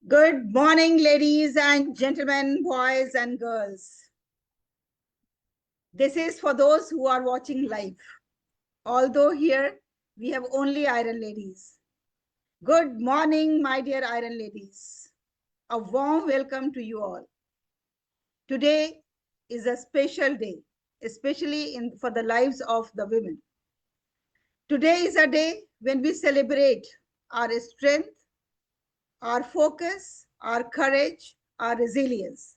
Good morning, ladies and gentlemen, boys and girls. This is for those who are watching live. Although here we have only Iron Ladies. Good morning, my dear Iron Ladies. A warm welcome to you all. Today is a special day, especially for the lives of the women. Today is a day when we celebrate our strength, our focus, our courage, our resilience.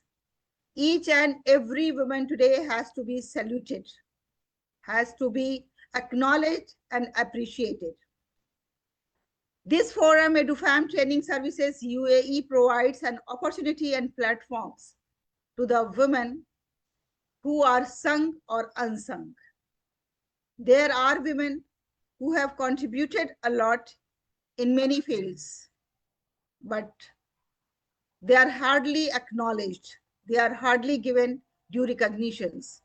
Each and every woman today has to be saluted, has to be acknowledged and appreciated. This forum, EduFam Training Services UAE, provides an opportunity and platforms to the women who are sung or unsung. There are women who have contributed a lot in many fields, but they are hardly acknowledged. They are hardly given due recognitions.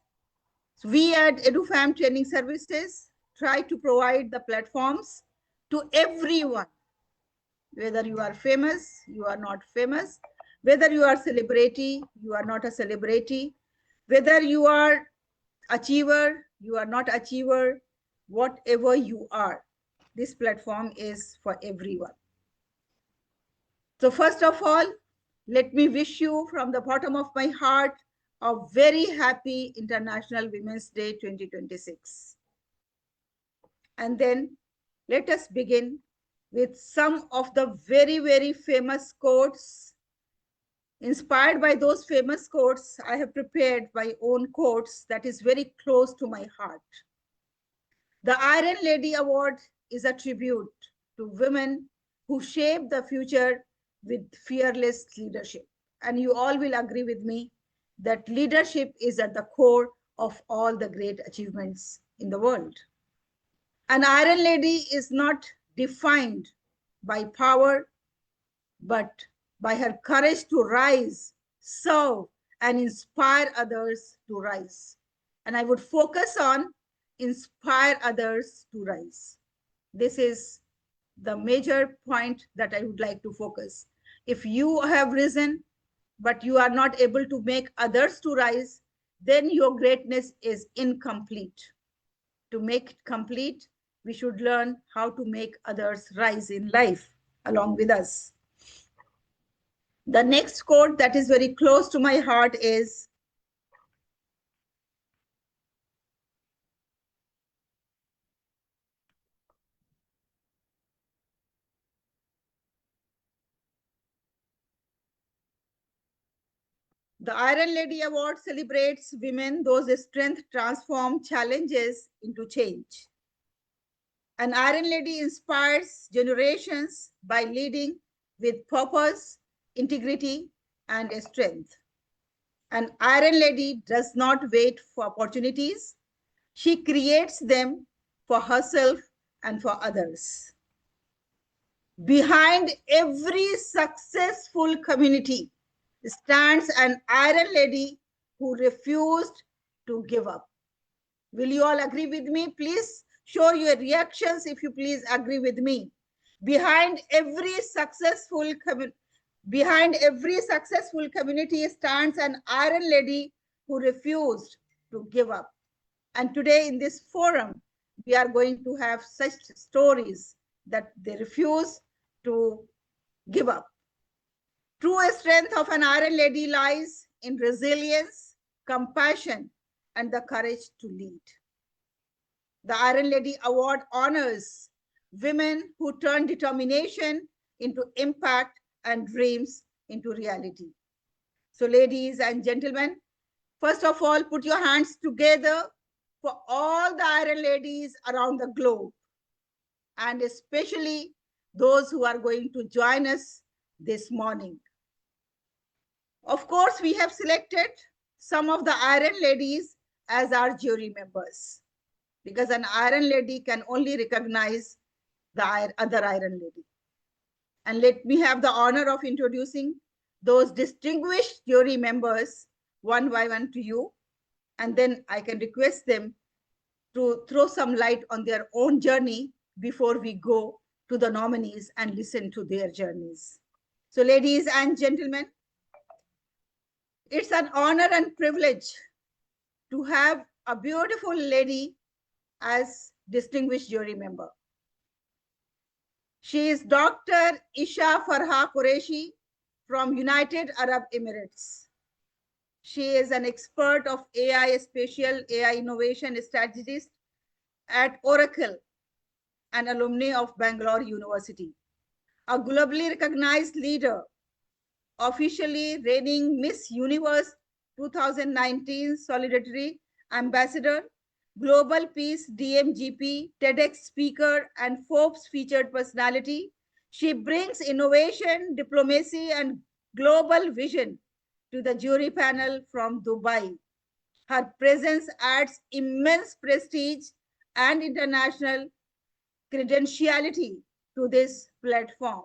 So we at EduFam Training Services try to provide the platforms to everyone, whether you are famous, you are not famous, whether you are celebrity, you are not a celebrity, whether you are achiever, you are not achiever, whatever you are, this platform is for everyone. So first of all, let me wish you from the bottom of my heart a very happy International Women's Day 2026. And then let us begin with some of the very, very famous quotes. Inspired by those famous quotes, I have prepared my own quotes that is very close to my heart. The Iron Lady Award is a tribute to women who shape the future with fearless leadership. And you all will agree with me that leadership is at the core of all the great achievements in the world. An Iron Lady is not defined by power, but by her courage to rise, serve, and inspire others to rise. And I would focus on inspire others to rise. This is the major point that I would like to focus. If you have risen, but you are not able to make others to rise, then your greatness is incomplete. To make it complete, we should learn how to make others rise in life along with us. The next quote that is very close to my heart is, the Iron Lady Award celebrates women whose strength transform challenges into change. An Iron Lady inspires generations by leading with purpose, integrity, and strength. An Iron Lady does not wait for opportunities. She creates them for herself and for others. Behind every successful community stands an Iron Lady who refused to give up. Will you all agree with me? Please show your reactions if you please agree with me. Behind every successful community stands an Iron Lady who refused to give up. And today in this forum, we are going to have such stories that they refuse to give up. True strength of an Iron Lady lies in resilience, compassion, and the courage to lead. The Iron Lady Award honors women who turn determination into impact and dreams into reality. So ladies and gentlemen, first of all, put your hands together for all the Iron Ladies around the globe, and especially those who are going to join us this morning. Of course, we have selected some of the Iron Ladies as our jury members, because an Iron Lady can only recognize the other Iron Lady. And let me have the honor of introducing those distinguished jury members one by one to you. And then I can request them to throw some light on their own journey before we go to the nominees and listen to their journeys. So, ladies and gentlemen, it's an honor and privilege to have a beautiful lady as distinguished jury member. She is Dr. Isha Qureshi from United Arab Emirates. She is an expert of AI, spatial AI innovation strategist at Oracle, an alumni of Bangalore University. A globally recognized leader, officially reigning Miss Universe 2019 Solidarity Ambassador, Global Peace DMGP, TEDx speaker, and Forbes featured personality. She brings innovation, diplomacy, and global vision to the jury panel from Dubai. Her presence adds immense prestige and international credentiality to this platform.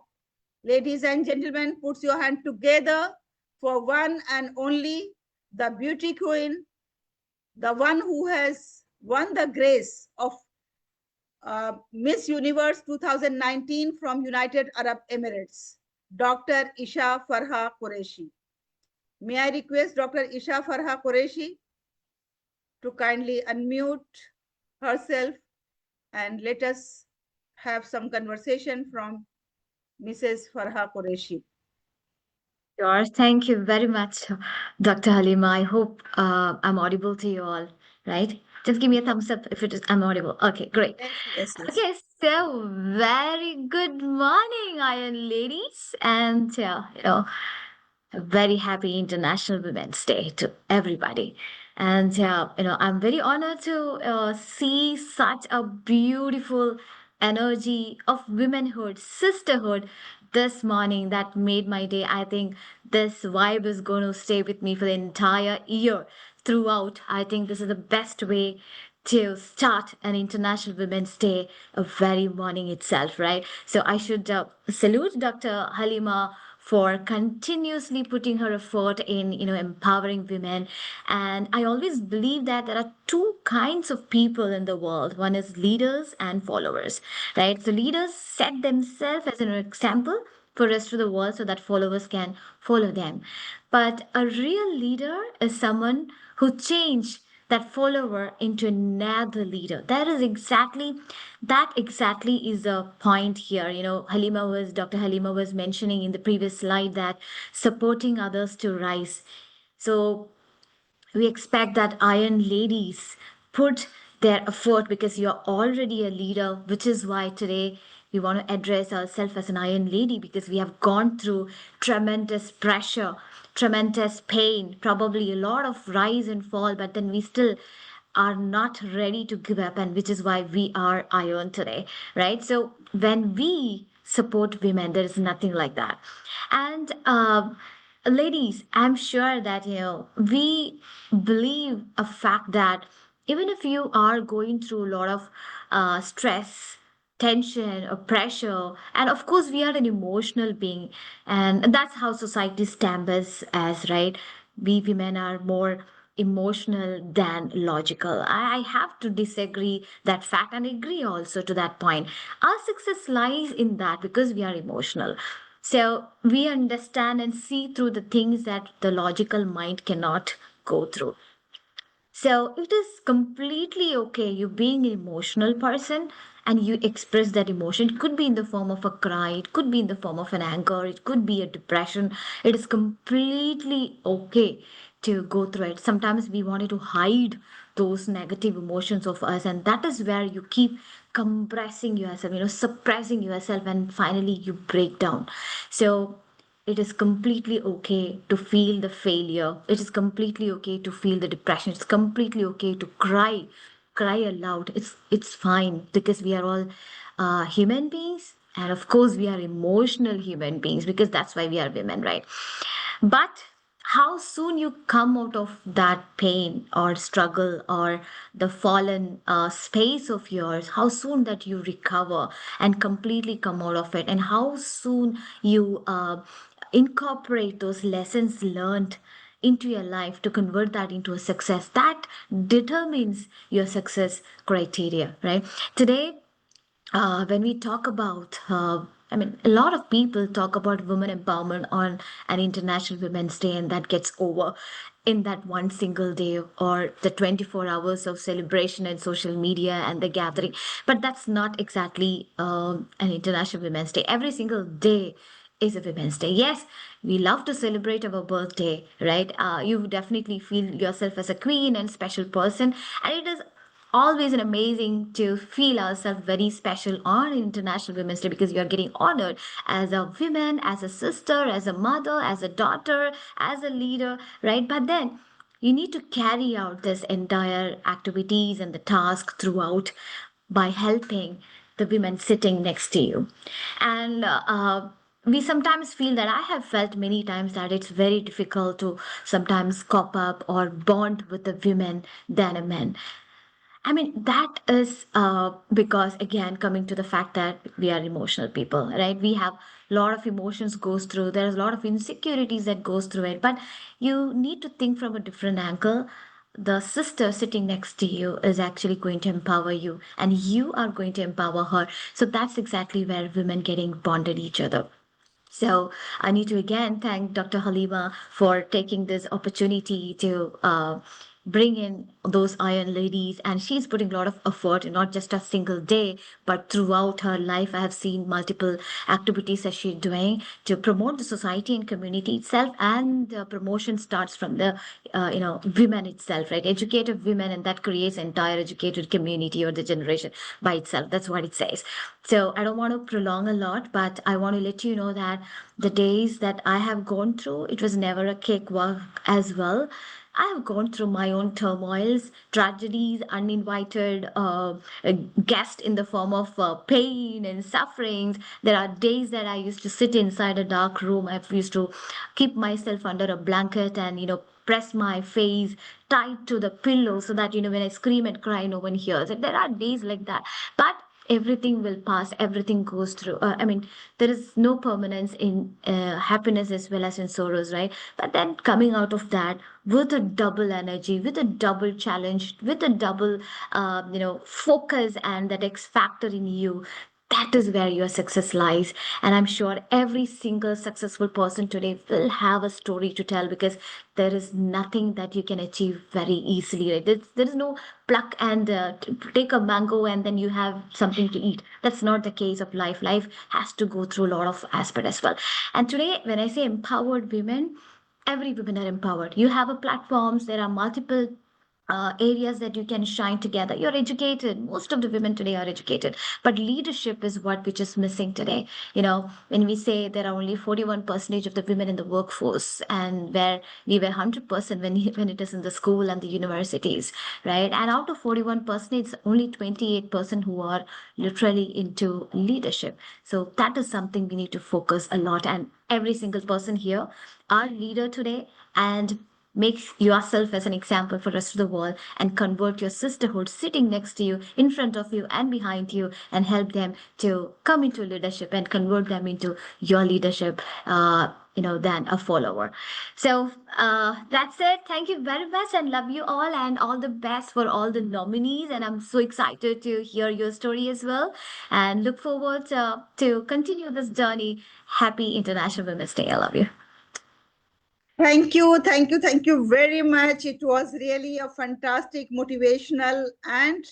Ladies and gentlemen, put your hand together for one and only the beauty queen, the one who has won the grace of Miss Universe 2019 from United Arab Emirates, Dr. Isha Qureshi. May I request Dr. Isha Qureshi to kindly unmute herself and let us have some conversation from Mrs. Qureshi. Sure. Thank you very much, Dr. Halima. I hope I'm audible to you all, right? Just give me a thumbs up if it is I'm audible. Okay, great. Yes, yes, yes. Okay, so very good morning, Iron ladies, and a very happy International Women's Day to everybody. And I'm very honored to see such a beautiful energy of womanhood, sisterhood this morning that made my day. I think this vibe is going to stay with me for the entire year throughout. I think this is the best way to start an International Women's Day a very morning itself, right? So I should salute Dr. Halima for continuously putting her effort in empowering women. And I always believe that there are two kinds of people in the world. One is leaders and followers, right? So leaders set themselves as an example for rest of the world so that followers can follow them. But a real leader is someone who changed that follower into another leader. That exactly is the point here. Dr. Halima was mentioning in the previous slide that supporting others to rise. So we expect that iron ladies put their effort because you're already a leader, which is why today we want to address ourselves as an iron lady because we have gone through tremendous pressure, tremendous pain, probably a lot of rise and fall, but then we still are not ready to give up, and which is why we are iron today, right? So when we support women, there is nothing like that. And ladies, I'm sure that we believe a fact that even if you are going through a lot of stress, tension or pressure, and of course we are an emotional being, and that's how society stamps us as, right? We women are more emotional than logical. I have to disagree that fact and agree also to that point. Our success lies in that because we are emotional. So we understand and see through the things that the logical mind cannot go through. So it is completely okay you being an emotional person and you express that emotion. It could be in the form of a cry, it could be in the form of an anger, it could be a depression. It is completely okay to go through it. Sometimes we wanted to hide those negative emotions of us, and that is where you keep compressing yourself, suppressing yourself, and finally you break down. So it is completely okay to feel the failure. It is completely okay to feel the depression. It's completely okay to cry aloud. It's fine because we are all human beings, and of course we are emotional human beings because that's why we are women, right? But how soon you come out of that pain or struggle or the fallen space of yours, how soon that you recover and completely come out of it, and how soon you incorporate those lessons learned into your life to convert that into a success, that determines your success criteria, right? Today when we talk about I mean, a lot of people talk about women empowerment on an International Women's Day, and that gets over in that one single day or the 24 hours of celebration and social media and the gathering. But that's not exactly an International Women's Day. Every single day is a Women's Day. Yes, we love to celebrate our birthday, right? You definitely feel yourself as a queen and special person, and it is always an amazing to feel ourselves very special on International Women's Day because you're getting honored as a woman, as a sister, as a mother, as a daughter, as a leader, right? But then you need to carry out this entire activities and the task throughout by helping the women sitting next to you. And we sometimes feel that I have felt many times that it's very difficult to sometimes cop up or bond with the women than a man. I mean, that is because, again, coming to the fact that we are emotional people, right? We have a lot of emotions goes through. There's a lot of insecurities that goes through it. But you need to think from a different angle. The sister sitting next to you is actually going to empower you, and you are going to empower her. So that's exactly where women getting bonded each other. So I need to again thank Dr. Halima for taking this opportunity to bring in those Iron Ladies. And she's putting a lot of effort in not just a single day, but throughout her life. I have seen multiple activities that she's doing to promote the society and community itself. And the promotion starts from the, women itself, right? Educated women, and that creates entire educated community or the generation by itself. That's what it says. So I don't want to prolong a lot, but I want to let you know that the days that I have gone through, it was never a cakewalk as well. I have gone through my own turmoils, tragedies, uninvited guest in the form of pain and sufferings. There are days that I used to sit inside a dark room. I used to keep myself under a blanket and, press my face tight to the pillow so that, when I scream and cry, no one hears it. There are days like that. But everything will pass, everything goes through. I mean, there is no permanence in happiness as well as in sorrows, right? But then coming out of that with a double energy, with a double challenge, with a double focus and that X factor in you, that is where your success lies. And I'm sure every single successful person today will have a story to tell, because there is nothing that you can achieve very easily, right? There is no pluck and take a mango and then you have something to eat. That's not the case of life. Life has to go through a lot of aspect as well. And today, when I say empowered women, every women are empowered. You have a platforms, there are multiple areas that you can shine together. You're educated. Most of the women today are educated, but leadership is what which is missing today. When we say there are only 41% of the women in the workforce, and where we were 100% when it is in the school and the universities, right? And out of 41%, it's only 28% who are literally into leadership. So that is something we need to focus a lot. And every single person here are leader today, and make yourself as an example for the rest of the world, and convert your sisterhood sitting next to you, in front of you and behind you, and help them to come into leadership and convert them into your leadership, than a follower. So that's it. Thank you very much, and love you all, and all the best for all the nominees. And I'm so excited to hear your story as well, and look forward to continue this journey. Happy International Women's Day. I love you. Thank you, thank you, thank you very much. It was really a fantastic, motivational, and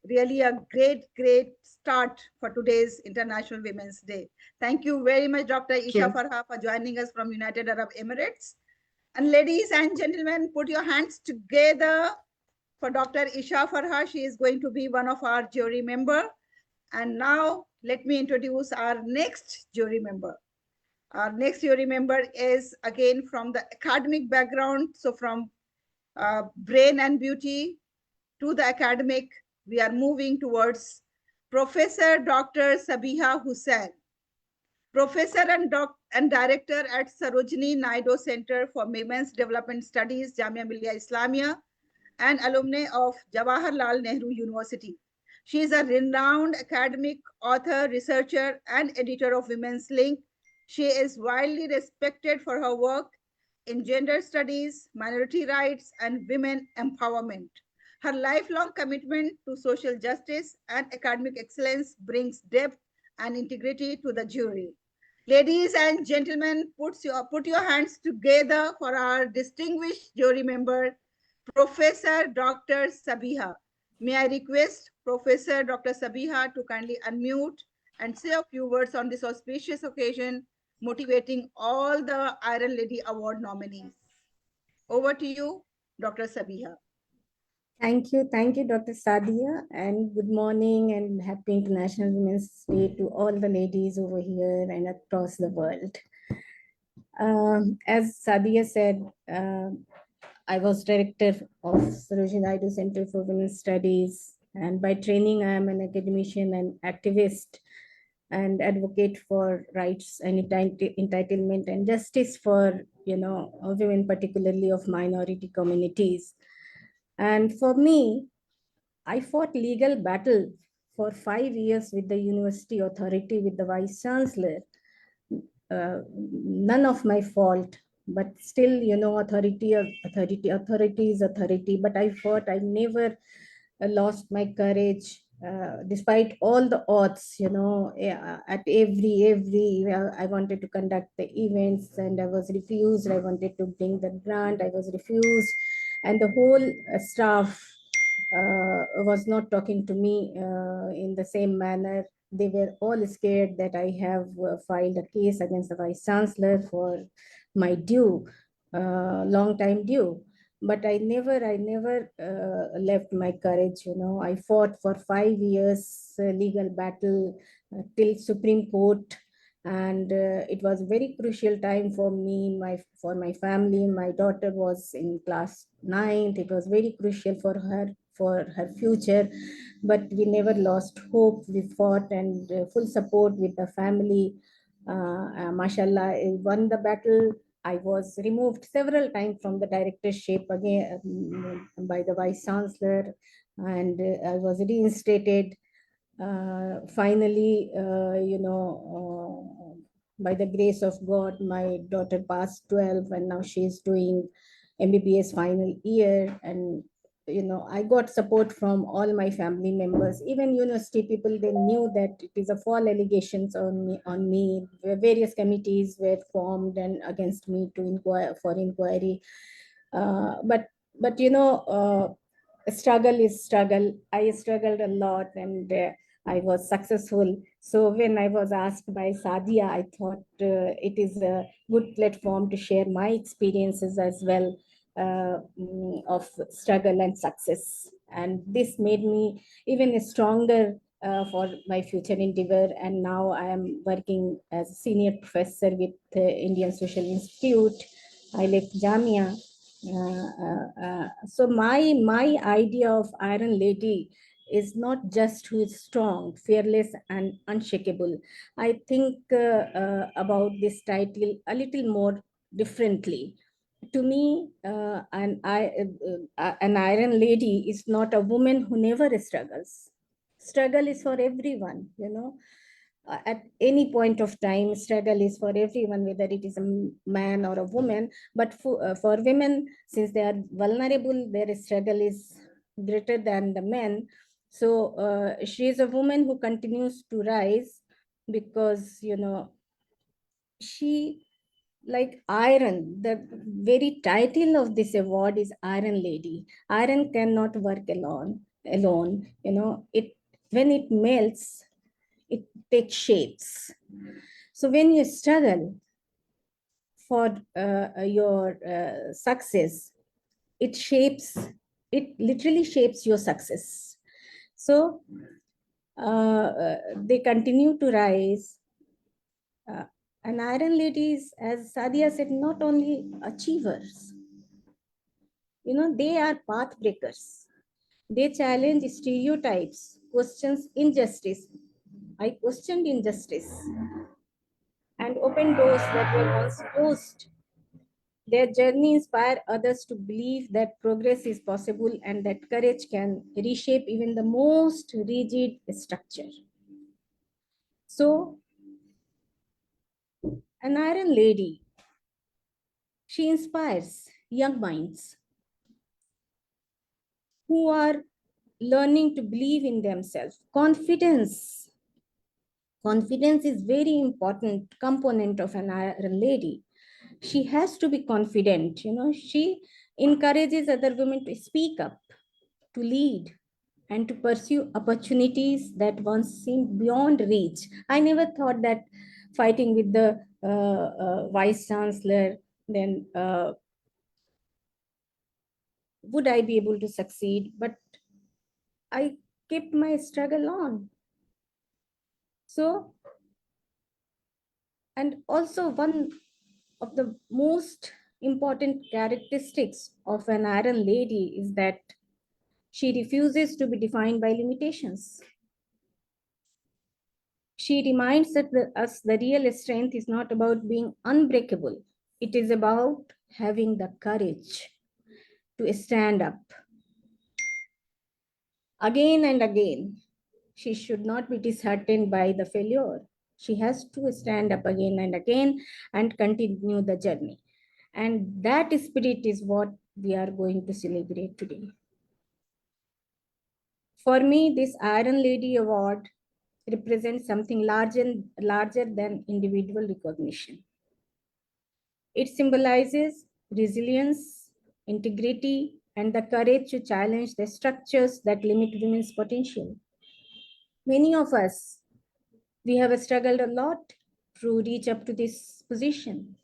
really a great, great start for today's International Women's Day. Thank you very much, Dr. Thank Isha you. Farha, for joining us from United Arab Emirates. And ladies and gentlemen, put your hands together for Dr. Isha Farha. She is going to be one of our jury member. And now let me introduce our next jury member. Our next jury member is again from the academic background. So from brain and beauty to the academic, we are moving towards Professor Dr. Sabiha Hussain, Professor and Director at Sarojini Naidu Center for Women's Development Studies, Jamia Millia Islamia, and alumni of Jawaharlal Nehru University. She is a renowned academic, author, researcher, and editor of Women's Link. She is widely respected for her work in gender studies, minority rights, and women empowerment. Her lifelong commitment to social justice and academic excellence brings depth and integrity to the jury. Ladies and gentlemen, put your hands together for our distinguished jury member, Professor Dr. Sabiha. May I request Professor Dr. Sabiha to kindly unmute and say a few words on this auspicious occasion, motivating all the Iron Lady Award nominees. Over to you, Dr. Sabiha. Thank you, Dr. Sadia, and good morning and happy International Women's Day to all the ladies over here and across the world. As Sadia said, I was director of Sarojini Naidu Center for Women's Studies, and by training, I am an academician and activist and advocate for rights and entitlement and justice for women, particularly of minority communities. And for me, I fought legal battle for 5 years with the university authority, with the vice chancellor. None of my fault, but still, authority is authority. But I fought. I never lost my courage, despite all the odds. At I wanted to conduct the events, and I was refused. I wanted to bring the grant. I was refused, and the whole staff was not talking to me in the same manner. They were all scared that I have filed a case against the vice chancellor for my due, long time due. But I never left my courage. I fought for 5 years legal battle till Supreme Court, and it was very crucial time for me, for my family. My daughter was in class 9th. It was very crucial for her future, but we never lost hope. We fought, and full support with the family. Mashallah, I won the battle. I was removed several times from the directorship again, by the vice chancellor, and I was reinstated. Finally, by the grace of God, my daughter passed 12, and now she is doing MBBS final year. And I got support from all my family members. Even university people, they knew that it is a false allegations on me. Various committees were formed and against me to inquire for inquiry. But struggle is struggle. I struggled a lot, and I was successful. So when I was asked by Sadia, I thought it is a good platform to share my experiences as well, of struggle and success. And this made me even stronger for my future endeavor. And now I am working as a senior professor with the Indian Social Institute. I left Jamia. So my idea of Iron Lady is not just who is strong, fearless, and unshakable. I think about this title a little more differently. To me, an Iron Lady is not a woman who never struggles. Struggle is for everyone, at any point of time. Struggle is for everyone, whether it is a man or a woman. But for women, since they are vulnerable, their struggle is greater than the men. So she is a woman who continues to rise, because she, like iron, the very title of this award is Iron Lady. Iron cannot work alone. It, when it melts, it takes shapes. So when you struggle for your success, it literally shapes your success. So they continue to rise. And Iron Ladies, as Sadia said, not only achievers, they are path breakers. They challenge stereotypes, questions injustice. I questioned injustice and open doors that were once closed. Their journey inspires others to believe that progress is possible and that courage can reshape even the most rigid structure. So, an Iron Lady, she inspires young minds who are learning to believe in themselves. Confidence Confidence is very important component of an iron lady. She has to be confident. She encourages other women to speak up, to lead, and to pursue opportunities that once seemed beyond reach. I never thought that fighting with the vice chancellor, then would I be able to succeed? But I kept my struggle on. So, and also one of the most important characteristics of an iron lady is that she refuses to be defined by limitations. She reminds us the real strength is not about being unbreakable. It is about having the courage to stand up again and again. She should not be disheartened by the failure. She has to stand up again and again and continue the journey. And that spirit is what we are going to celebrate today. For me, this Iron Lady Award represents something larger than individual recognition. It symbolizes resilience, integrity, and the courage to challenge the structures that limit women's potential. Many of us, we have struggled a lot to reach up to this position.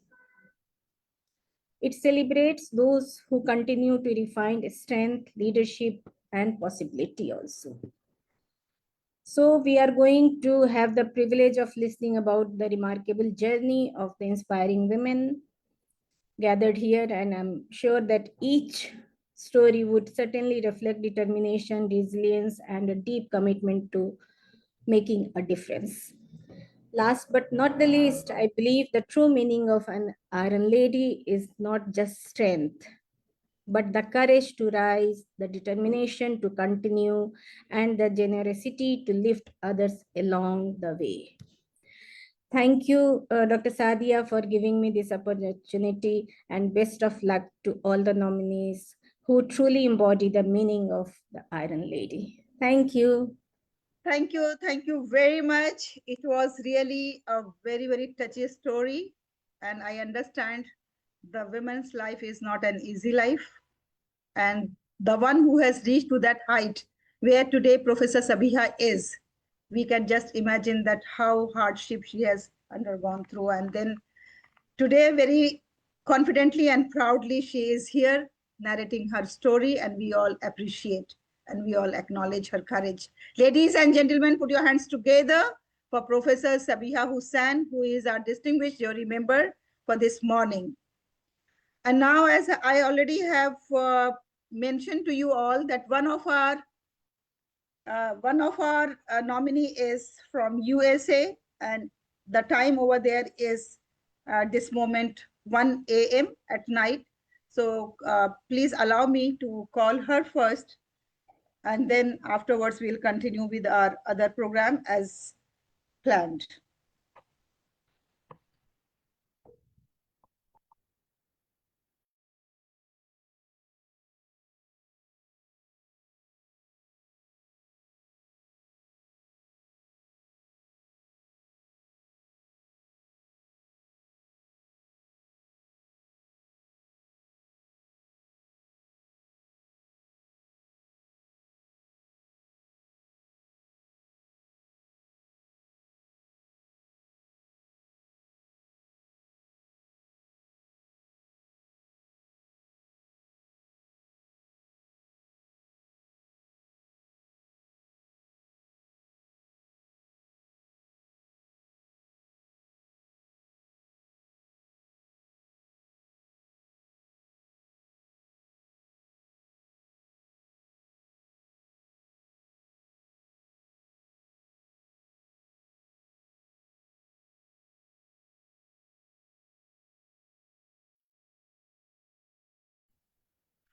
It celebrates those who continue to refine strength, leadership, and possibility also. So we are going to have the privilege of listening about the remarkable journey of the inspiring women gathered here, and I'm sure that each story would certainly reflect determination, resilience, and a deep commitment to making a difference. Last but not the least, I believe the true meaning of an Iron Lady is not just strength, but the courage to rise, the determination to continue, and the generosity to lift others along the way. Thank you, Dr. Sadia, for giving me this opportunity, and best of luck to all the nominees who truly embody the meaning of the Iron Lady. Thank you. Thank you. Thank you very much. It was really a very, very touchy story. And I understand the women's life is not an easy life. And the one who has reached to that height where today Professor Sabiha is, we can just imagine that how hardship she has undergone through. And then today, very confidently and proudly, she is here narrating her story, and we all appreciate and we all acknowledge her courage. Ladies and gentlemen, put your hands together for Professor Sabiha Hussain, who is our distinguished jury member for this morning. And now, as I already have mentioned to you all, that one of our nominee is from USA, and the time over there is this moment 1 a.m. at night. So please allow me to call her first, and then afterwards we'll continue with our other program as planned.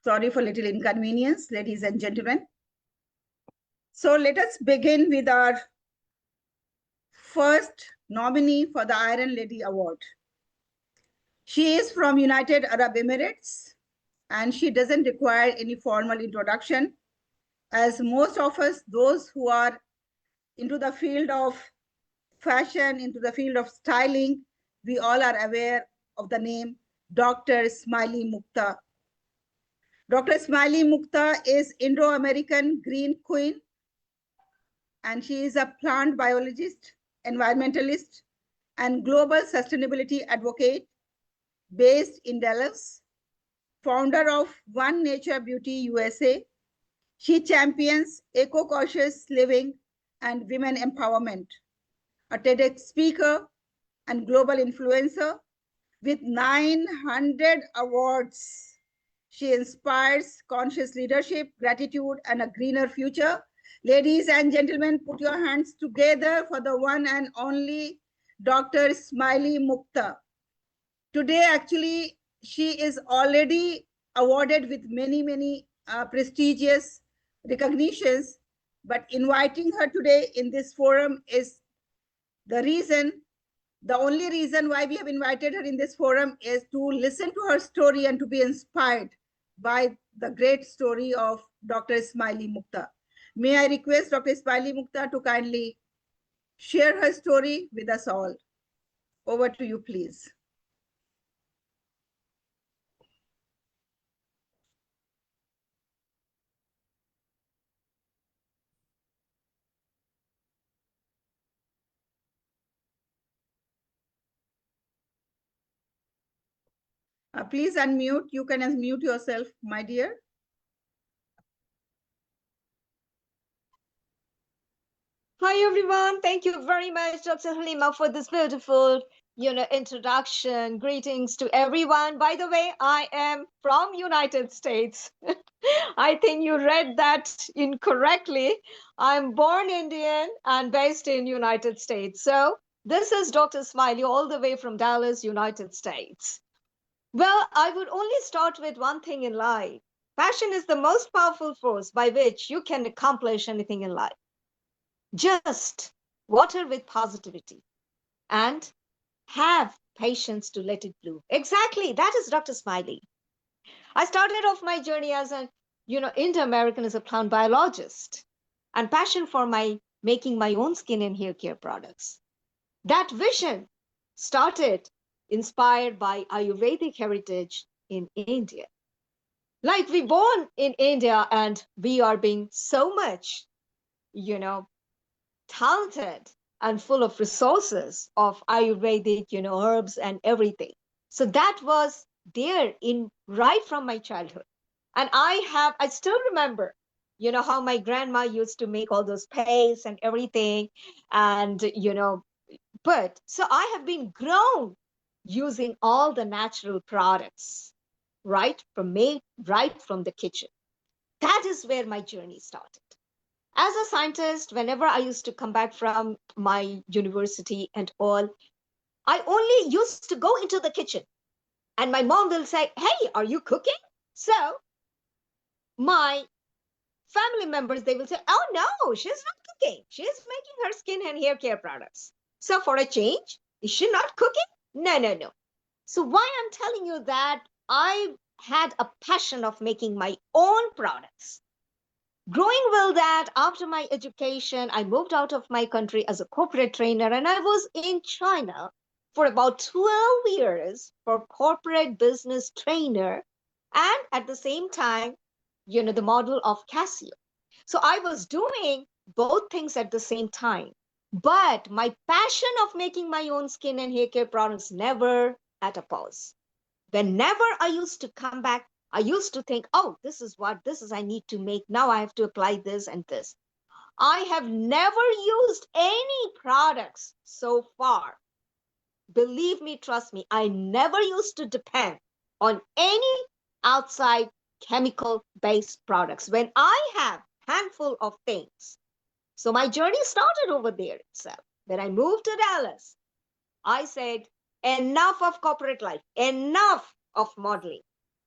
Sorry for little inconvenience, ladies and gentlemen. So let us begin with our first nominee for the Iron Lady Award. She is from United Arab Emirates, and she doesn't require any formal introduction, as most of us, those who are into the field of fashion, into the field of styling, we all are aware of the name Dr. Smiley Mukta. Dr. Smiley Mukta is Indo-American Green Queen, and she is a plant biologist, environmentalist, and global sustainability advocate based in Dallas, founder of One Nature Beauty USA. She champions eco-cautious living and women empowerment, a TEDx speaker and global influencer with 900 awards. She inspires conscious leadership, gratitude, and a greener future. Ladies and gentlemen, put your hands together for the one and only Dr. Smiley Mukta. Today, actually, she is already awarded with many prestigious recognitions, but inviting her today in this forum is the only reason why we have invited her in this forum is to listen to her story and to be inspired by the great story of Dr. Smiley Mukta. May I request Dr. Smiley Mukta to kindly share her story with us all. Over to you, please. Please unmute. You can unmute yourself, my dear. Hi, everyone. Thank you very much, Dr. Haleema, for this beautiful, introduction. Greetings to everyone. By the way, I am from United States. I think you read that incorrectly. I'm born Indian and based in United States. So this is Dr. Smiley all the way from Dallas, United States. Well, I would only start with one thing in life. Passion is the most powerful force by which you can accomplish anything in life. Just water with positivity and have patience to let it bloom. Exactly. That is Dr. Smiley. I started off my journey as an, Indo-American as a plant biologist and passion for making my own skin and hair care products. That vision started inspired by Ayurvedic heritage in India. Like we born in India and we are being so much, talented and full of resources of Ayurvedic, herbs and everything. So that was there in right from my childhood. And I still remember, how my grandma used to make all those pastes and everything. And, but so I have been grown using all the natural products, right from the kitchen. That is where my journey started as a scientist. Whenever I used to come back from my university and all, I only used to go into the kitchen and my mom will say, "Hey, are you cooking?" So my family members, they will say, "Oh no, she's not cooking, she's making her skin and hair care products." So for a change, is she not cooking? No. So why I'm telling you that, I had a passion of making my own products. Growing well that after my education, I moved out of my country as a corporate trainer and I was in China for about 12 years for corporate business trainer and at the same time, the model of Casio. So I was doing both things at the same time. But my passion of making my own skin and hair care products never at a pause. Whenever I used to come back, I used to think, oh, this is I need to make. Now I have to apply this and this. I have never used any products so far. Believe me, trust me, I never used to depend on any outside chemical based products when I have handful of things. So my journey started over there itself. When I moved to Dallas, I said, enough of corporate life, enough of modeling.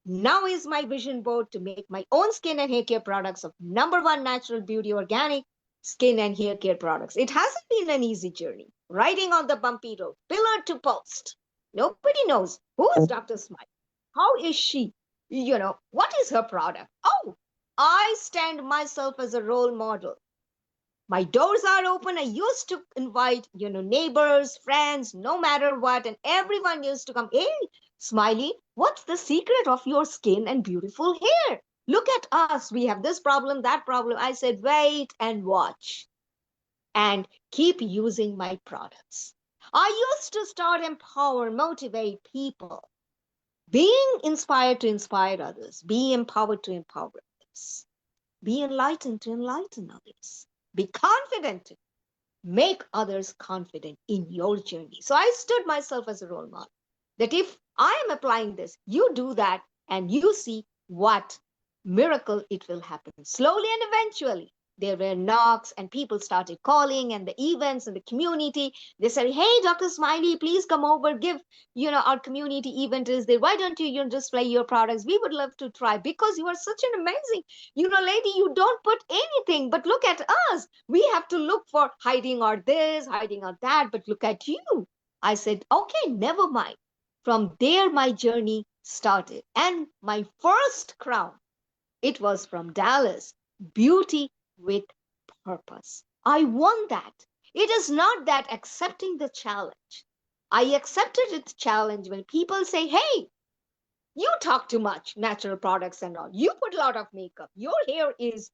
Now is my vision board to make my own skin and hair care products of number one natural beauty organic skin and hair care products. It hasn't been an easy journey. Riding on the bumpy road, pillar to post. Nobody knows who is Dr. Smile. How is she? What is her product? Oh, I stand myself as a role model. My doors are open. I used to invite, neighbors, friends, no matter what, and everyone used to come. Hey, Smiley, what's the secret of your skin and beautiful hair? Look at us. We have this problem, that problem. I said, wait and watch and keep using my products. I used to start empower, motivate people. Being inspired to inspire others, be empowered to empower others, be enlightened to enlighten others, be confident to make others confident in your journey. So I stood myself as a role model that if I am applying this, you do that and you see what miracle it will happen. Slowly and eventually, there were knocks and people started calling and the events and the community. They said, hey, Dr. Smiley, please come over, give, our community event is there. Why don't you display your products? We would love to try because you are such an amazing, lady, you don't put anything, but look at us. We have to look for hiding or this, hiding or that, but look at you. I said, okay, never mind. From there, my journey started. And my first crown, it was from Dallas, Beauty with Purpose. I won that. It is not that accepting the challenge. I accepted the challenge when people say, hey, you talk too much, natural products and all. You put a lot of makeup. Your hair is,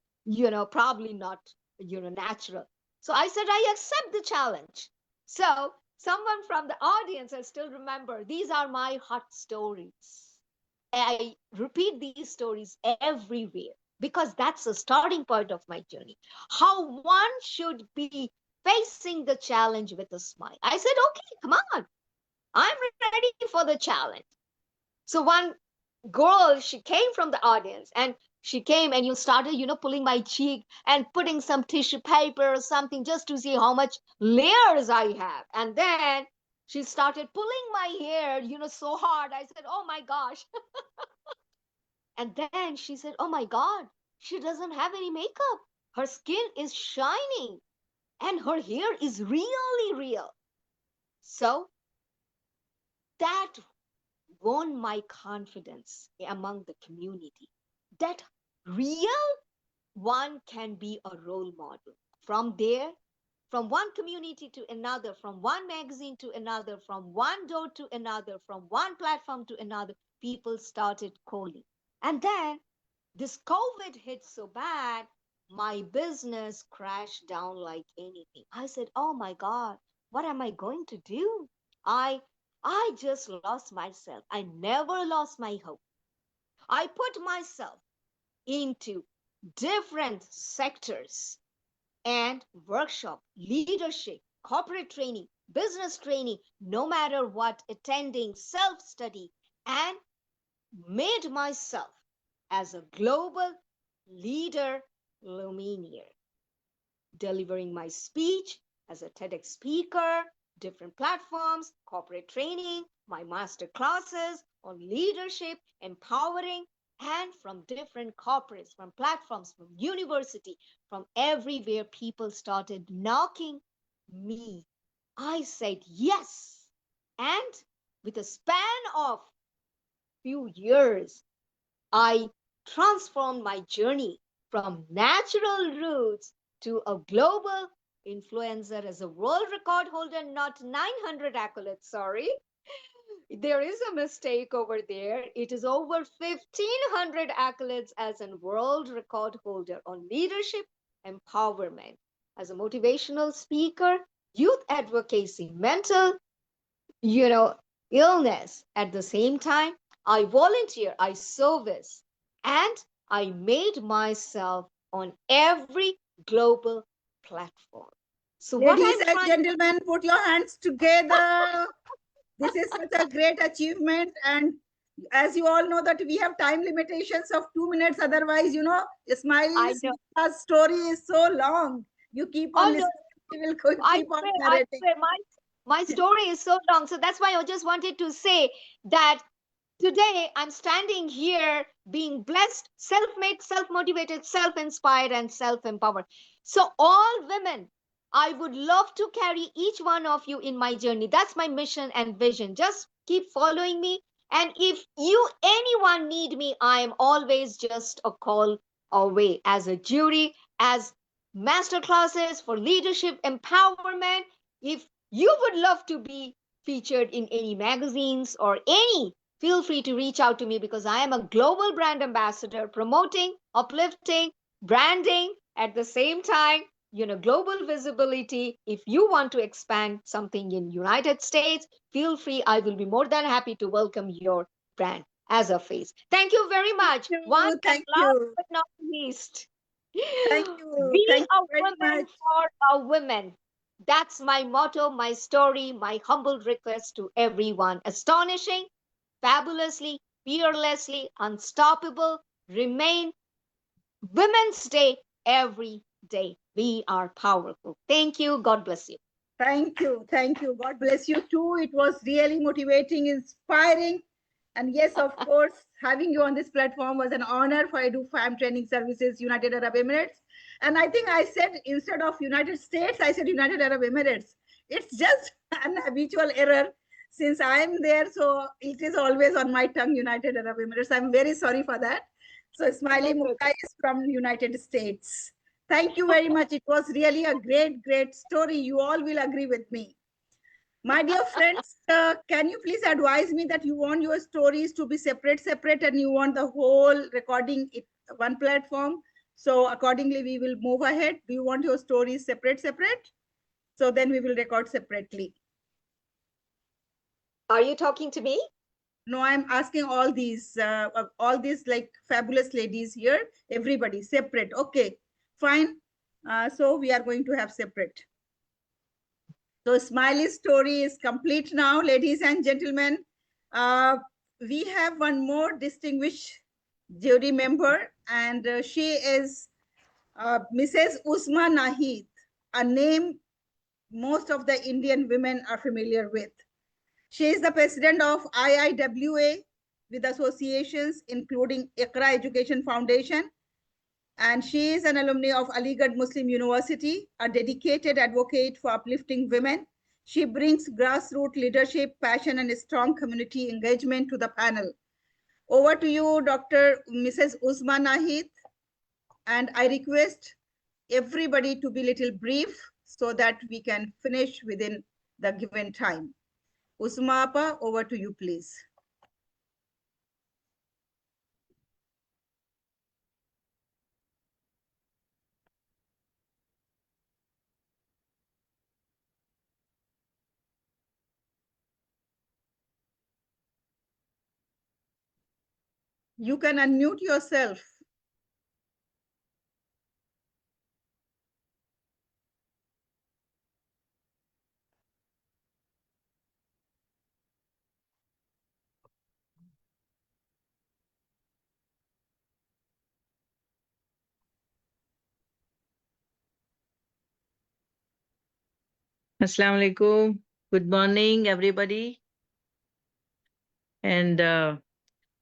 probably not, natural. So I said, I accept the challenge. So someone from the audience, I still remember, these are my hot stories. I repeat these stories everywhere because that's the starting point of my journey. How one should be facing the challenge with a smile. I said, okay, come on. I'm ready for the challenge. So one girl, she came from the audience and she came and you started, pulling my cheek and putting some tissue paper or something just to see how much layers I have. And then she started pulling my hair, so hard. I said, oh my gosh. And then she said, oh my God, she doesn't have any makeup. Her skin is shining and her hair is really real. So that won my confidence among the community that real one can be a role model. From there, from one community to another, from one magazine to another, from one door to another, from one platform to another, people started calling. And then this COVID hit so bad, my business crashed down like anything. I said, oh my God, what am I going to do? I I just lost myself. I never lost my hope. I put myself into different sectors and workshop, leadership, corporate training, business training, no matter what, attending self-study, and made myself as a global leader luminaire, delivering my speech as a TEDx speaker, different platforms, corporate training, my master classes on leadership, empowering, and from different corporates, from platforms, from university, from everywhere, people started knocking me. I said yes. And with a span of few years, I transformed my journey from natural roots to a global influencer as a world record holder, not 900 accolades, sorry. There is a mistake over there. It is over 1,500 accolades as a world record holder on leadership empowerment, as a motivational speaker, youth advocacy, mental you know, illness. At the same time, I volunteer, I service, and I made myself on every global platform. So what Ladies I'm and trying gentlemen, put your hands together. This is such a great achievement. And as you all know that we have time limitations of 2 minutes. Otherwise, I Smiley's know. story is so long. You keep on Oh no, listening. We will I keep on swear, I narrating. swear, my story is so long. So that's why I just wanted to say that today, I'm standing here being blessed, self made, self motivated, self inspired, and self empowered. So, all women, I would love to carry each one of you in my journey. That's my mission and vision. Just keep following me. And if anyone need me, I am always just a call away as a jury, as master classes for leadership empowerment. If you would love to be featured in any magazines or any, feel free to reach out to me because I am a global brand ambassador promoting, uplifting, branding at the same time, global visibility. If you want to expand something in United States, feel free. I will be more than happy to welcome your brand as a face. Thank you very Thank much. One you. and Thank last you. but not least, Thank you. be Thank a you very woman much. for a woman. That's my motto, my story, my humble request to everyone. Astonishing, fabulously, fearlessly, unstoppable. Remain Women's Day every day. We are powerful. Thank you. God bless you. Thank you. Thank you. God bless you too. It was really motivating, inspiring. And yes, of course, having you on this platform was an honor for Edu Fam Training Services, United Arab Emirates. And I think I said instead of United States, I said United Arab Emirates. It's just an habitual error since I'm there. So it is always on my tongue, United Arab Emirates. I'm very sorry for that. So Smiley That's Mukta okay. is from United States. Thank you very much. It was really a great, great story. You all will agree with me. My dear friends, can you please advise me that you want your stories to be separate, and you want the whole recording it one platform? So accordingly, we will move ahead. Do you want your stories separate? So then we will record separately. Are you talking to me? No, I'm asking all these like fabulous ladies here, everybody separate. Okay, fine. So we are going to have separate. So Smiley's story is complete now, ladies and gentlemen. Uh, we have one more distinguished jury member, and she is Mrs. Uzma Naheed, a name most of the Indian women are familiar with. She is the president of IIWA with associations including Iqra Education Foundation, and she is an alumni of Aligarh Muslim University, a dedicated advocate for uplifting women. She brings grassroots leadership, passion, and strong community engagement to the panel. Over to you, Dr. Mrs. Uzma Naheed, and I request everybody to be little brief so that we can finish within the given time. Uzma Appa, over to you, please. You can unmute yourself. Assalamu alaikum. Good morning, everybody. And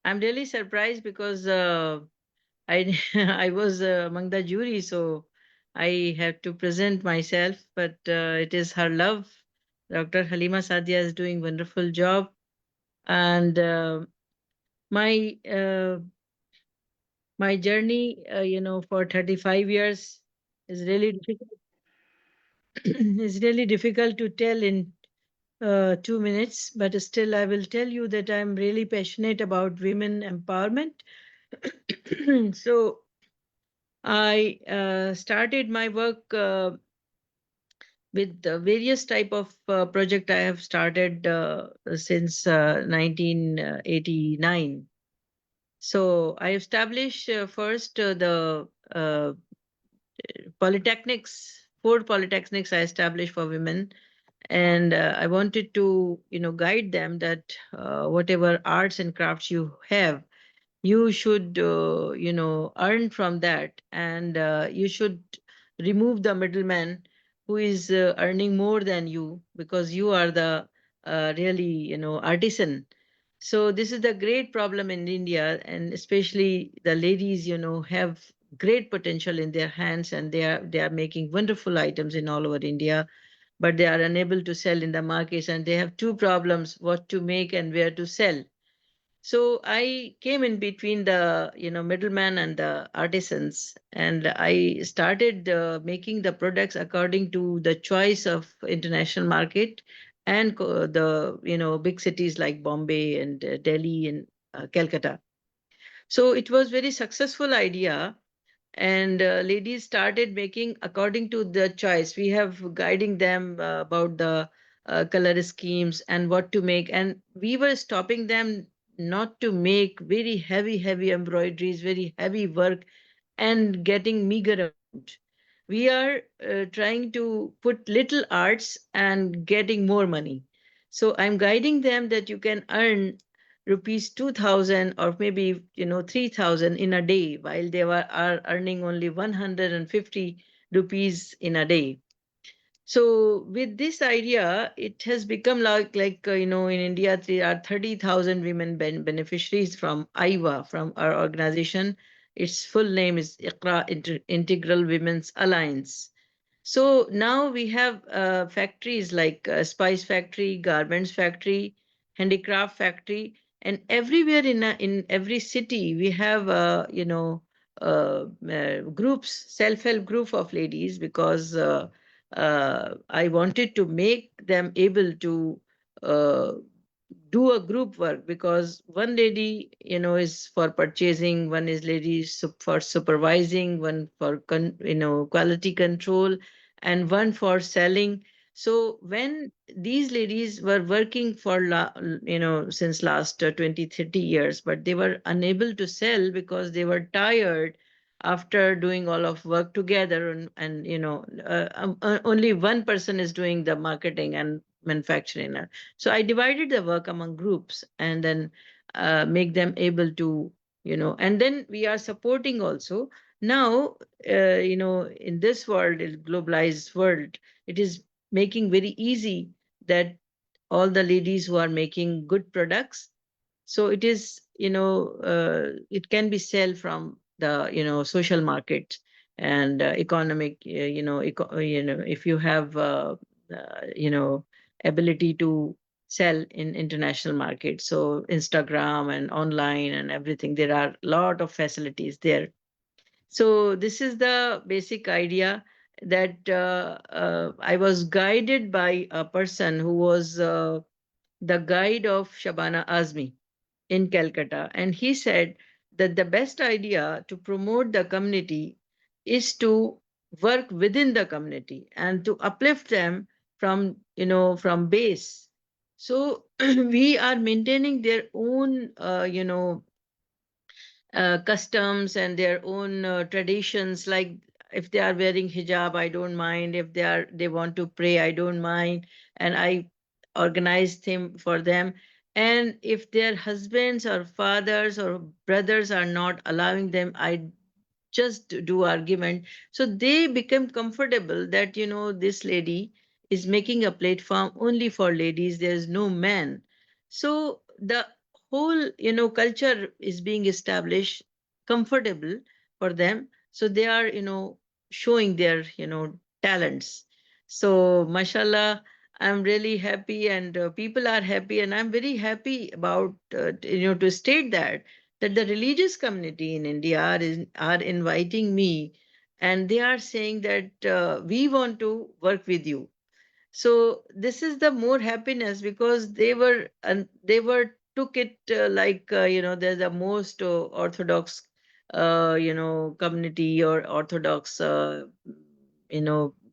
I'm really surprised because I I was among the jury, so I have to present myself. But it is her love. Dr. Haleema Sadia is doing wonderful job, and my my journey, for 35 years is really difficult. It's really difficult to tell in 2 minutes, but still, I will tell you that I'm really passionate about women empowerment. So, I started my work with various type of project I have started since 1989. So, I established first the polytechnics, four polytechnics I established for women, and I wanted to guide them that whatever arts and crafts you have, you should earn from that, and you should remove the middleman who is earning more than you, because you are the really artisan. So this is the great problem in India, and especially the ladies have great potential in their hands, and they are making wonderful items in all over India, but they are unable to sell in the markets, and they have two problems: what to make and where to sell. So I came in between the middleman and the artisans, and I started making the products according to the choice of international market and the big cities like Bombay and Delhi and Calcutta. So it was very successful idea, and ladies started making according to the choice. We have guiding them about the color schemes and what to make, and we were stopping them not to make very heavy embroideries, very heavy work, and getting meager amount. We are trying to put little arts and getting more money. So I'm guiding them that you can earn rupees 2000 or maybe 3000 in a day, while they are earning only 150 rupees in a day. So with this idea, it has become like in India there are 30,000 women beneficiaries from IVA, from our organization. Its full name is IQRA Integral Women's Alliance. So now we have factories like spice factory, garments factory, handicraft factory, and everywhere in every city we have groups, self-help group of ladies, because I wanted to make them able to uh, do a group work, because one lady is for purchasing, one is lady for supervising, one for quality control, and one for selling. So when these ladies were working for since last 20 30 years, but they were unable to sell because they were tired after doing all of work together, and only one person is doing the marketing and manufacturing. So I divided the work among groups, and then make them able to, and then we are supporting also. Now, in this world, in globalized world, it is making very easy that all the ladies who are making good products, so it is, it can be sell from the, social market and economic, if you have, ability to sell in international market. So Instagram and online and everything, there are a lot of facilities there. So this is the basic idea, that I was guided by a person who was the guide of Shabana Azmi in Calcutta. And he said that the best idea to promote the community is to work within the community and to uplift them from, from base. So we are maintaining their own, customs and their own traditions. Like if they are wearing hijab, I don't mind. If they want to pray, I don't mind, and I organize them for them. And if their husbands or fathers or brothers are not allowing them, I just do argument. So they become comfortable that, this lady is making a platform only for ladies, there's no man. So the whole, culture is being established comfortable for them. So they are, showing their, talents. So mashallah, I'm really happy, and people are happy, and I'm very happy about, to state that the religious community in India are inviting me, and they are saying that we want to work with you. So this is the more happiness, because they were took it like, they're the most orthodox community, or orthodox,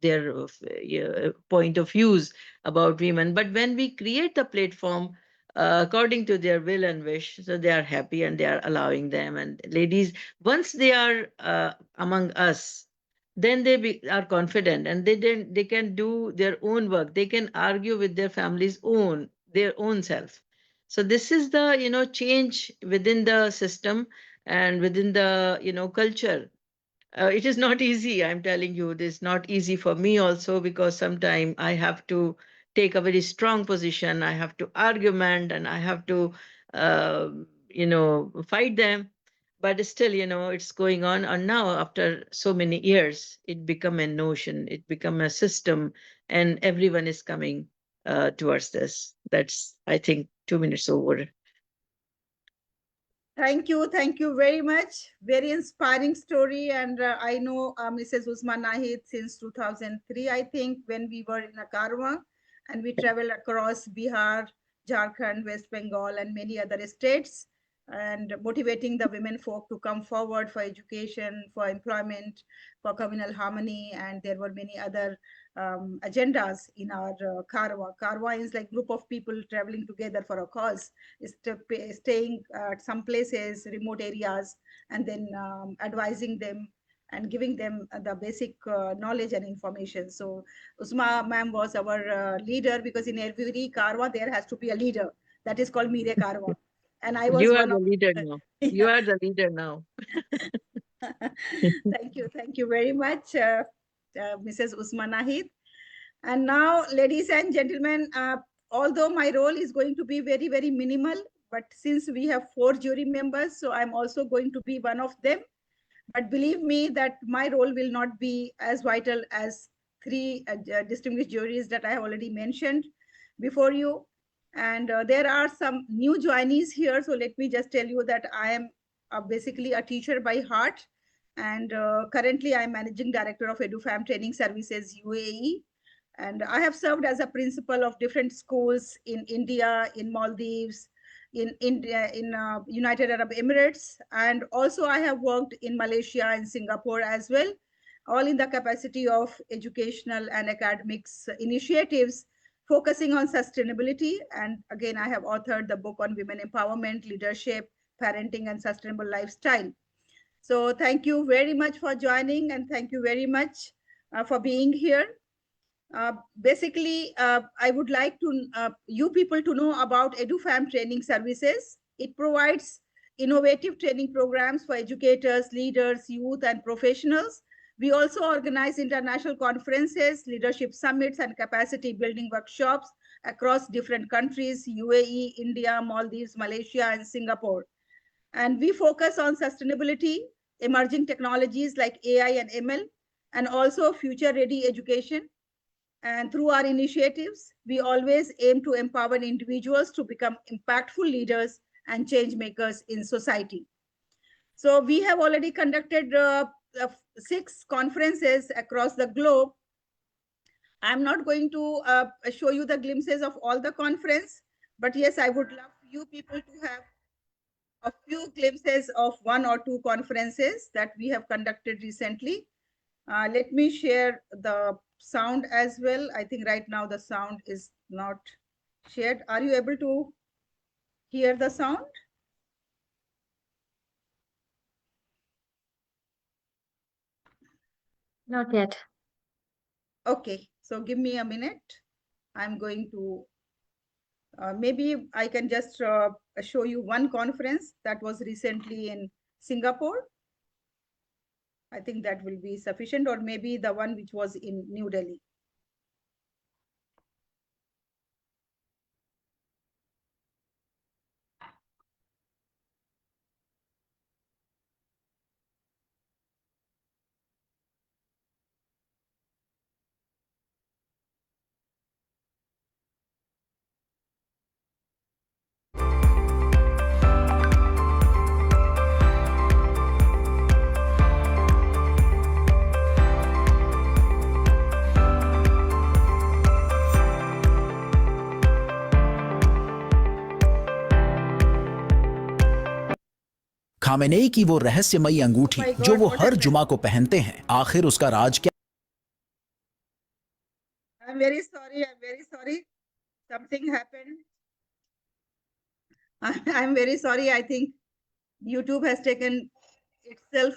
their point of views about women. But when we create the platform according to their will and wish, so they are happy and they are allowing them. And ladies, once they are among us, then are confident, and they can do their own work, they can argue with their families own their own self. So this is the, change within the system and within the, culture. It is not easy, I'm telling you. It is not easy for me also, because sometimes I have to take a very strong position, I have to argument, and I have to fight them. But still, it's going on. And now after so many years, it become a notion, it become a system, and everyone is coming towards this. That's, I think, 2 minutes over. Thank you very much. Very inspiring story. And I know Mrs. Uzma Naheed since 2003, I think, when we were in a Karwa and we traveled across Bihar, Jharkhand, West Bengal, and many other states, and motivating the women folk to come forward for education, for employment, for communal harmony. And there were many other agendas in our Karwa. Karwa is like group of people traveling together for a cause, staying at some places, remote areas, and then advising them and giving them the basic knowledge and information. So Usma ma'am was our leader, because in every Karwa there has to be a leader. That is called Mire Karwa. And I was You are one the of leader now. You yeah. are the leader now. Thank you very much, Mrs. Uzma Naheed. And now, ladies and gentlemen, although my role is going to be very, very minimal, but since we have 4 jury members, so I'm also going to be one of them. But believe me that my role will not be as vital as 3 distinguished juries that I have already mentioned before you. And there are some new joinees here. So let me just tell you that I am basically a teacher by heart. And currently I'm Managing Director of EduFam Training Services, UAE. And I have served as a principal of different schools in India, in Maldives, in India, in United Arab Emirates, and also I have worked in Malaysia and Singapore as well, all in the capacity of educational and academics initiatives focusing on sustainability. And again, I have authored the book on women empowerment, leadership, parenting, and sustainable lifestyle. So thank you very much for joining, and thank you very much for being here. Basically, I would like to you people to know about EduFam Training Services. It provides innovative training programs for educators, leaders, youth, and professionals. We also organize international conferences, leadership summits, and capacity building workshops across different countries: UAE, India, Maldives, Malaysia, and Singapore. And we focus on sustainability, emerging technologies like AI and ML, and also future-ready education. And through our initiatives, we always aim to empower individuals to become impactful leaders and change makers in society. So we have already conducted 6 conferences across the globe. I'm not going to show you the glimpses of all the conference, but yes, I would love you people to have a few glimpses of 1 or 2 conferences that we have conducted recently. Let me share the sound as well. I think right now the sound is not shared. Are you able to hear the sound? Not yet. Okay, so give me a minute. I'm going to, maybe I can just show you one conference that was recently in Singapore. I think that will be sufficient, or maybe the one which was in New Delhi. Khamenei की वो रहस्यमयी अंगूठी Oh my जो God, वो what her is जुमा को पहनते हैं, आखिर उसका राज क्या? I'm very sorry. I'm very sorry. Something happened. I'm very sorry. I think YouTube has taken itself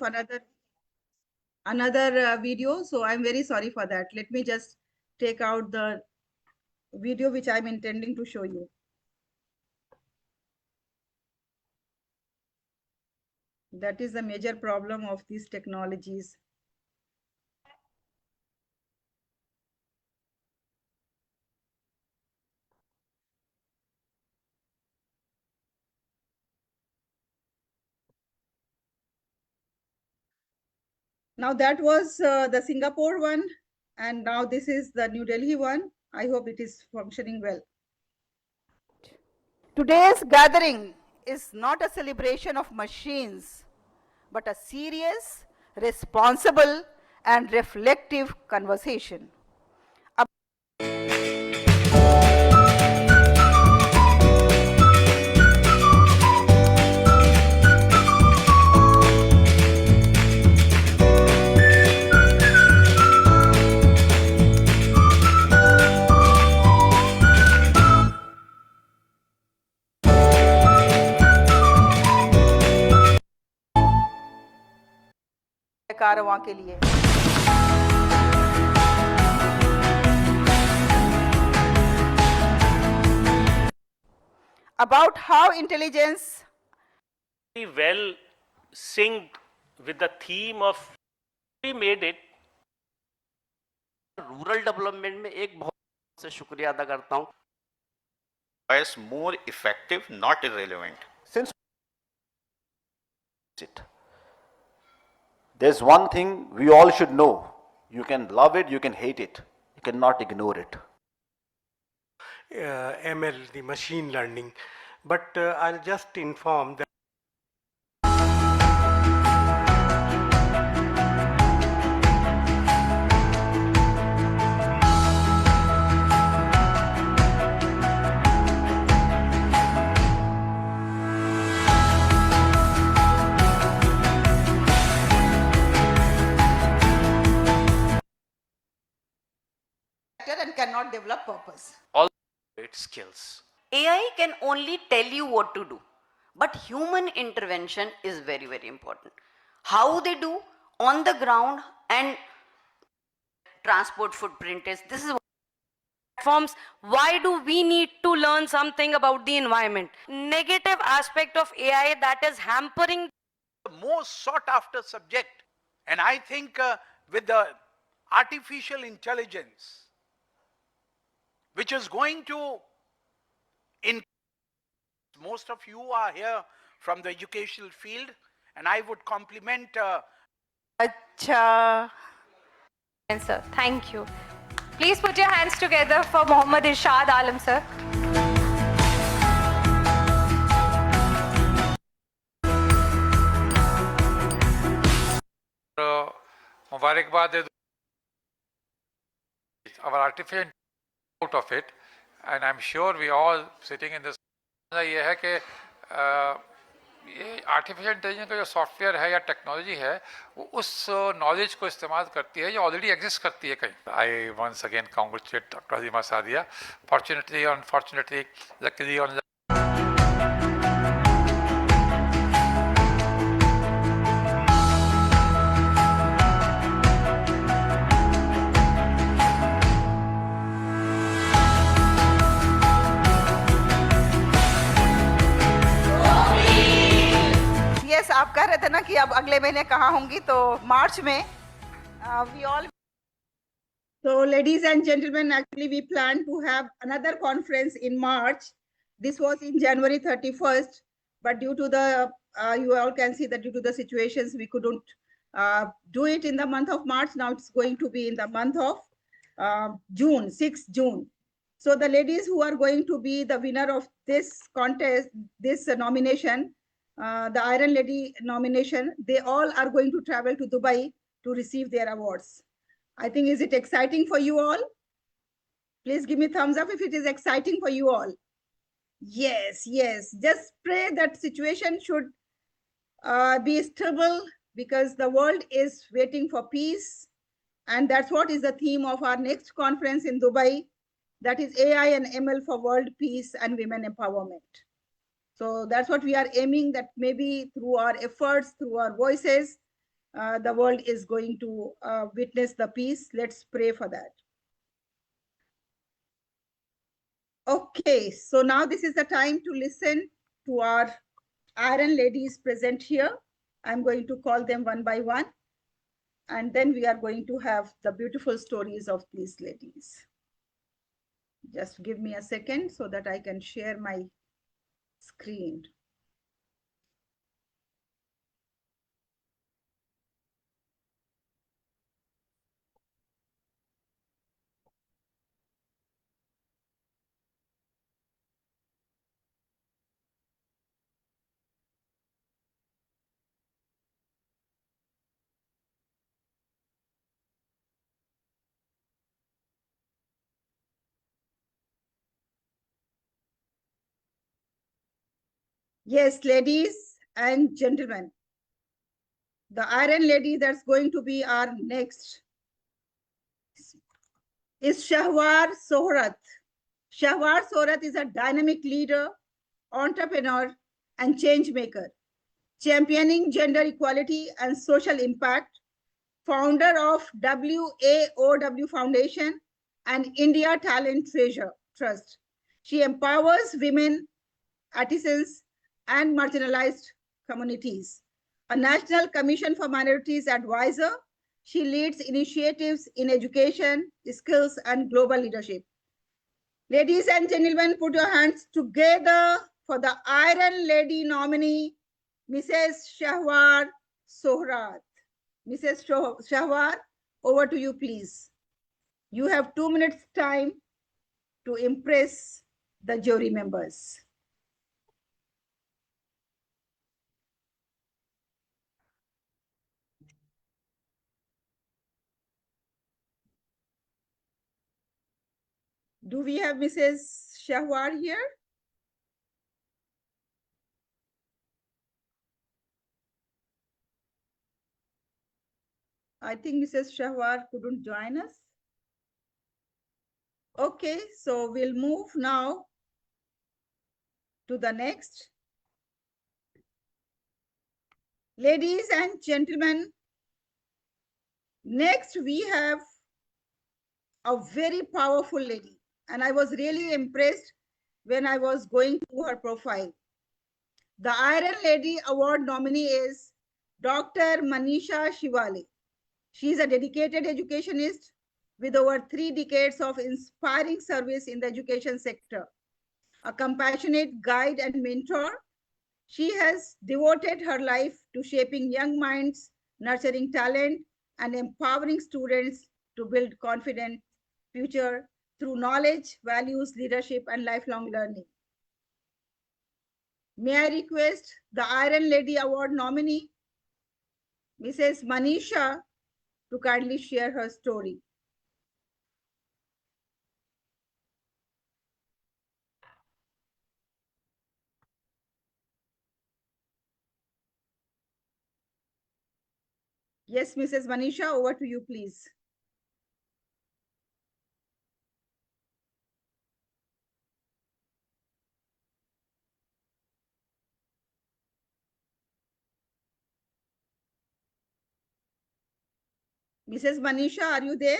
another video. So I'm very sorry for that. Let me just take out the video which I'm intending to show you. That is the major problem of these technologies. Now that was the Singapore one, and now this is the New Delhi one. I hope it is functioning well. Today's gathering is not a celebration of machines, but a serious, responsible, and reflective conversation. कारवां के लिए about how intelligence very well synced with the theme of we made it. Rural development में एक बहुत से शुक्रिया अदा करता हूं. Is more effective, not irrelevant. Since there's one thing we all should know: you can love it, you can hate it, you cannot ignore it. ML, the machine learning, but I'll just inform that and cannot develop purpose. All its skills. AI can only tell you what to do, but human intervention is very, very important. How they do on the ground and transport footprint is, this is platforms. Why do we need to learn something about the environment? Negative aspect of AI that is hampering the most sought after subject, and I think with the artificial intelligence, which is going to most of you are here from the educational field, and I would compliment Acha. Sir, thank you. Please put your hands together for Mohammad Irshad Alam sir. Mubarakbad our artificial out of it, and I'm sure we all sitting in this ये है कि ये artificial intelligence का जो software है या technology है वो उस नॉलेज को इस्तेमाल करती है जो ऑलरेडी एग्जिस्ट करती है कहीं. I once again congratulate doctor Halima Sadia. Fortunately और अनफॉर्चुनेटली लकीली और आप कह रहे थे ना कि अब अगले महीने कहाँ होंगी, तो मार्च में we all. So ladies and gentlemen, actually we plan to have another conference in March. This was in January 31st, but due to the you all can see that due to the situations we couldn't do it in the month of March. Now it's going to be in the month of June, 6th June. So the ladies who are going to be the winner of this contest, this nomination, the Iron Lady nomination, they all are going to travel to Dubai to receive their awards. I think, is it exciting for you all? Please give me thumbs up if it is exciting for you all. Yes, yes. Just pray that situation should be stable, because the world is waiting for peace. And that's what is the theme of our next conference in Dubai. That is AI and ML for world peace and women empowerment. So that's what we are aiming, that maybe through our efforts, through our voices, the world is going to witness the peace. Let's pray for that. Okay, so now this is the time to listen to our Iron Ladies present here. I'm going to call them one by one, and then we are going to have the beautiful stories of these ladies. Just give me a second so that I can share my screen. Yes, ladies and gentlemen, the Iron Lady that's going to be our next is Shahwar Sohrat. Shahwar Sohrat is a dynamic leader, entrepreneur, and change maker, championing gender equality and social impact, founder of WAOW Foundation and India Talent Treasure Trust. She empowers women, artisans, and marginalized communities. A National Commission for Minorities advisor, she leads initiatives in education, skills, and global leadership. Ladies and gentlemen, put your hands together for the Iron Lady nominee, Mrs. Shahwar Sohrat. Mrs. Shahwar, over to you, please. You have 2 minutes time to impress the jury members. Do we have Mrs. Shahwar here? I think Mrs. Shahwar couldn't join us. Okay, so we'll move now to the next. Ladies and gentlemen, next we have a very powerful lady, and I was really impressed when I was going through her profile. The Iron Lady Award nominee is Dr. Manisha Shivale. She is a dedicated educationist with over 3 decades of inspiring service in the education sector. A compassionate guide and mentor, she has devoted her life to shaping young minds, nurturing talent, and empowering students to build confident future through knowledge, values, leadership, and lifelong learning. May I request the Iron Lady Award nominee, Mrs. Manisha, to kindly share her story. Yes, Mrs. Manisha, over to you, please. Mrs. Manisha, are you there?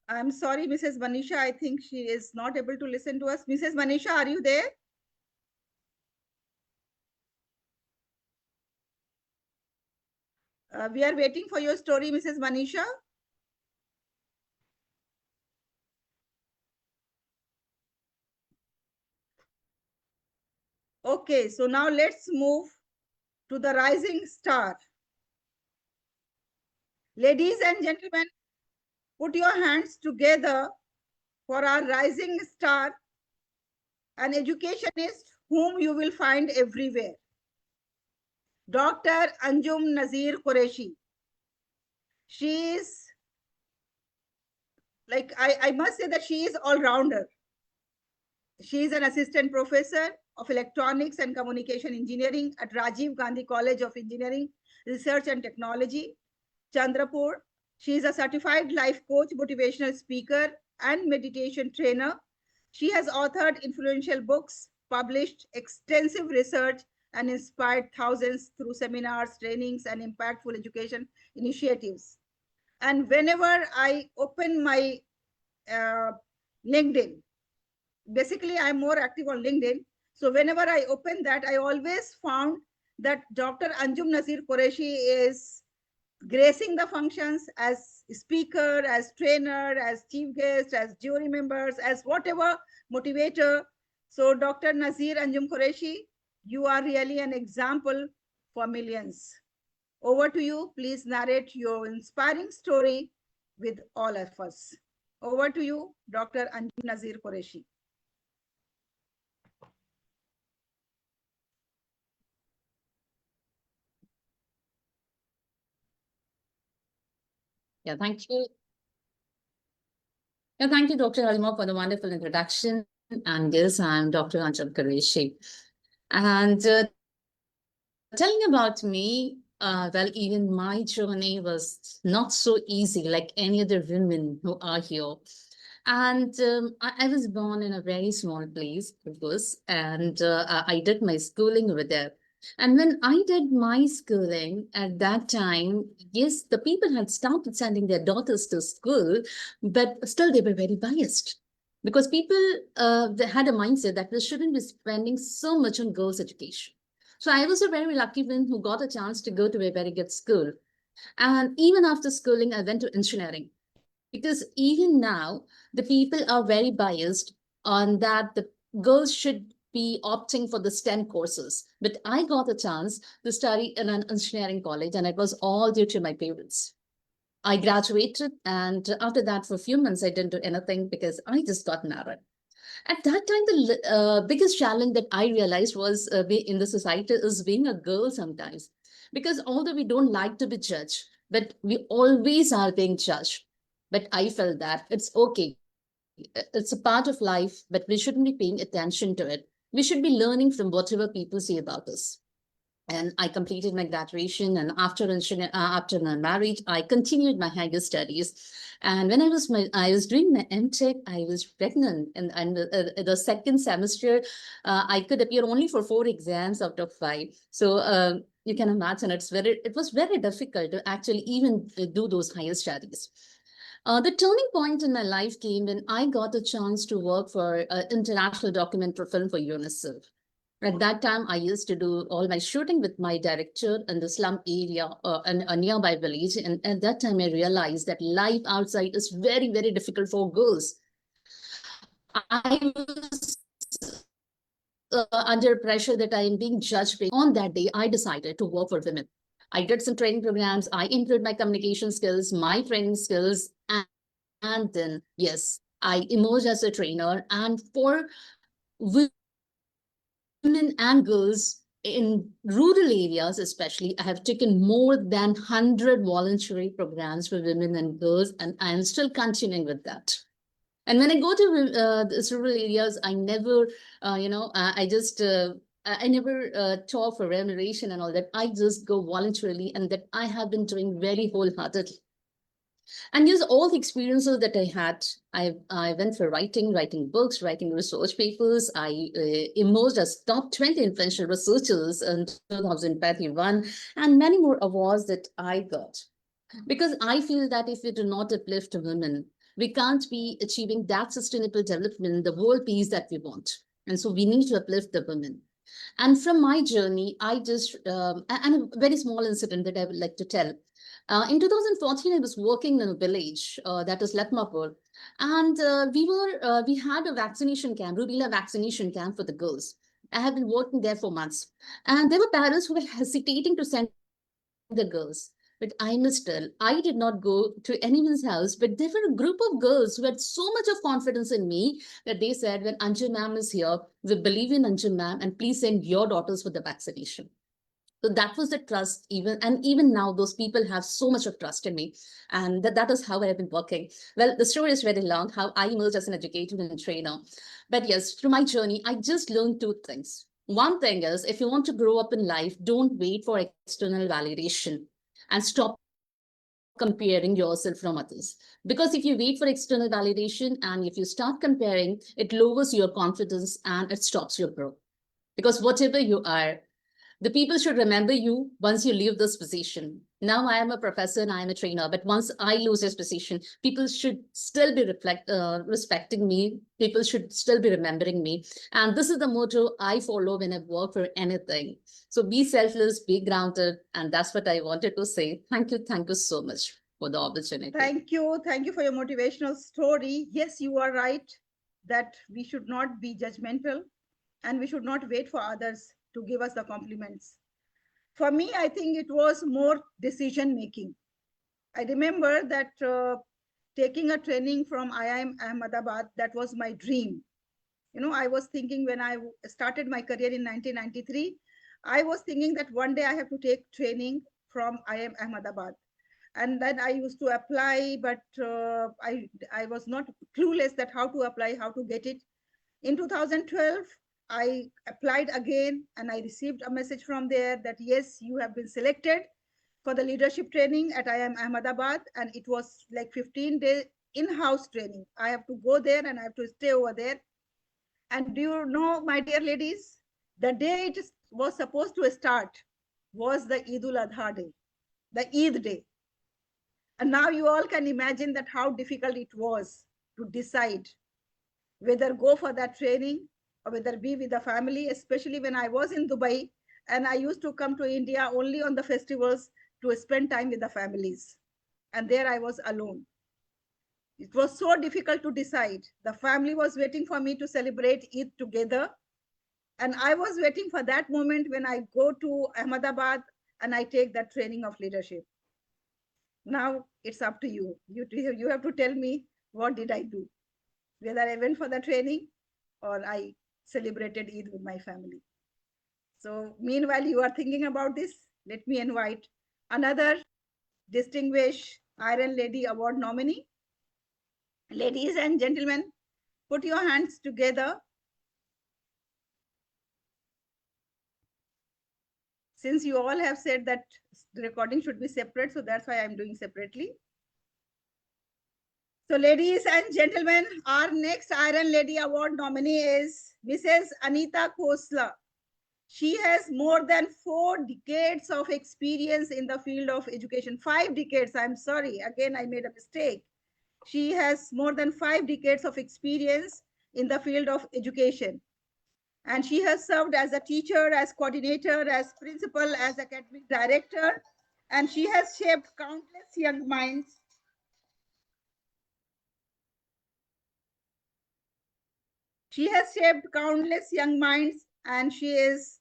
I'm sorry, Mrs. Manisha. I think she is not able to listen to us. Mrs. Manisha, are you there? We are waiting for your story, Mrs. Manisha. Okay, so now let's move to the rising star. Ladies and gentlemen, put your hands together for our rising star, an educationist whom you will find everywhere. Dr. Anjum Nazir Qureshi. She is, like, I must say that she is all-rounder. She is an assistant professor of electronics and communication engineering at Rajiv Gandhi College of Engineering, Research and Technology, Chandrapur. She is a certified life coach, motivational speaker, and meditation trainer. She has authored influential books, published extensive research, and inspired thousands through seminars, trainings, and impactful education initiatives. And whenever I open my LinkedIn, basically I'm more active on LinkedIn. So whenever I open that, I always found that Dr. Anjum Nazir Qureshi is gracing the functions as speaker, as trainer, as chief guest, as jury members, as whatever motivator. So Dr. Nazir Anjum Qureshi, you are really an example for millions. Over to you. Please narrate your inspiring story with all of us. Over to you, Dr. Anjum Nazir Qureshi. Yeah, thank you. Yeah, thank you, Dr. Haleema, for the wonderful introduction. And yes, I'm Dr. Isha Qureshi. And telling about me, well, even my journey was not so easy like any other women who are here. And I was born in a very small place, of course, and I did my schooling over there. And when I did my schooling at that time, yes, the people had started sending their daughters to school, but still they were very biased because people they had a mindset that we shouldn't be spending so much on girls' education. So I was a very lucky one who got a chance to go to a very good school. And even after schooling, I went to engineering because even now the people are very biased on that the girls should be opting for the STEM courses. But I got a chance to study in an engineering college, and it was all due to my parents. I graduated, and after that, for a few months, I didn't do anything because I just got married. At that time, the biggest challenge that I realized was in the society is being a girl sometimes. Because although we don't like to be judged, but we always are being judged. But I felt that it's okay. It's a part of life, but we shouldn't be paying attention to it. We should be learning from whatever people say about us. And I completed my graduation. And after my marriage, I continued my higher studies. And when I was doing my MTech, I was pregnant, and the second semester, I could appear only for 4 exams out of 5. So you can imagine it was very difficult to actually even do those higher studies. The turning point in my life came when I got a chance to work for an international documentary film for UNICEF. At that time, I used to do all my shooting with my director in the slum area in a nearby village. And at that time, I realized that life outside is very, very difficult for girls. I was under pressure that I am being judged. On that day, I decided to work for women. I did some training programs. I improved my communication skills, my training skills, and then, yes, I emerged as a trainer. And for women and girls in rural areas, especially, I have taken more than 100 voluntary programs for women and girls, and I'm still continuing with that. And when I go to these rural areas, I never, I never talk for remuneration and all that. I just go voluntarily, and that I have been doing very wholeheartedly. And use all the experiences that I had. I went for writing books, writing research papers. I emerged as top 20 influential researchers in 2021, and many more awards that I got. Because I feel that if we do not uplift women, we can't be achieving that sustainable development, the world peace that we want. And so we need to uplift the women. And from my journey, I just, and a very small incident that I would like to tell. In 2014, I was working in a village that is Lakmapur, and we had a vaccination camp, rubella vaccination camp for the girls. I have been working there for months, and there were parents who were hesitating to send the girls. But I must tell, I did not go to anyone's house, but there were a group of girls who had so much of confidence in me that they said, when Anju ma'am is here, we believe in Anju ma'am, and please send your daughters for the vaccination. So that was the trust. Even now those people have so much of trust in me, and that is how I have been working. Well, the story is very long, how I emerged as an educator and trainer. But yes, through my journey, I just learned 2 things. One thing is, if you want to grow up in life, don't wait for external validation and stop comparing yourself from others. Because if you wait for external validation and if you start comparing, it lowers your confidence and it stops your growth. Because whatever you are, the people should remember you once you leave this position. Now I am a professor and I am a trainer, but once I lose this position, people should still be respecting me. People should still be remembering me. And this is the motto I follow when I work for anything. So be selfless, be grounded. And that's what I wanted to say. Thank you. Thank you so much for the opportunity. Thank you. Thank you for your motivational story. Yes, you are right that we should not be judgmental and we should not wait for others to give us the compliments. For me, I think it was more decision making. I remember that taking a training from IIM Ahmedabad, that was my dream. You know, I was thinking when I started my career in 1993, I was thinking that one day I have to take training from IIM Ahmedabad. And then I used to apply, but I was not clueless that how to apply, how to get it. In 2012, I applied again and I received a message from there that yes, you have been selected for the leadership training at IIM Ahmedabad, and it was like 15-day in-house training. I have to go there and I have to stay over there. And do you know, my dear ladies, the day it was supposed to start was the Eid ul-Adha day, the Eid day. And now you all can imagine that how difficult it was to decide whether go for that training or whether be with the family, especially when I was in Dubai and I used to come to India only on the festivals to spend time with the families. And there I was alone. It was so difficult to decide. The family was waiting for me to celebrate Eid together. And I was waiting for that moment when I go to Ahmedabad and I take that training of leadership. Now it's up to you. You have to tell me what did I do, whether I went for the training or I celebrated Eid with my family. So meanwhile, you are thinking about this. Let me invite another distinguished Iron Lady Award nominee. Ladies and gentlemen, put your hands together. Since you all have said that the recording should be separate, so that's why I'm doing separately. So ladies and gentlemen, our next Iron Lady Award nominee is Mrs. Anita Khosla. She has more than 4 decades of experience in the field of education. 5 decades, I'm sorry, again I made a mistake. She has more than 5 decades of experience in the field of education. And she has served as a teacher, as coordinator, as principal, as academic director, and she has shaped countless young minds. She has shaped countless young minds, and she is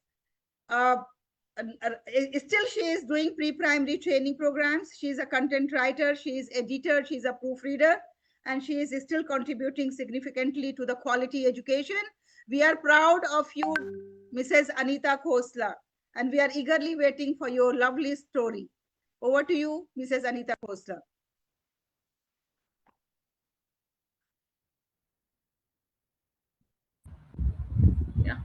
still she is doing pre-primary training programs. She is a content writer, she is editor, she is a proofreader, and she is still contributing significantly to the quality education. We are proud of you, Mrs. Anita Khosla, and we are eagerly waiting for your lovely story. Over to you, Mrs. Anita Khosla. Yeah.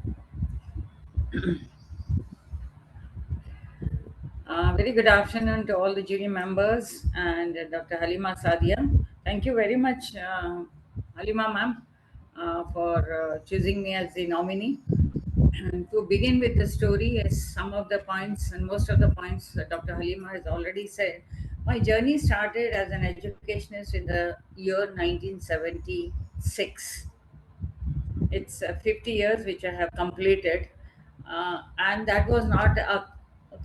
Very good afternoon to all the jury members and Dr. Haleema Sadia. Thank you very much, Haleema ma'am, for choosing me as the nominee. And to begin with the story, as some of the points and most of the points that Dr. Haleema has already said, my journey started as an educationist in the year 1976. It's 50 years which I have completed, and that was not a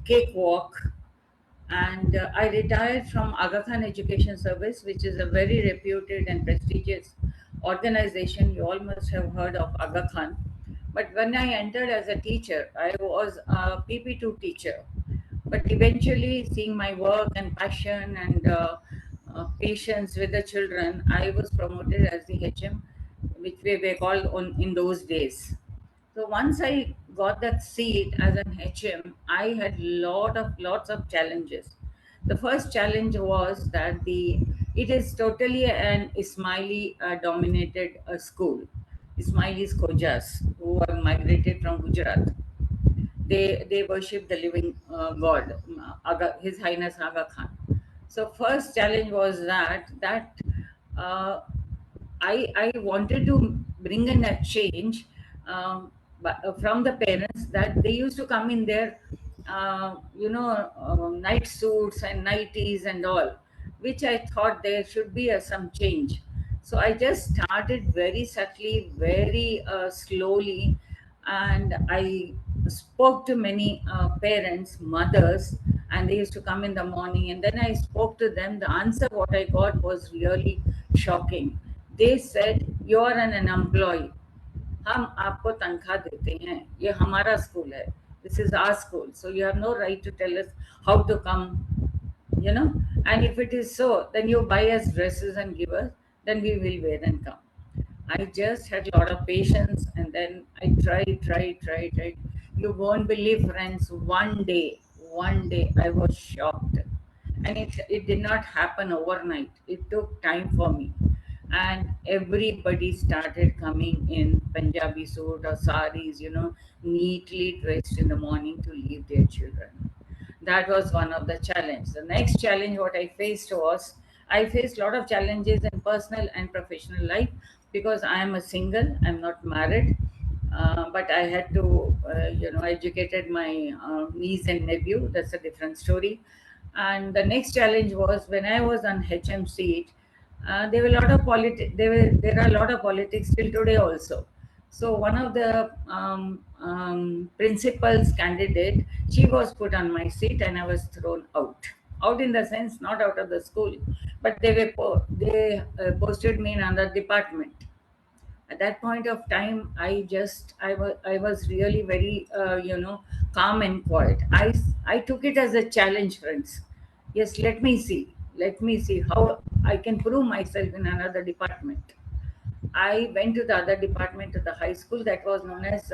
cakewalk. And I retired from Aga Khan Education Service, which is a very reputed and prestigious organization. You all must have heard of Aga Khan. But when I entered as a teacher, I was a PP2 teacher. But eventually, seeing my work and passion and patience with the children, I was promoted as the HM, which we were called in those days. So once I got that seat as an HM, I had lots of challenges. The first challenge was that it is totally an Ismaili dominated school. Ismailis Khojas who have migrated from Gujarat. They worship the living God, His Highness Aga Khan. So first challenge was that I wanted to bring in a change, from the parents, that they used to come in their night suits and nighties and all, which I thought there should be some change. So I just started very subtly, very slowly, and I spoke to many parents, mothers, and they used to come in the morning, and then I spoke to them. The answer what I got was really shocking. They said, you are an employee, हम आपको तनख्वाह देते हैं, ये हमारा school है, this is our school, so you have no right to tell us how to come, and if it is so, then you buy us dresses and give us, then we will wear and come. I just had a lot of patience, and then I tried. You won't believe, friends, one day I was shocked. And it did not happen overnight. It took time for me. And everybody started coming in Punjabi suit or saris, neatly dressed in the morning to leave their children. That was one of the challenge. The next challenge what I faced was, I faced a lot of challenges in personal and professional life because I am a single, I'm not married. But I had to, educated my niece and nephew. That's a different story. And the next challenge was when I was on HM seat, there were a lot of politics. There are a lot of politics till today also. So one of the principal's candidate, she was put on my seat, and I was thrown out. Out in the sense, not out of the school, but they posted me in another department. At that point of time, I was really very calm and quiet. I took it as a challenge, friends. Yes, let me see how I can prove myself in another department. I went to the other department, to the high school that was known as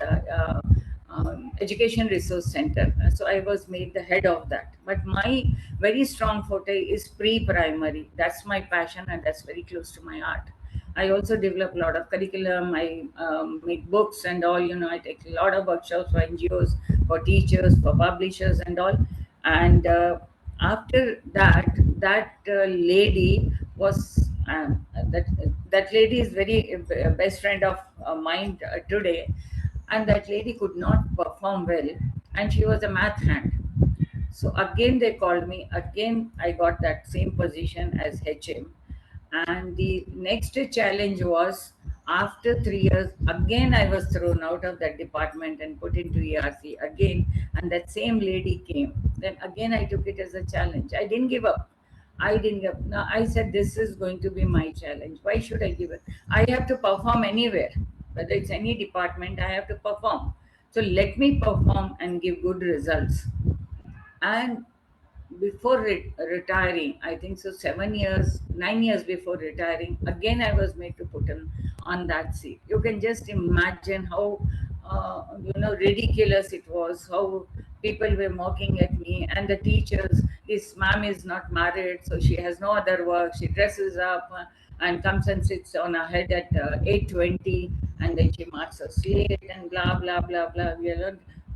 Education Resource Center. So I was made the head of that. But my very strong forte is pre-primary. That's my passion, and that's very close to my heart. I also develop a lot of curriculum. I make books and all. I take a lot of workshops for NGOs, for teachers, for publishers, and all. And after that, that lady was that lady is very best friend of mine today, and that lady could not perform well, and she was a math hand. So again they called me. Again I got that same position as HM. And the next challenge was, after 3 years, again I was thrown out of that department and put into ERC again. And that same lady came. Then again I took it as a challenge. I didn't give up. I didn't give up. Now I said, this is going to be my challenge. Why should I give it? I have to perform anywhere. Whether it's any department, I have to perform. So let me perform and give good results. And before retiring, I think so, 7 years, 9 years before retiring, again I was made to put him on that seat. You can just imagine how ridiculous it was, how people were mocking at me, and the teachers. This ma'am is not married, so she has no other work. She dresses up and comes and sits on her head at 8:20, and then she marks her slate and blah blah blah blah.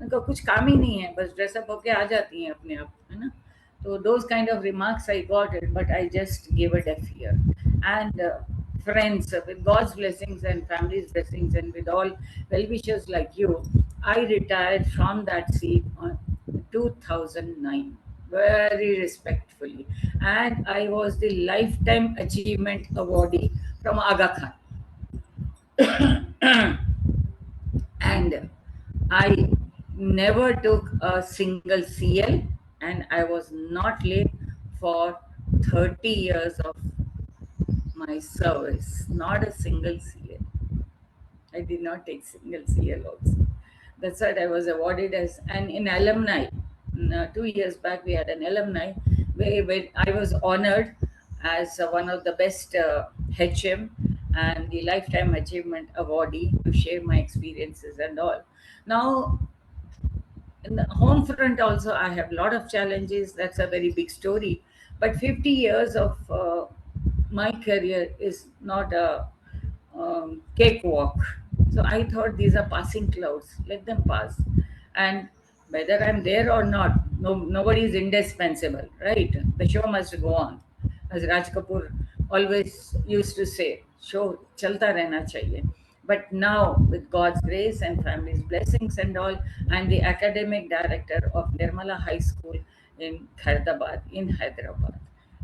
उनका कुछ काम ही नहीं है, बस dress up होके आ जाती हैं अपने आप, है ना. So those kind of remarks I got it, but I just gave a deaf ear. And friends, with God's blessings and family's blessings, and with all well-wishers like you, I retired from that seat on 2009, very respectfully. And I was the Lifetime Achievement Awardee from Aga Khan. And I never took a single CL, and I was not late for 30 years of my service. Not a single CL. I did not take single CL also. That's what I was awarded as. And in alumni, 2 years back, we had an alumni where I was honored as one of the best HM and the Lifetime Achievement Awardee to share my experiences and all. Now, in the home front also, I have a lot of challenges. That's a very big story. But 50 years of my career is not a cakewalk. So I thought these are passing clouds. Let them pass. And whether I'm there or not, nobody is indispensable, right? The show must go on. As Raj Kapoor always used to say, show chalta rehna chahiye. But now, with God's grace and family's blessings and all, I'm the academic director of Nirmala High School in Khairabad, in Hyderabad.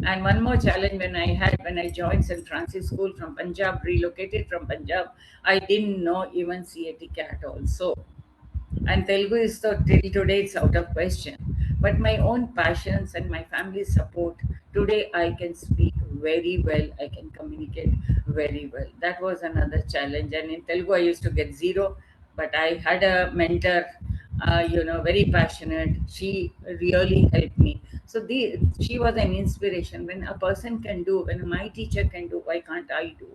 And one more challenge when I joined St. Francis School from Punjab, relocated from Punjab, I didn't know even CAT CAT also. And Telugu is so till today it's out of question. But my own passions and my family's support, today I can speak very well, I can communicate very well. That was another challenge. And in Telugu I used to get zero, but I had a mentor, very passionate. She really helped me. So she was an inspiration. When a person can do, when my teacher can do, why can't I do?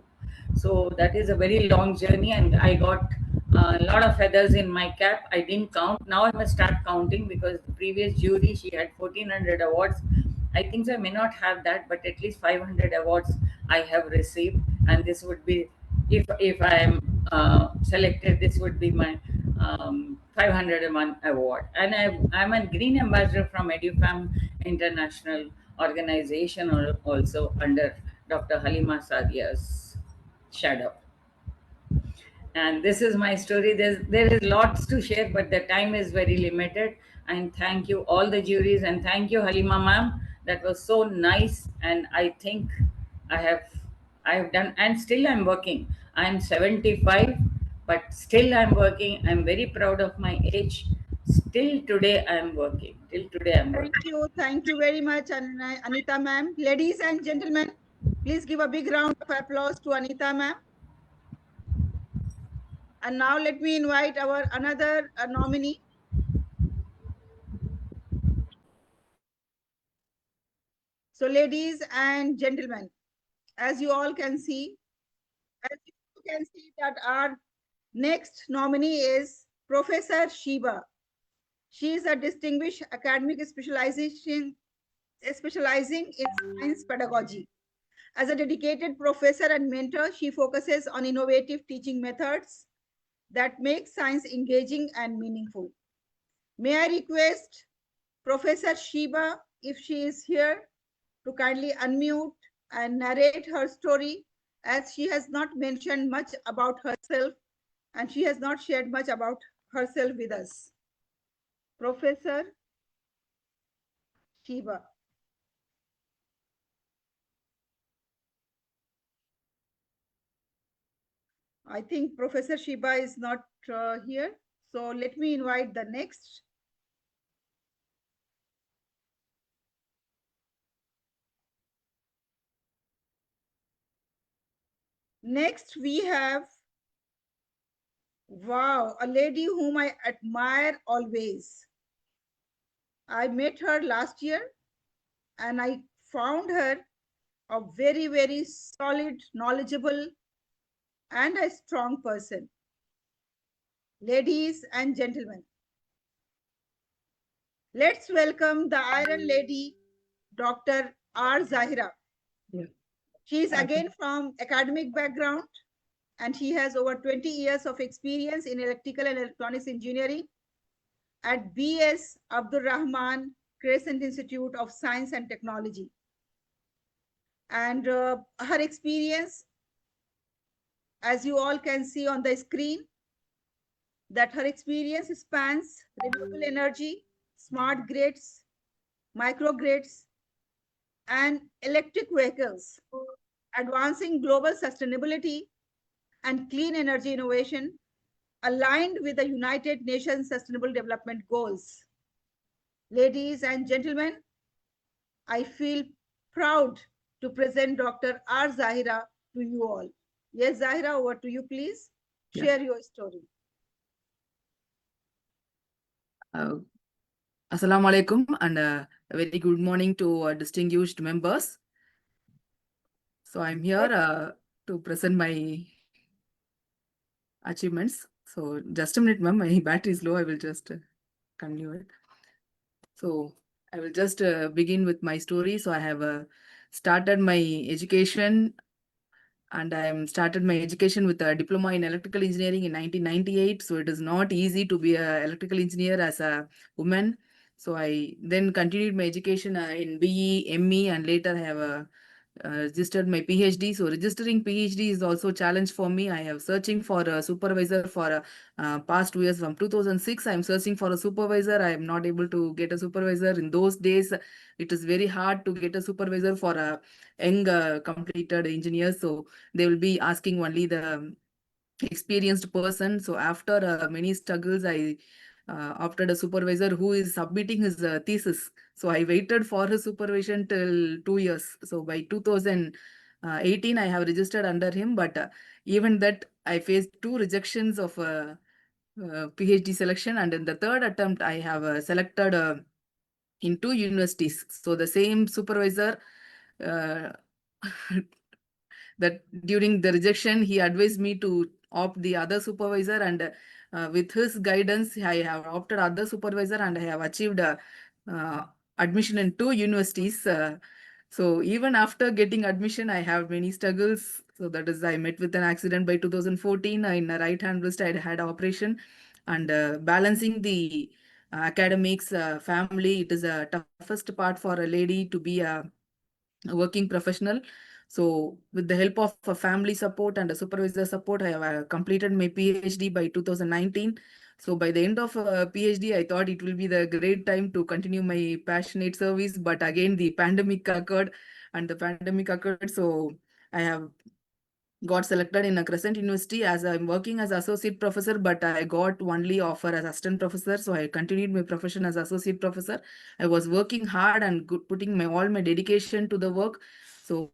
So that is a very long journey, and I got a lot of feathers in my cap. I didn't count. Now I must start counting, because the previous jury, she had 1400 awards, I think I may not have that, but at least 500 awards I have received, and this would be, if I am selected, this would be my 501 award. And I'm a green ambassador from EduFam International organization, also under Dr. Haleema Sadia's shadow. And this is my story. There is lots to share, but the time is very limited. And thank you all the juries, and thank you Haleema ma'am. That was so nice. And I think I have done, and still I'm working. I'm 75, but still I'm working. I'm very proud of my age. Still today I'm working. Till today I'm working. Thank you very much, Anita ma'am. Ladies and gentlemen, please give a big round of applause to Anita ma'am. And now let me invite our another nominee. So ladies and gentlemen, as you all can see, that our next nominee is Professor Shiba. She is a distinguished academic specializing in science pedagogy. As a dedicated professor and mentor, she focuses on innovative teaching methods that make science engaging and meaningful. May I request Professor Shiba, if she is here, to kindly unmute and narrate her story, as she has not mentioned much about herself and she has not shared much about herself with us. Professor Shiba. I think Professor Shiba is not here. So let me invite the next. Next, we have, wow, a lady whom I admire always. I met her last year and I found her a very, very solid, knowledgeable, and a strong person. Ladies and gentlemen, let's welcome the Iron Lady, Dr. R. Zahira. Yeah. She is again from academic background, and she has over 20 years of experience in electrical and electronics engineering at B.S. Abdur Rahman Crescent Institute of Science and Technology. And her experience, as you all can see on the screen, that her experience spans renewable energy, smart grids, microgrids, and electric vehicles, advancing global sustainability and clean energy innovation aligned with the United Nations Sustainable Development Goals. Ladies and gentlemen, I feel proud to present Dr. R. Zahira to you all. Yes, Zahira, over to you, please. Share your story. Assalamu alaikum, and a very good morning to distinguished members. So I'm here to present my achievements. So just a minute, ma'am, my battery is low. I will just continue it. So I will just begin with my story. So I have started my education, and I started my education with a diploma in electrical engineering in 1998. So it is not easy to be an electrical engineer as a woman. So I then continued my education in BE, ME, and later I have registered my PhD. So registering PhD is also a challenge for me. I am searching for a supervisor for past 2 years. From 2006, I am searching for a supervisor. I am not able to get a supervisor. In those days, it is very hard to get a supervisor for a young completed engineer. So they will be asking only the experienced person. So after many struggles, I opted a supervisor who is submitting his thesis. So I waited for his supervision till 2 years. So by 2018, I have registered under him. But even that, I faced 2 rejections of PhD selection. And in the third attempt, I have selected in 2 universities. So the same supervisor, that during the rejection, he advised me to opt the other supervisor, and with his guidance, I have opted other supervisor, and I have achieved admission in 2 universities. So even after getting admission, I have many struggles. So that is, I met with an accident by 2014 in a right hand wrist. I had operation, and balancing the academics, family. It is a toughest part for a lady to be a working professional. So with the help of a family support and a supervisor support, I have completed my PhD by 2019. So by the end of PhD, I thought it will be the great time to continue my passionate service. But again, the pandemic occurred, and the pandemic occurred. So I have got selected in a Crescent University as I'm working as associate professor, but I got only offer as assistant professor. So I continued my profession as associate professor. I was working hard and putting my all my dedication to the work. So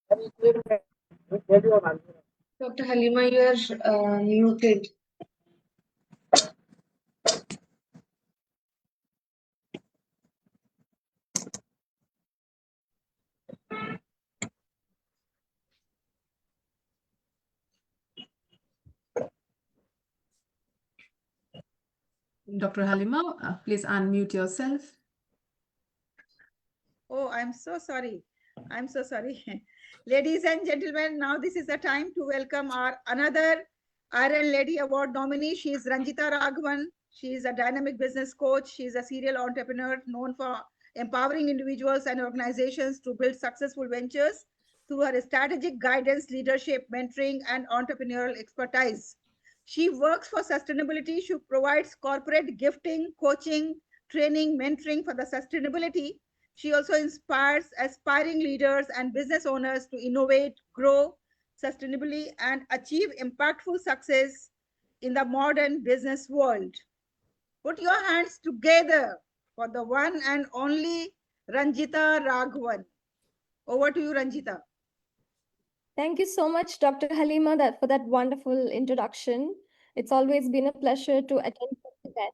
Dr. Haleema, you are muted. Dr. Haleema, please unmute yourself. Oh, I'm so sorry. I'm so sorry. Ladies and gentlemen, now this is the time to welcome our another Iron Lady Award nominee. She is Ranjita Raghavan. She is a dynamic business coach. She is a serial entrepreneur known for empowering individuals and organizations to build successful ventures through her strategic guidance, leadership, mentoring, and entrepreneurial expertise. She works for sustainability. She provides corporate gifting, coaching, training, mentoring for the sustainability. She also inspires aspiring leaders and business owners to innovate, grow sustainably, and achieve impactful success in the modern business world. Put your hands together for the one and only Ranjita Raghavan. Over to you, Ranjita. Thank you so much, Dr. Haleema, for that wonderful introduction. It's always been a pleasure to attend this event.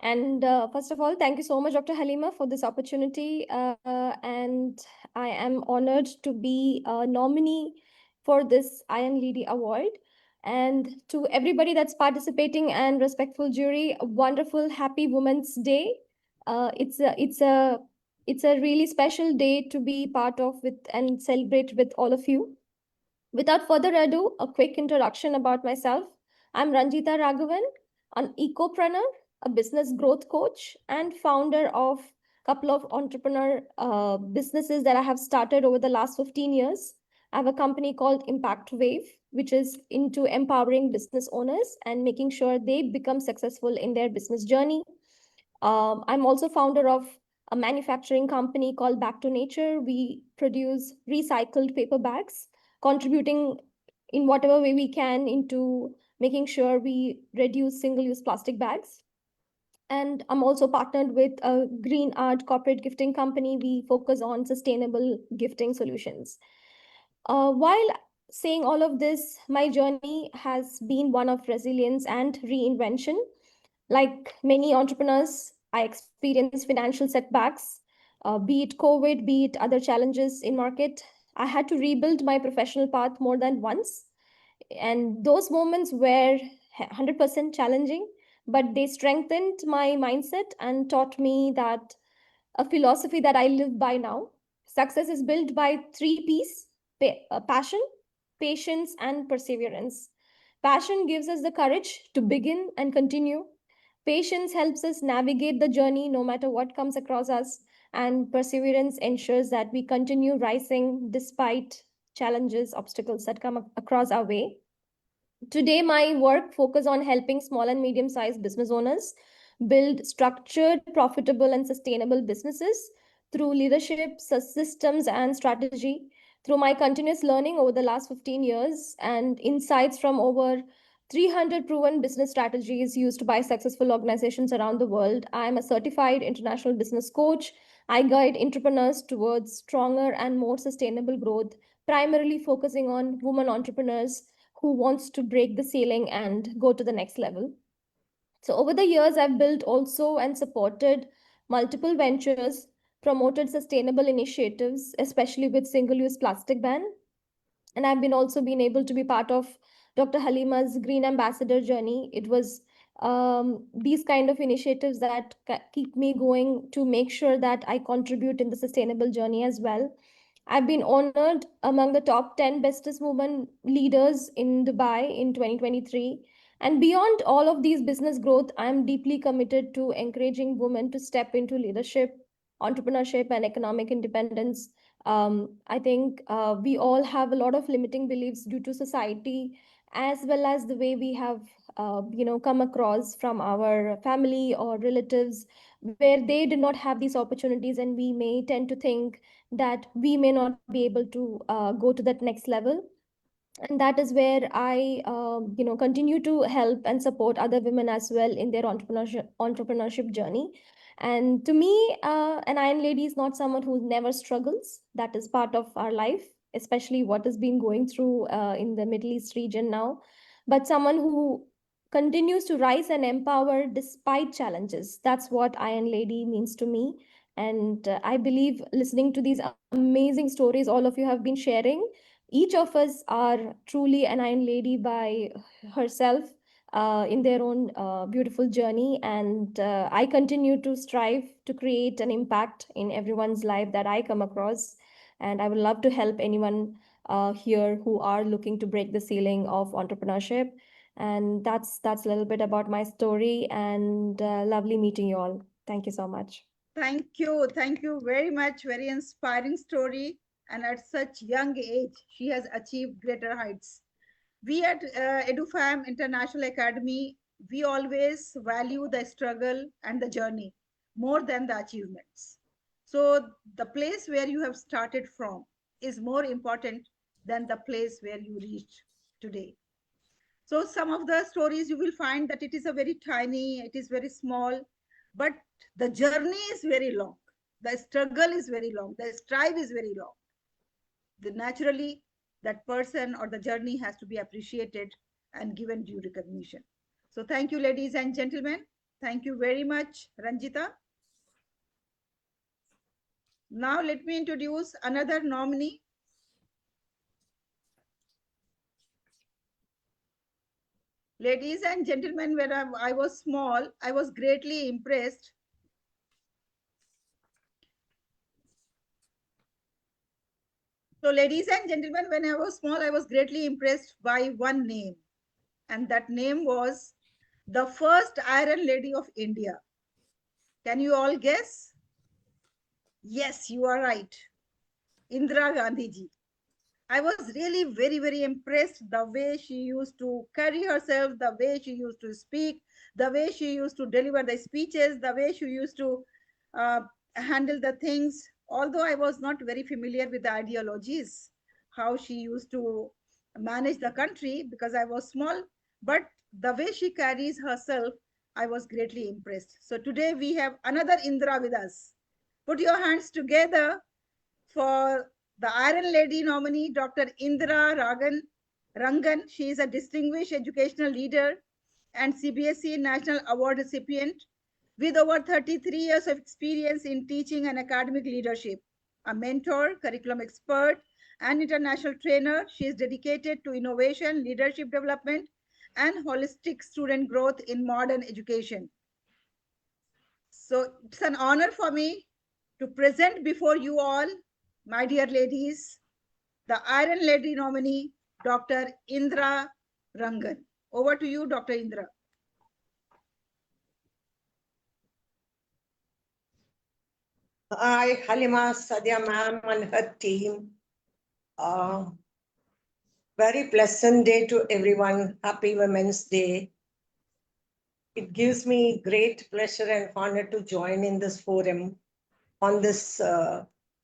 And first of all, thank you so much, Dr. Haleema, for this opportunity. And I am honored to be a nominee for this Iron Lady Award. And to everybody that's participating and respectful jury, a wonderful, happy Women's Day. It's a really special day to be part of with and celebrate with all of you. Without further ado, a quick introduction about myself. I'm Ranjita Raghavan, an ecopreneur, a business growth coach, and founder of a couple of entrepreneur businesses that I have started over the last 15 years. I have a company called Impact Wave, which is into empowering business owners and making sure they become successful in their business journey. I'm also founder of a manufacturing company called Back to Nature. We produce recycled paper bags, contributing in whatever way we can into making sure we reduce single-use plastic bags. And I'm also partnered with a green art corporate gifting company. We focus on sustainable gifting solutions. While saying all of this, my journey has been one of resilience and reinvention. Like many entrepreneurs, I experienced financial setbacks, be it COVID, be it other challenges in market. I had to rebuild my professional path more than once. And those moments were 100% challenging, but they strengthened my mindset and taught me that a philosophy that I live by now. Success is built by 3 P's: passion, patience, and perseverance. Passion gives us the courage to begin and continue. Patience helps us navigate the journey no matter what comes across us, and perseverance ensures that we continue rising despite challenges, obstacles that come across our way. Today, my work focuses on helping small and medium-sized business owners build structured, profitable, and sustainable businesses through leadership, systems, and strategy. Through my continuous learning over the last 15 years and insights from over 300 proven business strategies used by successful organizations around the world, I am a certified international business coach. I guide entrepreneurs towards stronger and more sustainable growth, primarily focusing on women entrepreneurs who wants to break the ceiling and go to the next level. So over the years, I've built also and supported multiple ventures, promoted sustainable initiatives, especially with single-use plastic ban. And I've been also been able to be part of Dr. Haleema's Green Ambassador journey. It was these kind of initiatives that keep me going to make sure that I contribute in the sustainable journey as well. I've been honored among the top 10 bestest women leaders in Dubai in 2023. And beyond all of these business growth, I'm deeply committed to encouraging women to step into leadership, entrepreneurship, and economic independence. I think we all have a lot of limiting beliefs due to society, as well as the way we have, come across from our family or relatives, where they did not have these opportunities, and we may tend to think that we may not be able to go to that next level. And that is where I continue to help and support other women as well in their entrepreneurship journey. And to me, an iron lady is not someone who never struggles. That is part of our life, especially what has been going through in the Middle East region now, but someone who continues to rise and empower despite challenges. That's what iron lady means to me. And I believe, listening to these amazing stories all of you have been sharing, each of us are truly an iron lady by herself, in their own beautiful journey. And I continue to strive to create an impact in everyone's life that I come across. And I would love to help anyone here who are looking to break the ceiling of entrepreneurship. And that's a little bit about my story, and lovely meeting you all. Thank you so much. Thank you. Thank you very much. Very inspiring story. And at such young age, she has achieved greater heights. We at EduFam International Academy, we always value the struggle and the journey more than the achievements. So the place where you have started from is more important than the place where you reached today. So some of the stories you will find that it is a very tiny, it is very small, but the journey is very long. The struggle is very long. The strive is very long. Naturally, that person or the journey has to be appreciated and given due recognition. So thank you, ladies and gentlemen. Thank you very much, Ranjita. Now let me introduce another nominee. Ladies and gentlemen, when I was small, I was greatly impressed. So ladies and gentlemen, when I was small, I was greatly impressed by one name. And that name was the first Iron Lady of India. Can you all guess? Yes, you are right. Indira Gandhi ji. I was really very, very impressed the way she used to carry herself, the way she used to speak, the way she used to deliver the speeches, the way she used to handle the things. Although I was not very familiar with the ideologies, how she used to manage the country because I was small, but the way she carries herself, I was greatly impressed. So today we have another Indira with us. Put your hands together for the Iron Lady nominee, Dr. Indira Rangan. She is a distinguished educational leader and CBSE National Award recipient with over 33 years of experience in teaching and academic leadership. A mentor, curriculum expert, and international trainer, she is dedicated to innovation, leadership development, and holistic student growth in modern education. So it's an honor for me to present before you all, my dear ladies, the Iron Lady nominee, Dr. Indira Rangan. Over to you, Dr. Indira. Hi, Haleema Sadia ma'am and her team. Very pleasant day to everyone. Happy Women's Day. it gives me great pleasure and honor to join in this forum on this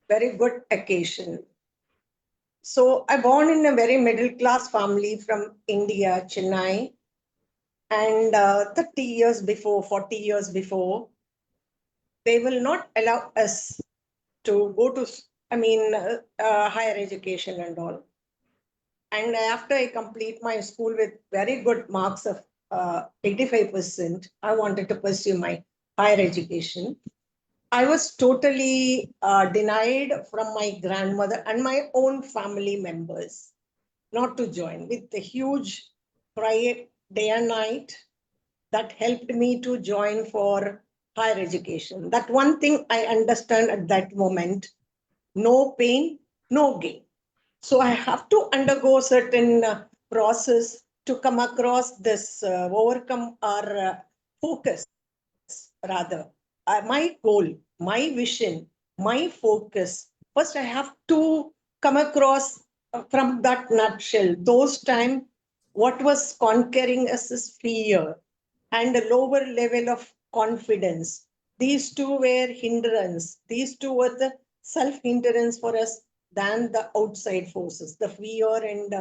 very good occasion. So I born in a very middle class family from India, Chennai, and 30 years before, 40 years before, they will not allow us to go to, higher education and all. And after I complete my school with very good marks of 85%, I wanted to pursue my higher education. I was totally denied from my grandmother and my own family members not to join, with a huge cry day and night that helped me to join for higher education. That one thing I understand at that moment: no pain, no gain. So I have to undergo certain process to come across this, overcome or focus rather. My goal, my vision, my focus. First, I have to come across from that nutshell. Those time, what was conquering us is fear and a lower level of confidence. These two were hindrance. These two were the self-hindrance for us than the outside forces, the fear and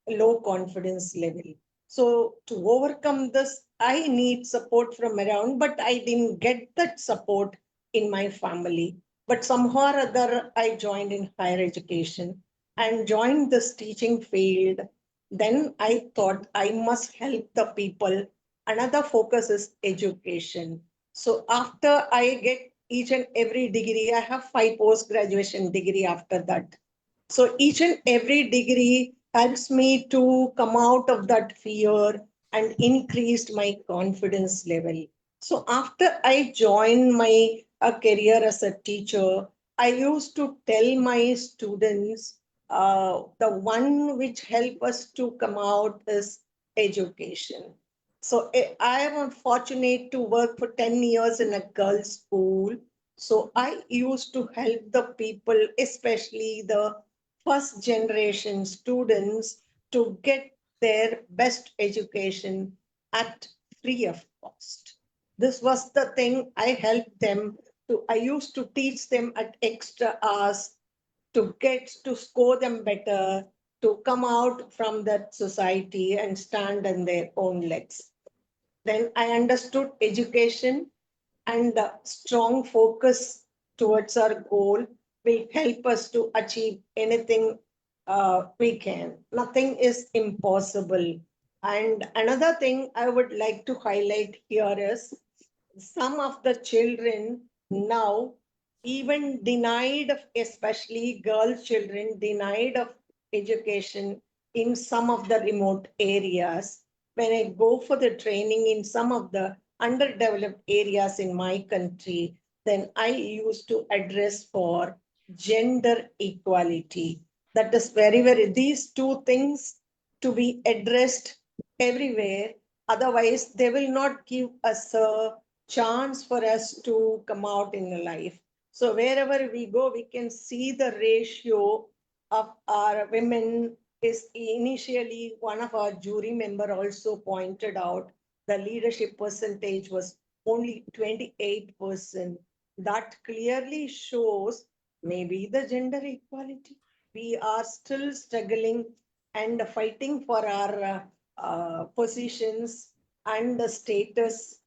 low confidence level. So to overcome this, I need support from around, but I didn't get that support in my family. But somehow or other, I joined in higher education and joined this teaching field. Then I thought I must help the people. Another focus is education. So after I get each and every degree, I have 5 post-graduation degree after that. So each and every degree helps me to come out of that fear and increased my confidence level. So after I joined my career as a teacher, I used to tell my students, the one which help us to come out is education. So I am fortunate to work for 10 years in a girls' school. So I used to help the people, especially the first generation students, to get their best education at free of cost. This was the thing I helped them to. I used to teach them at extra hours to get to score them better, to come out from that society and stand on their own legs. Then I understood education and the strong focus towards our goal will help us to achieve anything we can. Nothing is impossible. And another thing I would like to highlight here is some of the children now even denied of, especially girl children, denied of education in some of the remote areas. When I go for the training in some of the underdeveloped areas in my country, then I used to address for gender equality. That is very, these two things to be addressed everywhere. Otherwise, they will not give us a chance for us to come out in life. So wherever we go, we can see the ratio of our women is initially one of our jury member also pointed out the leadership percentage was only 28%. That clearly shows maybe the gender equality. We are still struggling and fighting for our positions and the status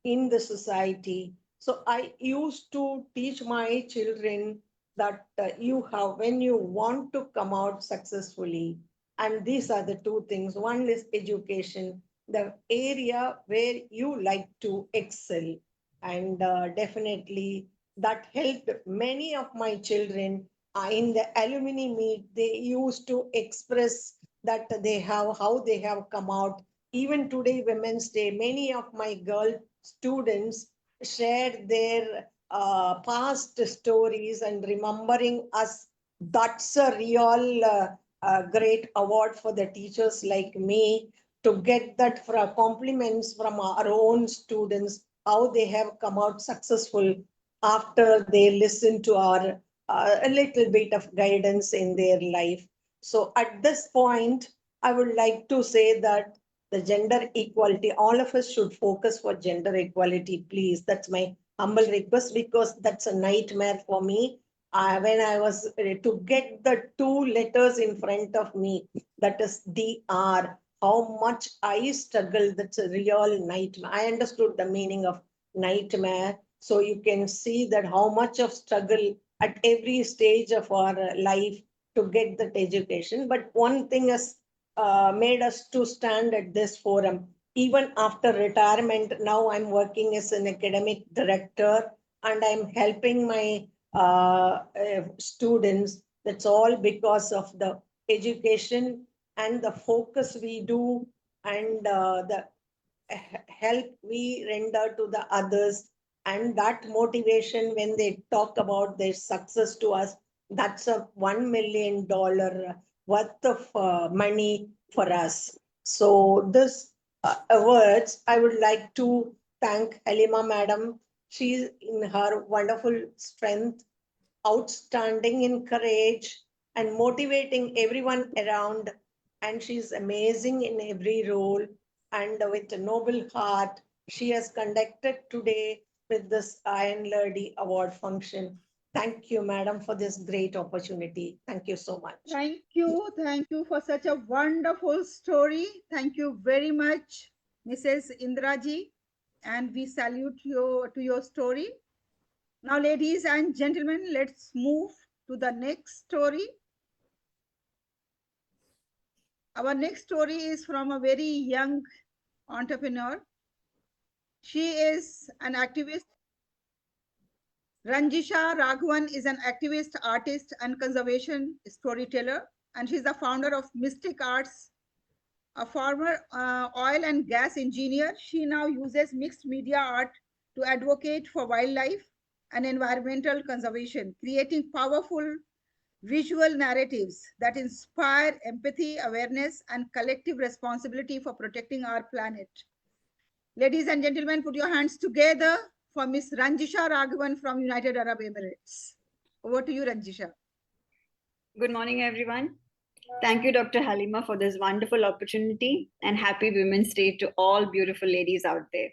in the society. So I used to teach my children that you have, when you want to come out successfully, and these are the two things. One is education, the area where you like to excel. And definitely that helped many of my children in the alumni meet. They used to express that they have, how they have come out. Even today, Women's Day, many of my girl students shared their past stories and remembering us. That's a real great award for the teachers like me to get that for compliments from our own students, how they have come out successful after they listen to our a little bit of guidance in their life. So at this point, I would like to say that the the gender equality. All of us should focus for gender equality, please. That's my humble request, because that's a nightmare for me. When I was to get the 2 letters in front of me, that is DR, how much I struggled. That's a real nightmare. I understood the meaning of nightmare. So you can see that how much of struggle at every stage of our life to get that education. But one thing has made us to stand at this forum. Even after retirement, now I'm working as an academic director and I'm helping my students. That's all because of the education and the focus we do, and the help we render to the others, and that motivation when they talk about their success to us, that's a $1 million worth of money for us. So this awards, I would like to thank Haleema madam. She's in her wonderful strength, outstanding in courage and motivating everyone around. And she's amazing in every role. And with a noble heart, she has conducted today with this Iron Lady Award function. Thank you, madam, for this great opportunity. Thank you so much. Thank you for such a wonderful story. Thank you very much, Mrs. Indraji, and we salute you to your story. Now, ladies and gentlemen, let's move to the next story. Our next story is from a very young entrepreneur. She is an activist. Ranjisha Raghavan is an activist, artist, and conservation storyteller, and she's the founder of Mystic Arts. A former oil and gas engineer, she now uses mixed media art to advocate for wildlife and environmental conservation, creating powerful visual narratives that inspire empathy, awareness, and collective responsibility for protecting our planet. Ladies and gentlemen, put your hands together for Miss Ranjisha Raghavan from United Arab Emirates. Over to you, Ranjisha. Good morning, everyone. Thank you, Dr. Haleema, for this wonderful opportunity, and happy Women's Day to all beautiful ladies out there.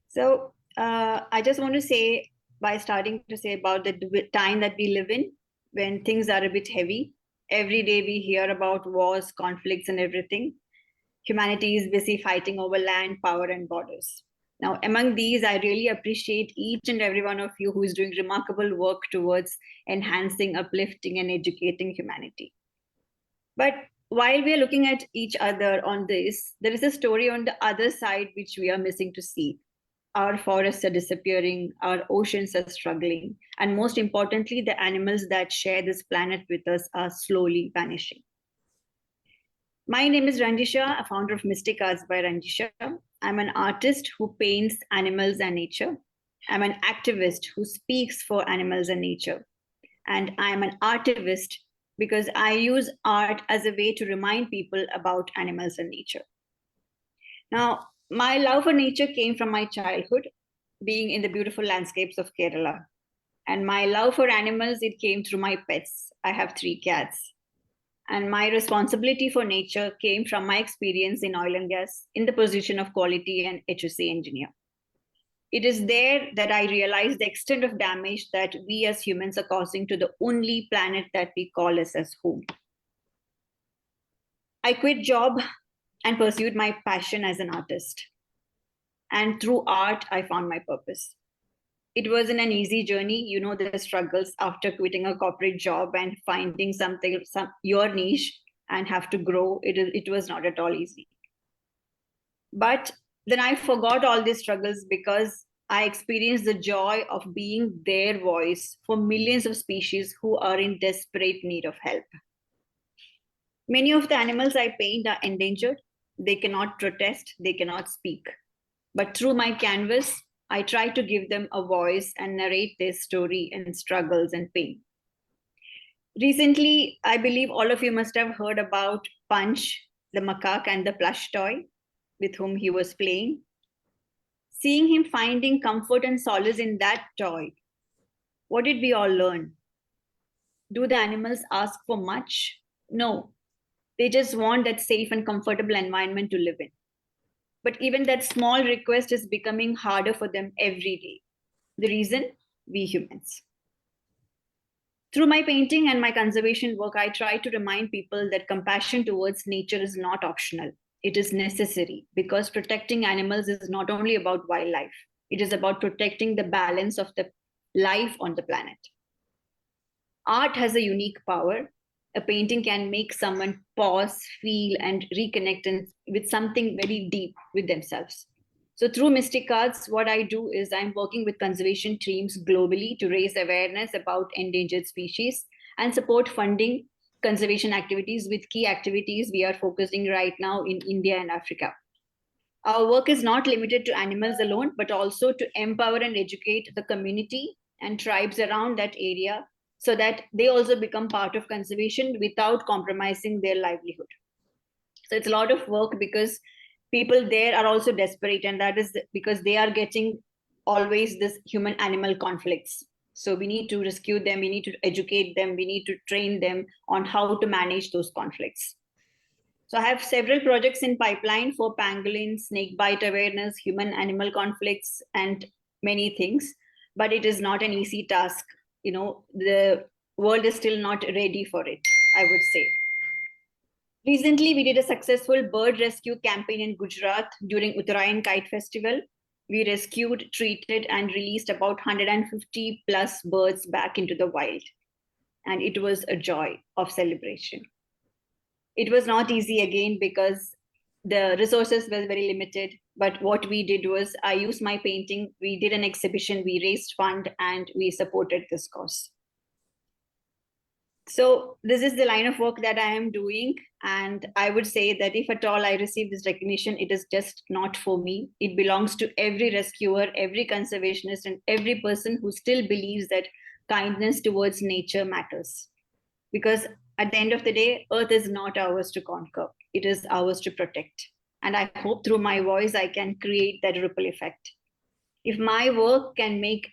So I just want to say, by starting to say about the time that we live in, when things are a bit heavy, every day we hear about wars, conflicts, and everything. Humanity is busy fighting over land, power, and borders. Now, among these, I really appreciate each and every one of you who is doing remarkable work towards enhancing, uplifting, and educating humanity. But while we are looking at each other on this, there is a story on the other side which we are missing to see. Our forests are disappearing, our oceans are struggling, and most importantly, the animals that share this planet with us are slowly vanishing. My name is Ranjisha, a founder of Mystic Arts by Ranjisha. I'm an artist who paints animals and nature. I'm an activist who speaks for animals and nature. And I'm an artivist because I use art as a way to remind people about animals and nature. Now, my love for nature came from my childhood, being in the beautiful landscapes of Kerala. And my love for animals, it came through my pets. I have 3 cats. And my responsibility for nature came from my experience in oil and gas in the position of quality and HSC engineer. It is there that I realized the extent of damage that we as humans are causing to the only planet that we call as home. I quit job and pursued my passion as an artist. And through art, I found my purpose. It wasn't an easy journey. You know, the struggles after quitting a corporate job and finding your niche and have to grow. It was not at all easy. But then I forgot all these struggles because I experienced the joy of being their voice for millions of species who are in desperate need of help. Many of the animals I paint are endangered. They cannot protest, they cannot speak. But through my canvas, I try to give them a voice and narrate their story and struggles and pain. Recently, I believe all of you must have heard about Punch, the macaque and the plush toy with whom he was playing. Seeing him finding comfort and solace in that toy, what did we all learn? Do the animals ask for much? No. They just want that safe and comfortable environment to live in. But even that small request is becoming harder for them every day. The reason? We humans. Through my painting and my conservation work, I try to remind people that compassion towards nature is not optional. It is necessary because protecting animals is not only about wildlife, it is about protecting the balance of the life on the planet. Art has a unique power. A painting can make someone pause, feel, and reconnect with something very deep with themselves. So through Mystic Arts, what I do is I'm working with conservation teams globally to raise awareness about endangered species and support funding conservation activities with key activities we are focusing right now in India and Africa. Our work is not limited to animals alone, but also to empower and educate the community and tribes around that area so that they also become part of conservation without compromising their livelihood. So it's a lot of work because people there are also desperate, and that is because they are getting always this human animal conflicts. So we need to rescue them, we need to educate them, we need to train them on how to manage those conflicts. So I have several projects in pipeline for pangolin, snake bite awareness, human animal conflicts, and many things, but it is not an easy task. You know, the world is still not ready for it, I would say. Recently, we did a successful bird rescue campaign in Gujarat during Uttarayan Kite Festival. We rescued, treated, and released about 150 plus birds back into the wild. And it was a joy of celebration. It was not easy again because the resources were very limited. But what we did was I used my painting, we did an exhibition, we raised fund, and we supported this cause. So this is the line of work that I am doing. And I would say that if at all I receive this recognition, it is just not for me. It belongs to every rescuer, every conservationist, and every person who still believes that kindness towards nature matters. Because at the end of the day, Earth is not ours to conquer. It is ours to protect. And I hope through my voice, I can create that ripple effect. If my work can make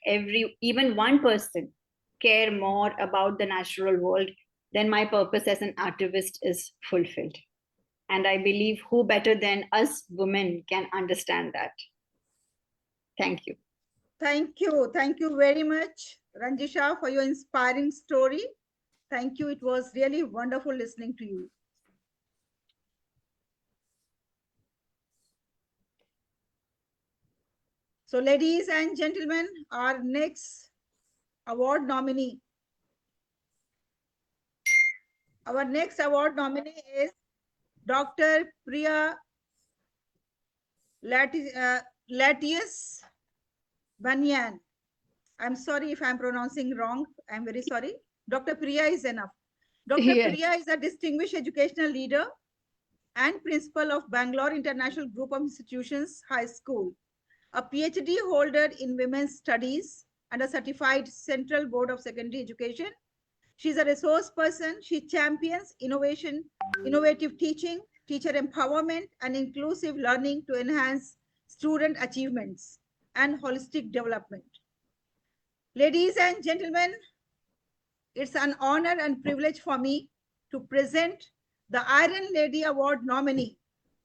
even one person care more about the natural world, then my purpose as an activist is fulfilled. And I believe who better than us women can understand that. Thank you. Thank you. Thank you very much, Ranjisha, for your inspiring story. Thank you. It was really wonderful listening to you. So, ladies and gentlemen, our next award nominee. Our next award nominee is Dr. Priya Latius Banyan. I'm sorry if I'm pronouncing wrong. I'm very sorry. Dr. Priya is enough. Dr. Yes. Priya is a distinguished educational leader and principal of Bangalore International Group of Institutions High School, a PhD holder in women's studies and a certified Central Board of Secondary Education. She's a resource person. She champions innovation, innovative teaching, teacher empowerment, and inclusive learning to enhance student achievements and holistic development. Ladies and gentlemen, it's an honor and privilege for me to present the Iron Lady Award nominee,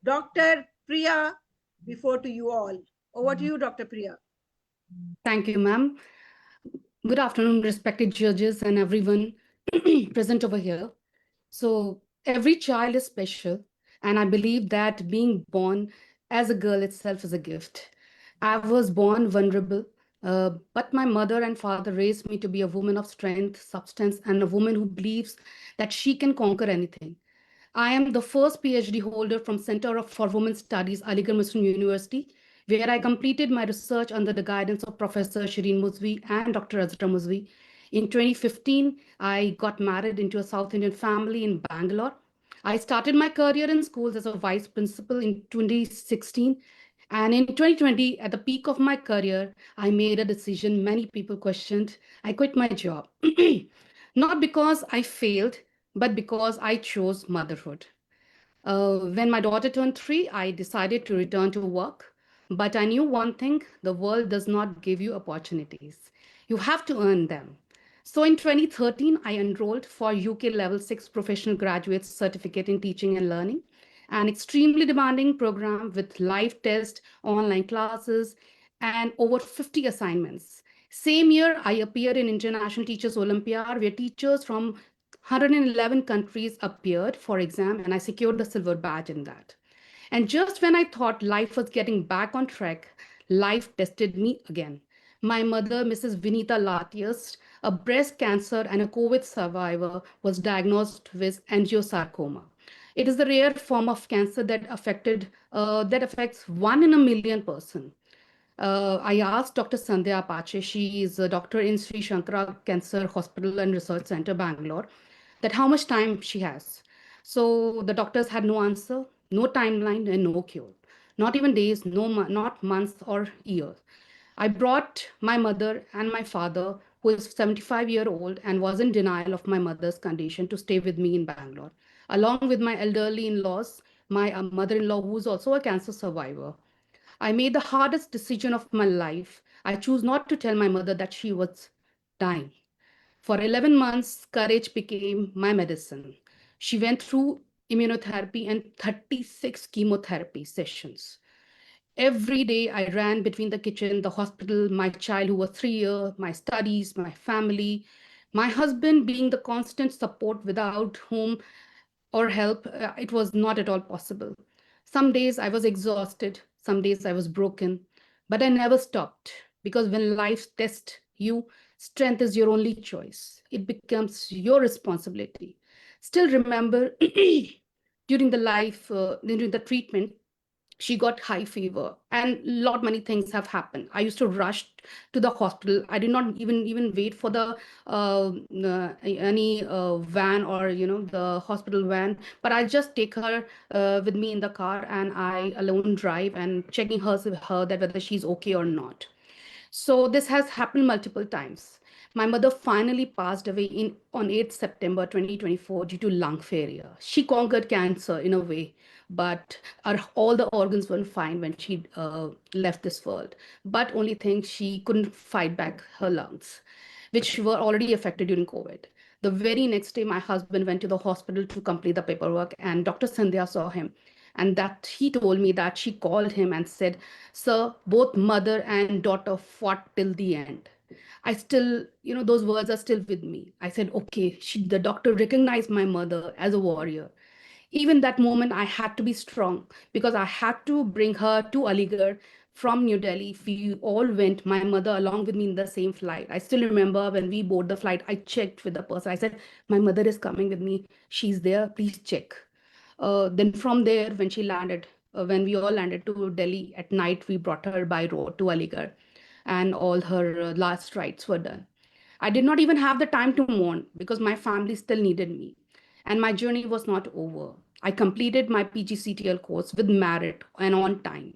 Dr. Priya, before to you all. Over to you, Dr. Priya. Thank you, ma'am. Good afternoon, respected judges and everyone present over here. So every child is special, and I believe that being born as a girl itself is a gift. I was born vulnerable, but my mother and father raised me to be a woman of strength, substance, and a woman who believes that she can conquer anything. I am the first PhD holder from Center for Women's Studies, Aligarh Muslim University, where I completed my research under the guidance of Professor Shireen Muzvi and Dr. Azra Muzvi. In 2015, I got married into a South Indian family in Bangalore. I started my career in schools as a vice principal in 2016. And in 2020, at the peak of my career, I made a decision many people questioned. I quit my job. Not because I failed, but because I chose motherhood. When my daughter turned 3, I decided to return to work. But I knew one thing, the world does not give you opportunities. You have to earn them. So in 2013, I enrolled for UK Level 6 Professional Graduate Certificate in Teaching and Learning, an extremely demanding program with live tests, online classes, and over 50 assignments. Same year, I appeared in International Teachers Olympiad, where teachers from 111 countries appeared for exam, and I secured the silver badge in that. And just when I thought life was getting back on track, life tested me again. My mother, Mrs. Vinita Latius, a breast cancer and a COVID survivor, was diagnosed with angiosarcoma. It is the rare form of cancer that affects 1 in a million person. I asked Dr. Sandhya Apache, she is a doctor in Sri Shankara Cancer Hospital and Research Center, Bangalore, that how much time she has. So the doctors had no answer, no timeline, and no cure. Not even days, not months or years. I brought my mother and my father, who is 75-year-old and was in denial of my mother's condition, to stay with me in Bangalore, along with my elderly in-laws, my mother-in-law, who is also a cancer survivor. I made the hardest decision of my life. I chose not to tell my mother that she was dying. For 11 months, courage became my medicine. She went through immunotherapy and 36 chemotherapy sessions. Every day I ran between the kitchen, the hospital, my child who was 3 years, my studies, my family, my husband being the constant support without whom or help, it was not at all possible. Some days I was exhausted, some days I was broken, but I never stopped because when life tests you, strength is your only choice. It becomes your responsibility. Still remember during the treatment, she got high fever and lot many things have happened. I used to rush to the hospital. I did not even wait for the any van or the hospital van, but I just take her with me in the car and I alone drive and checking her that whether she's okay or not. So this has happened multiple times. My mother finally passed away on 8th September 2024 due to lung failure. She conquered cancer in a way, but all the organs were fine when she left this world. But only thing, she couldn't fight back her lungs, which were already affected during COVID. The very next day, my husband went to the hospital to complete the paperwork, and Dr. Sandhya saw him. And that he told me that she called him and said, "Sir, both mother and daughter fought till the end." I still, those words are still with me. I said, okay, the doctor recognized my mother as a warrior. Even that moment, I had to be strong because I had to bring her to Aligarh from New Delhi. We all went, my mother along with me in the same flight. I still remember when we boarded the flight, I checked with the person. I said, my mother is coming with me. She's there. Please check. Then from there, when we all landed to Delhi at night, we brought her by road to Aligarh and all her last rites were done. I did not even have the time to mourn because my family still needed me. And my journey was not over. I completed my PGCTL course with merit and on time.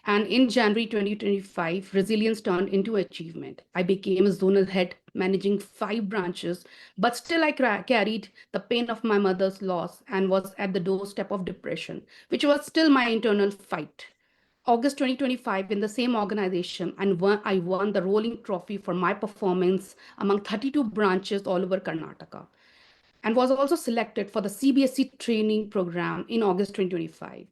And in January 2025, resilience turned into achievement. I became a zonal head managing 5 branches, but still I carried the pain of my mother's loss and was at the doorstep of depression, which was still my internal fight. August 2025, in the same organization, and I won the rolling trophy for my performance among 32 branches all over Karnataka, and was also selected for the CBSE training program in August 2025.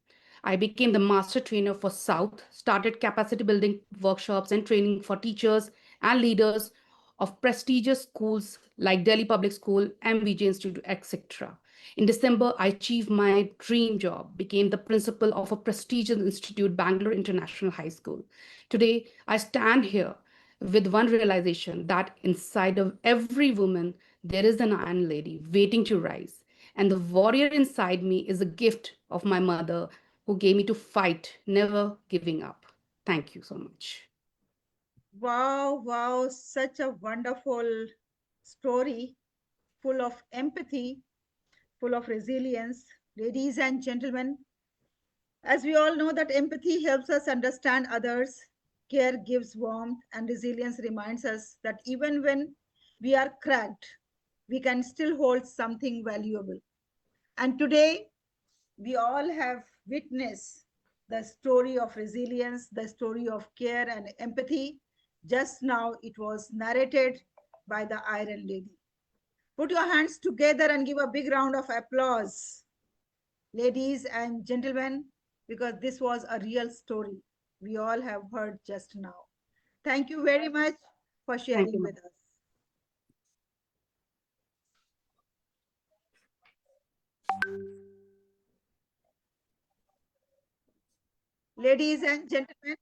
I became the master trainer for South, started capacity building workshops and training for teachers and leaders of prestigious schools like Delhi Public School, MVJ Institute, etc. In December, I achieved my dream job, became the principal of a prestigious institute, Bangalore International High School. Today, I stand here with one realization that inside of every woman, there is an iron lady waiting to rise. And the warrior inside me is a gift of my mother who gave me to fight, never giving up. Thank you so much. Wow, wow, such a wonderful story, full of empathy, full of resilience. Ladies and gentlemen, as we all know that empathy helps us understand others, care gives warmth, and resilience reminds us that even when we are cracked, we can still hold something valuable. And today, we all have witnessed the story of resilience, the story of care and empathy. Just now, it was narrated by the Iron Lady. Put your hands together and give a big round of applause, ladies and gentlemen, because this was a real story we all have heard just now. Thank you very much for sharing with us. Ladies and gentlemen,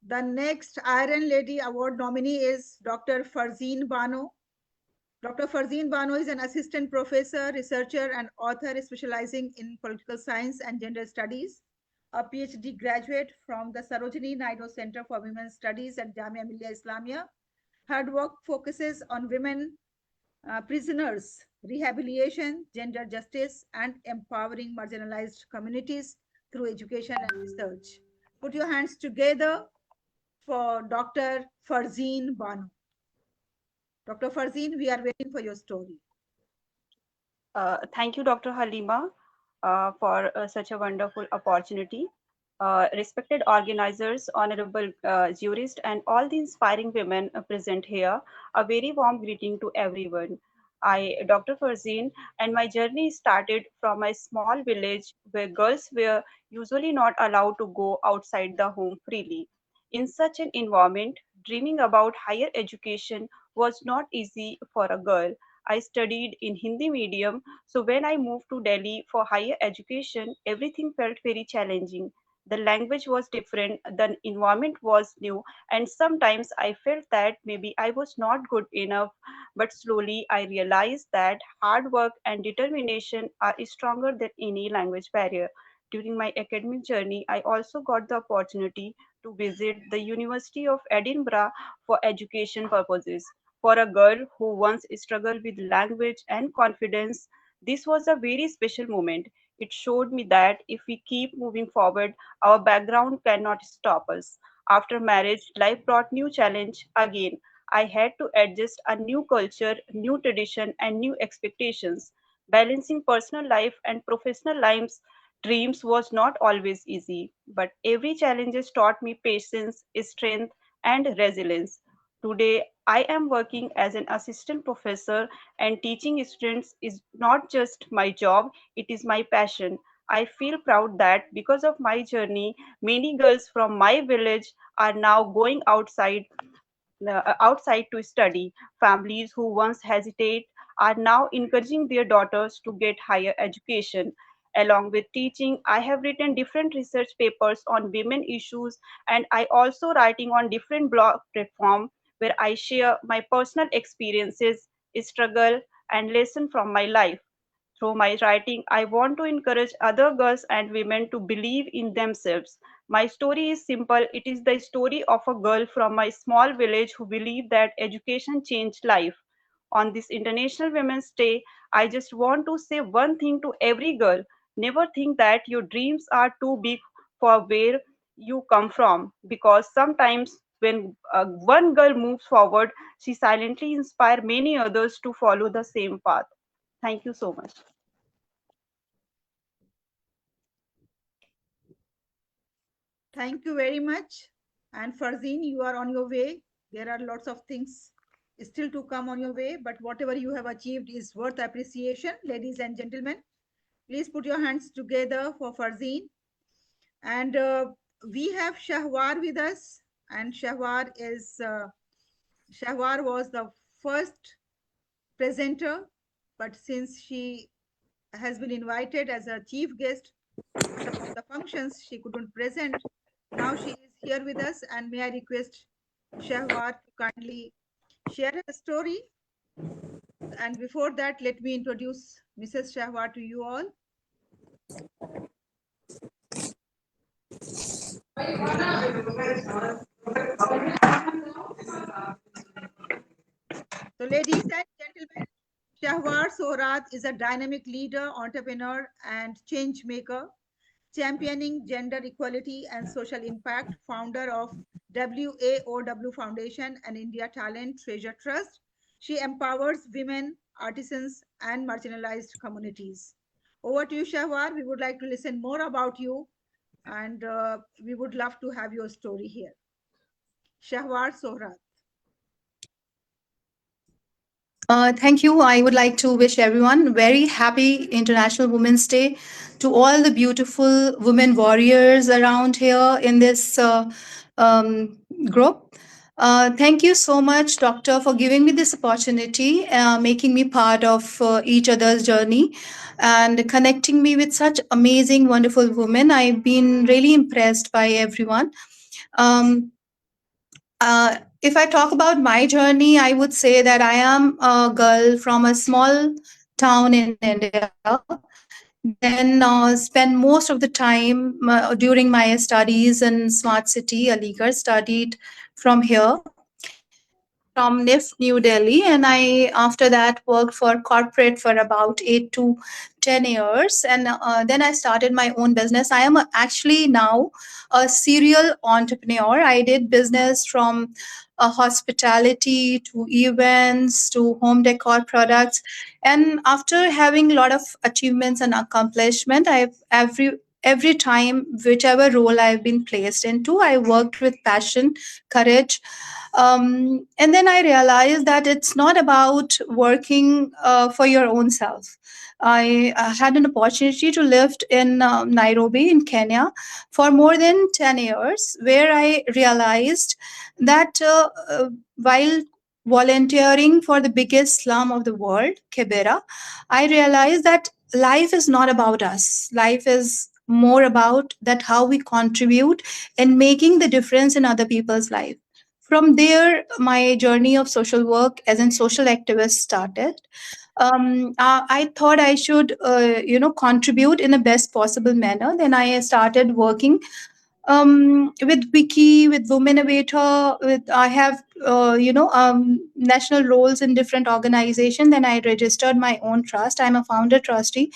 the next Iron Lady Award nominee is Dr. Farzeen Bano. Dr. Farzeen Bano is an assistant professor, researcher, and author specializing in political science and gender studies, a PhD graduate from the Sarojini Naidu Center for Women's Studies at Jamia Millia Islamia. Her work focuses on women prisoners, rehabilitation, gender justice, and empowering marginalized communities through education and research. Put your hands together for Dr. Farzeen Bano. Dr. Farzeen, we are waiting for your story. Thank you, Dr. Haleema, for such a wonderful opportunity. Respected organizers, honorable jurists, and all the inspiring women present here, a very warm greeting to everyone. I, Dr. Farzeen, and my journey started from a small village where girls were usually not allowed to go outside the home freely. In such an environment, dreaming about higher education was not easy for a girl. I studied in Hindi medium, so when I moved to Delhi for higher education, everything felt very challenging. The language was different, the environment was new, and sometimes I felt that maybe I was not good enough. But slowly I realized that hard work and determination are stronger than any language barrier. During my academic journey, I also got the opportunity to visit the University of Edinburgh for education purposes. For a girl who once struggled with language and confidence, this was a very special moment. It showed me that if we keep moving forward, our background cannot stop us. After marriage, life brought new challenge again. I had to adjust a new culture, new tradition, and new expectations. Balancing personal life and professional lives dreams was not always easy, but every challenge has taught me patience, strength, and resilience. Today, I am working as an assistant professor, and teaching students is not just my job, it is my passion. I feel proud that because of my journey, many girls from my village are now going outside to study. Families who once hesitate are now encouraging their daughters to get higher education. Along with teaching, I have written different research papers on women issues, and I also writing on different blog platforms where I share my personal experiences, struggle, and lesson from my life. Through my writing, I want to encourage other girls and women to believe in themselves. My story is simple. It is the story of a girl from my small village who believed that education changed life. On this International Women's Day, I just want to say one thing to every girl. Never think that your dreams are too big for where you come from, because sometimes when one girl moves forward, she silently inspires many others to follow the same path. Thank you so much. Thank you very much. And Farzeen, you are on your way. There are lots of things still to come on your way, but whatever you have achieved is worth appreciation. Ladies and gentlemen, please put your hands together for Farzeen. And we have Shahwar with us. And Shahwar was the first presenter, but since she has been invited as a chief guest for some of the functions, she couldn't present. Now she is here with us, and may I request Shahwar to kindly share her story. And before that, let me introduce Mrs. Shahwar to you all. So ladies and gentlemen, Shahwar Sohrat is a dynamic leader, entrepreneur, and change maker, championing gender equality and social impact, founder of WAOW Foundation and India Talent Treasure Trust. She empowers women, artisans, and marginalized communities. Over to you, Shahwar. We would like to listen more about you, and we would love to have your story here. Shahwar Sohrat. Thank you. I would like to wish everyone very happy International Women's Day, to all the beautiful women warriors around here in this um, group. Thank you so much, Doctor, for giving me this opportunity, making me part of each other's journey, and connecting me with such amazing, wonderful women. I've been really impressed by everyone. Um, if I talk about my journey, I would say that I am a girl from a small town in India. Then spent most of the time during my studies in Smart City, Aligarh, studied from here. From NIF New Delhi, and I after that worked for corporate for about 8 to 10 years, and then I started my own business. I am actually now a serial entrepreneur. I did business from hospitality to events to home decor products, and after having a lot of achievements and accomplishment, I've every time whichever role I've been placed into, I worked with passion, courage, and then I realized that it's not about working for your own self. I had an opportunity to live in Nairobi in Kenya for more than 10 years, where I realized that while volunteering for the biggest slum of the world, Kibera, I realized that life is not about us. Life is more about that how we contribute in making the difference in other people's life. From there, my journey of social work as a social activist started. I thought I should, contribute in the best possible manner. Then I started working with Wiki, with Women Innovator. With I have, national roles in different organizations. Then I registered my own trust. I'm a founder trustee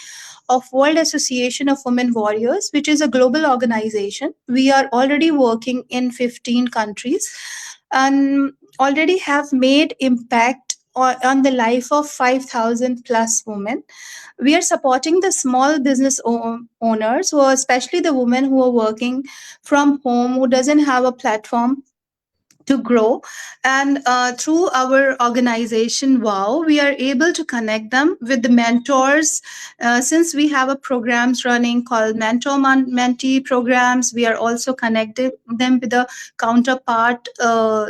of World Association of Women Warriors, which is a global organization. We are already working in 15 countries and already have made impact on the life of 5,000 plus women. We are supporting the small business owners, who are especially the women who are working from home, who doesn't have a platform to grow. And through our organization, wow, we are able to connect them with the mentors. Since we have a programs running called mentor mentee programs, we are also connecting them with a counterpart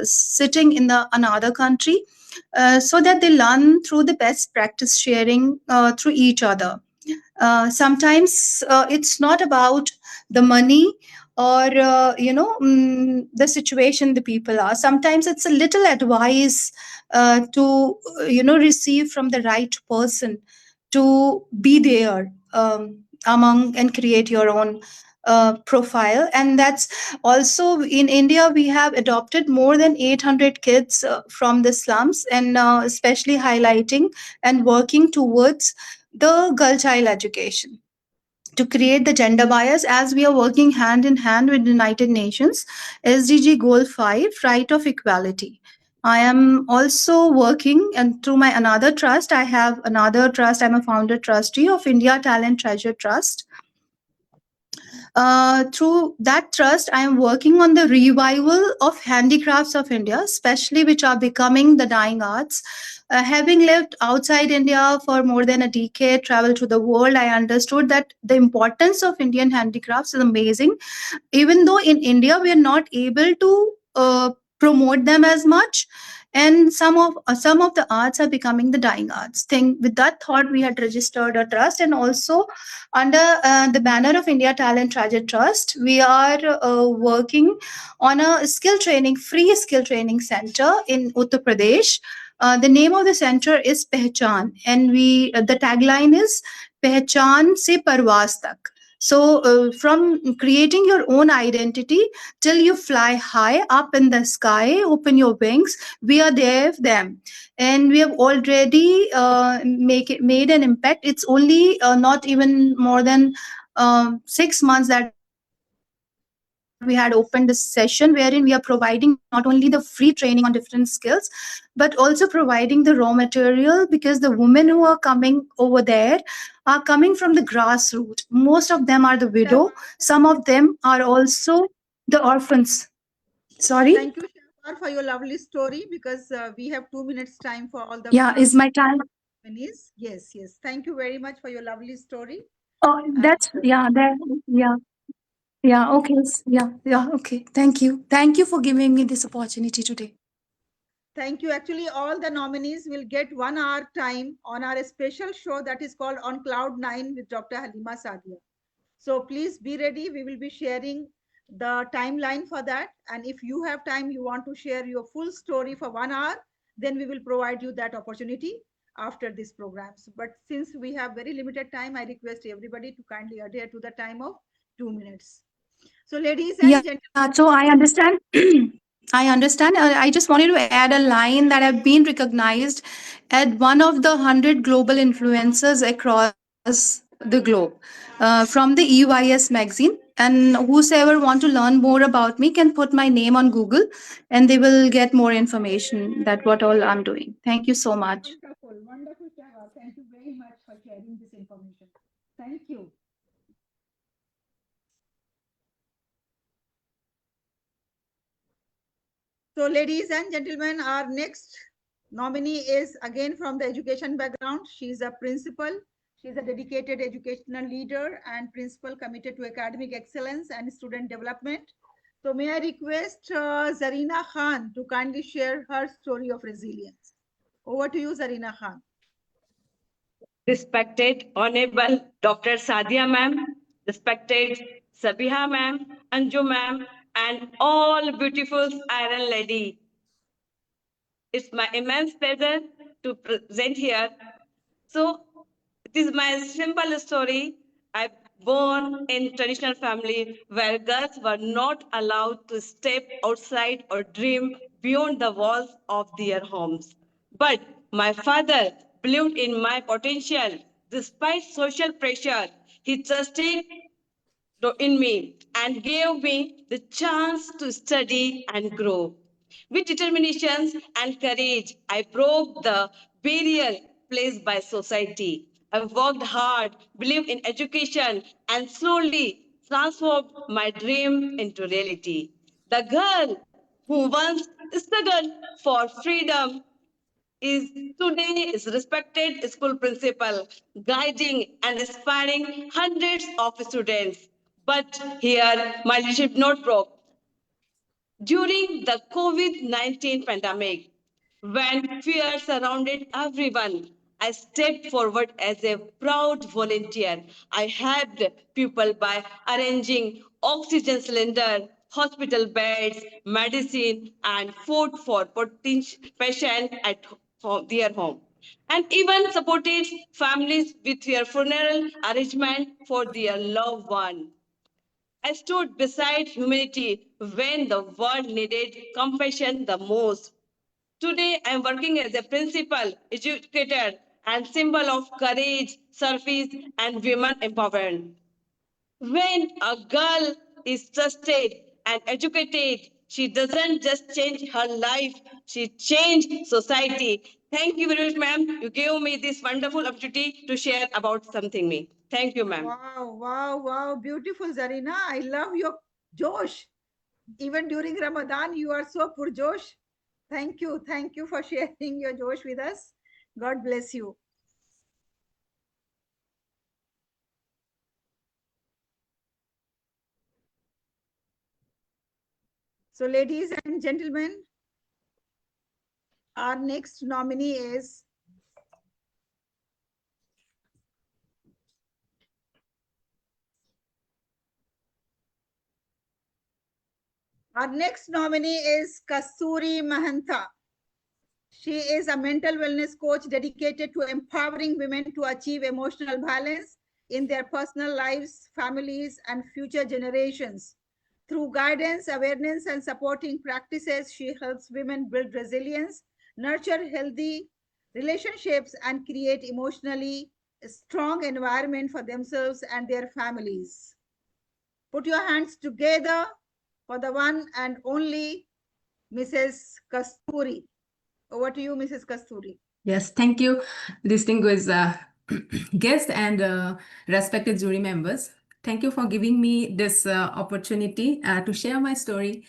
sitting in the another country, so that they learn through the best practice sharing through each other. Sometimes it's not about the money or the situation the people are. Sometimes it's a little advice to receive from the right person, to be there among and create your own profile. And that's also in India, we have adopted more than 800 kids from the slums, and especially highlighting and working towards the girl child education, to create the gender bias, as we are working hand in hand with the United Nations SDG Goal 5, right of equality. I am also working, and through my another trust, I have another trust. I'm a founder trustee of India Talent Treasure Trust. Through that trust, I am working on the revival of handicrafts of India, especially which are becoming the dying arts. Having lived outside India for more than a decade, traveled to the world, I understood that the importance of Indian handicrafts is amazing. Even though in India we are not able to promote them as much, and some of the arts are becoming the dying arts. With that thought, we had registered a trust, and also under the banner of India Talent Treasure Trust, we are working on a free skill training center in Uttar Pradesh. The name of the center is Pehchan, and the tagline is Pehchan se Parwas tak. So, from creating your own identity till you fly high up in the sky, open your wings, we are there with them. And we have already made an impact. It's only not even more than 6 months that we had opened this session, wherein we are providing not only the free training on different skills, but also providing the raw material, because the women who are coming over there are coming from the grassroots. Most of them are the widow, some of them are also the orphans. Sorry. Thank you, Shilpa. For your lovely story, because we have 2 minutes time for all the Yeah, is my time? nominees. Yes, yes. Thank you very much for your lovely story. Oh, that's, yeah, that, yeah. Yeah, okay. Yeah, okay. Thank you for giving me this opportunity today. Thank you. Actually, all the nominees will get 1 hour time on our special show that is called On Cloud 9 with Dr. Haleema Sadia. So please be ready. We will be sharing the timeline for that. And if you have time, you want to share your full story for 1 hour, then we will provide you that opportunity after this program. But since we have very limited time, I request everybody to kindly adhere to the time of 2 minutes. So ladies and Yeah, gentlemen. so I understand. I understand. I just wanted to add a line that I've been recognized as one of the 100 global influencers across the globe from the EYS magazine. And whosoever want to learn more about me can put my name on Google and they will get more information. That what all I'm doing. Thank you so much. Wonderful, wonderful, Shava. Thank you very much for sharing this information. Thank you. So, ladies and gentlemen, our next nominee is again from the education background. She's a principal. She's a dedicated educational leader and principal committed to academic excellence and student development. So, may I request Zarina Khan to kindly share her story of resilience. Over to you, Zarina Khan. Respected Honorable Dr. Sadia ma'am, respected Sabiha ma'am, Anju ma'am, and all beautiful Iron Lady. It's my immense pleasure to present here. So, it is my simple story. I born in traditional family where girls were not allowed to step outside or dream beyond the walls of their homes. But my father believed in my potential. Despite social pressure, he trusted in me and gave me the chance to study and grow. With determination and courage, I broke the barrier placed by society. I worked hard, believed in education, and slowly transformed my dream into reality. The girl who once struggled for freedom is today is respected school principal, guiding and inspiring hundreds of students. But here, my leadership not broke. During the COVID-19 pandemic, when fear surrounded everyone, I stepped forward as a proud volunteer. I helped people by arranging oxygen cylinder, hospital beds, medicine, and food for patients at their home. And even supported families with their funeral arrangement for their loved one. I stood beside humanity when the world needed compassion the most. Today, I am working as a principal, educator, and symbol of courage, service, and women empowerment. When a girl is trusted and educated, she doesn't just change her life, she changes society. Thank you very much, ma'am. You gave me this wonderful opportunity to share about something me. Thank you, ma'am. Wow, wow, wow. Beautiful, Zarina. I love your Josh. Even during Ramadan, you are so Josh. Thank you. Thank you for sharing your Josh with us. God bless you. So, ladies and gentlemen, our next nominee is Kasturi Mahanta. She is a mental wellness coach dedicated to empowering women to achieve emotional balance in their personal lives, families, and future generations. Through guidance, awareness, and supporting practices, she helps women build resilience, nurture healthy relationships, and create emotionally strong environment for themselves and their families. Put your hands together for the one and only Mrs. Kasturi. Over to you, Mrs. Kasturi. Yes, thank you, distinguished guests and respected jury members. Thank you for giving me this opportunity to share my story.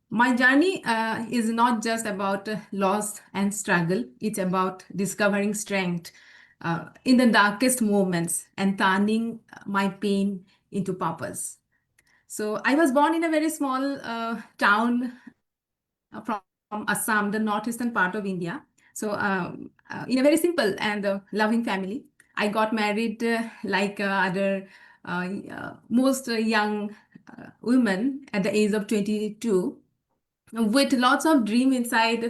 My journey is not just about loss and struggle, it's about discovering strength in the darkest moments and turning my pain into purpose. So I was born in a very small town from Assam, the northeastern part of India. So in a very simple and loving family. I got married like other most young women at the age of 22 with lots of dream inside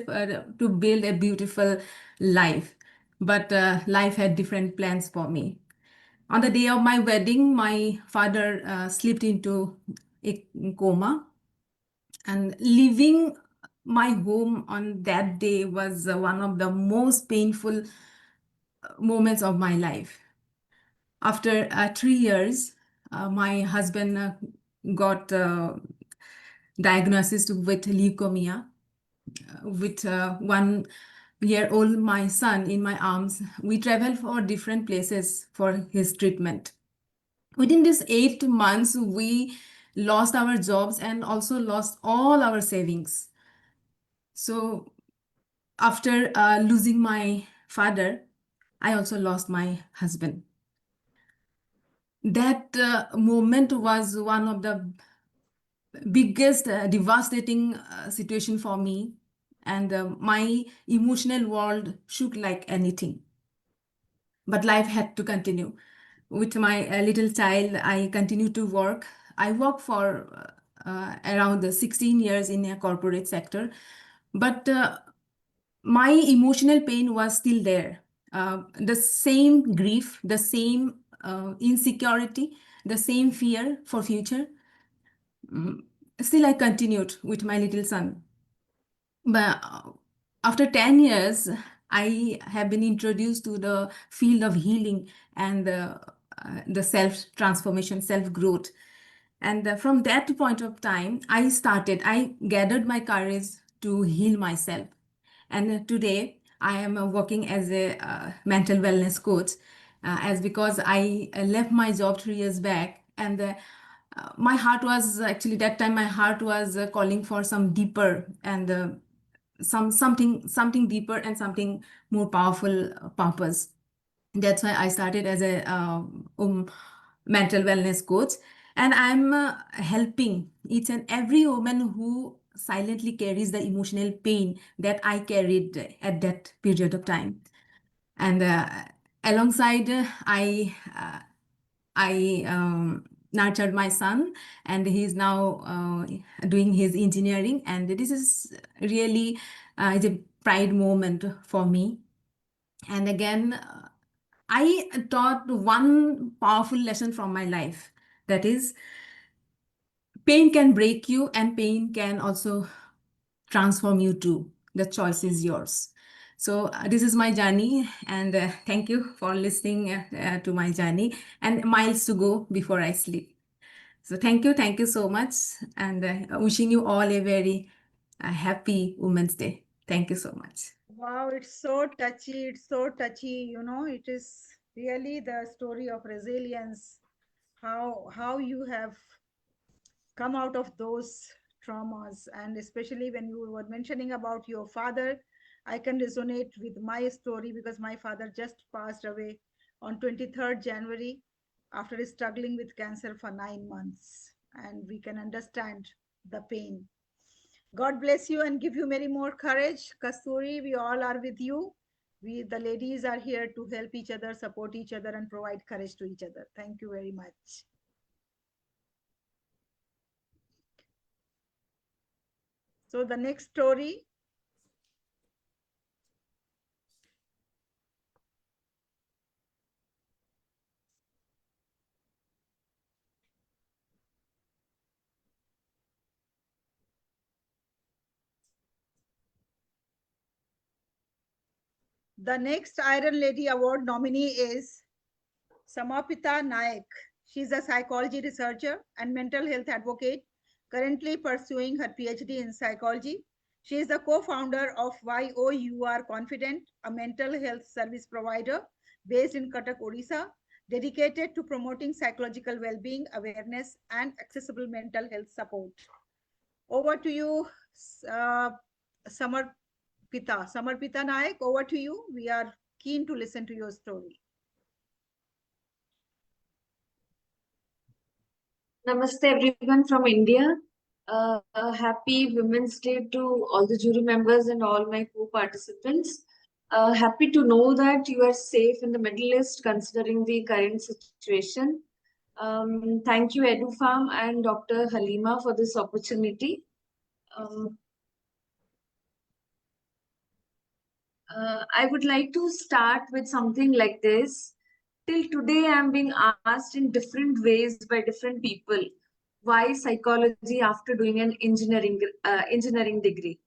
to build a beautiful life. But life had different plans for me. On the day of my wedding, my father slipped into a coma, and leaving my home on that day was one of the most painful moments of my life. After 3 years, my husband got diagnosis with leukemia. With 1 year old my son in my arms, we traveled for different places for his treatment. Within these 8 months, we lost our jobs and also lost all our savings. So after losing my father, I also lost my husband. That moment was one of the biggest devastating situation for me, and my emotional world shook like anything. But life had to continue. With my little child, I continued to work. I worked for around 16 years in a corporate sector, but my emotional pain was still there. The same grief, the same insecurity, the same fear for future. Mm, Still, I continued with my little son. But after 10 years, I have been introduced to the field of healing and the self transformation, self growth. And from that point of time, I gathered my courage to heal myself. And today, I am working as a mental wellness coach, as because I left my job 3 years back, and my heart was actually that time my heart was calling for some deeper and something deeper and something more powerful purpose. That's why I started as a mental wellness coach, and I'm helping each and every woman who silently carries the emotional pain that I carried at that period of time. And alongside, I nurtured my son, and he's now doing his engineering, and this is really is a pride moment for me. And again, I taught one powerful lesson from my life, that is, pain can break you, and pain can also transform you too. The choice is yours. So this is my journey, and thank you for listening to my journey, and miles to go before I sleep. So thank you so much, and wishing you all a very happy Women's Day. Thank you so much. Wow, it's so touchy. It's so touchy. You know, it is really the story of resilience. How you have come out of those traumas, and especially when you were mentioning about your father, I can resonate with my story because my father just passed away on 23rd January after struggling with cancer for 9 months, and we can understand the pain. God bless you and give you many more courage. Kasturi, we all are with you. We, the ladies, are here to help each other, support each other, and provide courage to each other. Thank you very much. So the next story. The next Iron Lady Award nominee is Samapita Naik. She's a psychology researcher and mental health advocate, currently pursuing her PhD in psychology. She is the co-founder of YOUR Confident, a mental health service provider based in Cuttack, Odisha, dedicated to promoting psychological well-being, awareness, and accessible mental health support. Over to you, uh, Samarpita Naik, over to you. We are keen to listen to your story. Namaste everyone from India. Happy Women's Day to all the jury members and all my co-participants. Happy to know that you are safe in the Middle East considering the current situation. Thank you EduFarm and Dr. Haleema for this opportunity. I would like to start with something like this. Till today, I'm being asked in different ways by different people why psychology after doing an engineering degree.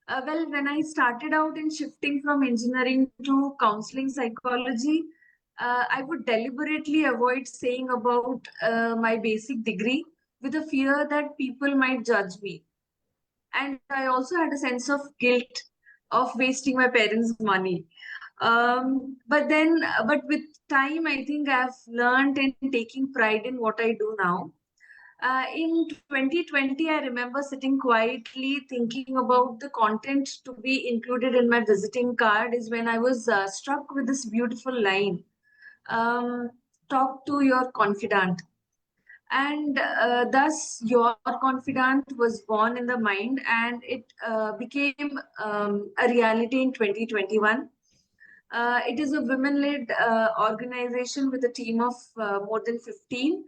Well, when I started out in shifting from engineering to counseling psychology, I would deliberately avoid saying about my basic degree with a fear that people might judge me. And I also had a sense of guilt of wasting my parents' money. But with time, I think I've learned in taking pride in what I do now. In 2020, I remember sitting quietly thinking about the content to be included in my visiting card is when I was struck with this beautiful line. Talk to your confidant. And thus your confidant was born in the mind, and it became a reality in 2021. It is a women-led organization with a team of more than 15.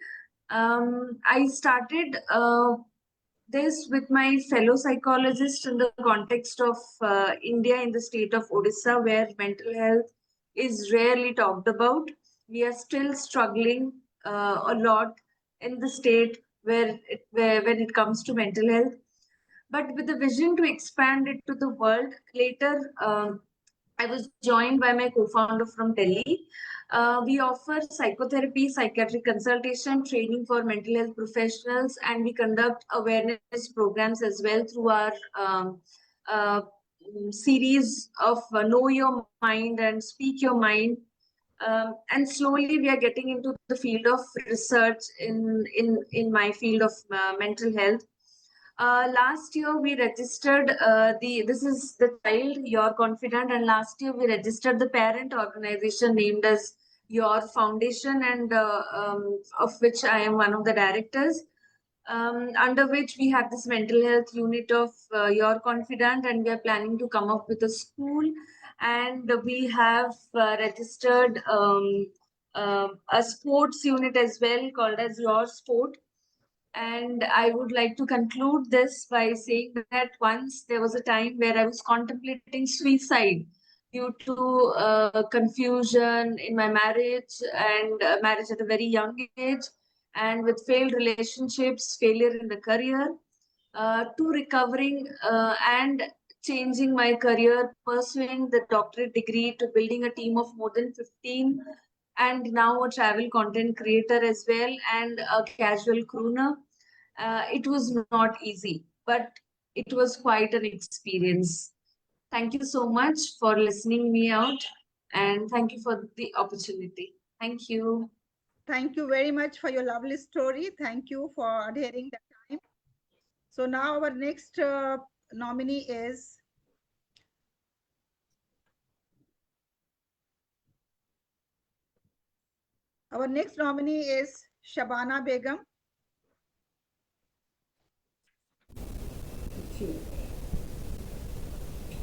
I started this with my fellow psychologists in the context of India in the state of Odisha, where mental health is rarely talked about. We are still struggling a lot in the state where when it comes to mental health. But with the vision to expand it to the world, later I was joined by my co-founder from Delhi. We offer psychotherapy, psychiatric consultation, training for mental health professionals, and we conduct awareness programs as well through our uh, series of Know Your Mind and Speak Your Mind. And slowly we are getting into the field of research in my field of mental health. Last year we registered this is the child Your Confidant, and last year we registered the parent organization named as Your Foundation, and of which I am one of the directors. Under which we have this mental health unit of Your Confidant, and we are planning to come up with a school, and we have registered a sports unit as well called as Your Sport. And I would like to conclude this by saying that once there was a time where I was contemplating suicide due to confusion in my marriage, and marriage at a very young age, and with failed relationships, failure in the career, to recovering and changing my career, pursuing the doctorate degree, to building a team of more than 15, and now a travel content creator as well, and a casual crooner. It was not easy, but it was quite an experience. Thank you so much for listening me out, and thank you for the opportunity. Thank you. Thank you very much for your lovely story. Thank you for adhering the time. So now our next nominee is Shabana Begum.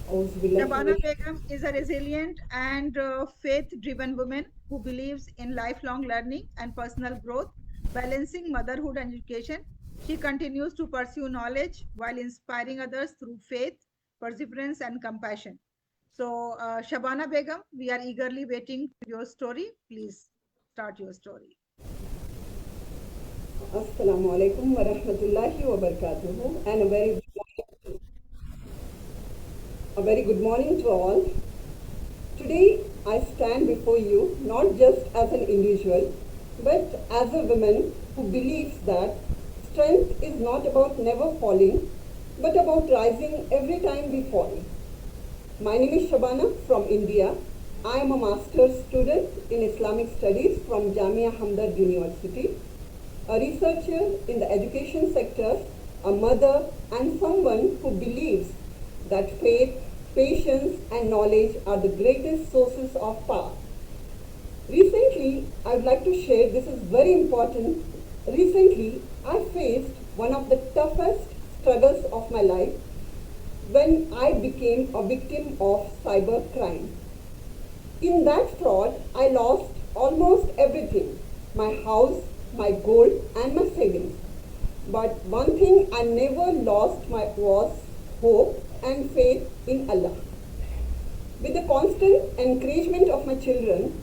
Shabana Begum is a resilient and faith-driven woman who believes in lifelong learning and personal growth, balancing motherhood and education. She continues to pursue knowledge while inspiring others through faith, perseverance, and compassion. So, Shabana Begum, we are eagerly waiting for your story. Please start your story. Assalamu alaikum wa rahmatullahi wa barakatuhu, and a very good morning to all. Today I stand before you not just as an individual, but as a woman who believes that strength is not about never falling, but about rising every time we fall. My name is Shabana from India. I am a master's student in Islamic Studies from Jamia Hamdard University, a researcher in the education sector a mother, and someone who believes that faith, patience, and knowledge are the greatest sources of power. Recently, I would like to share, this is very important. Recently, I faced one of the toughest struggles of my life when I became a victim of cyber crime. In that fraud, I lost almost everything, my house, my gold, and my savings. But one thing I never lost was hope and faith in Allah. With the constant encouragement of my children,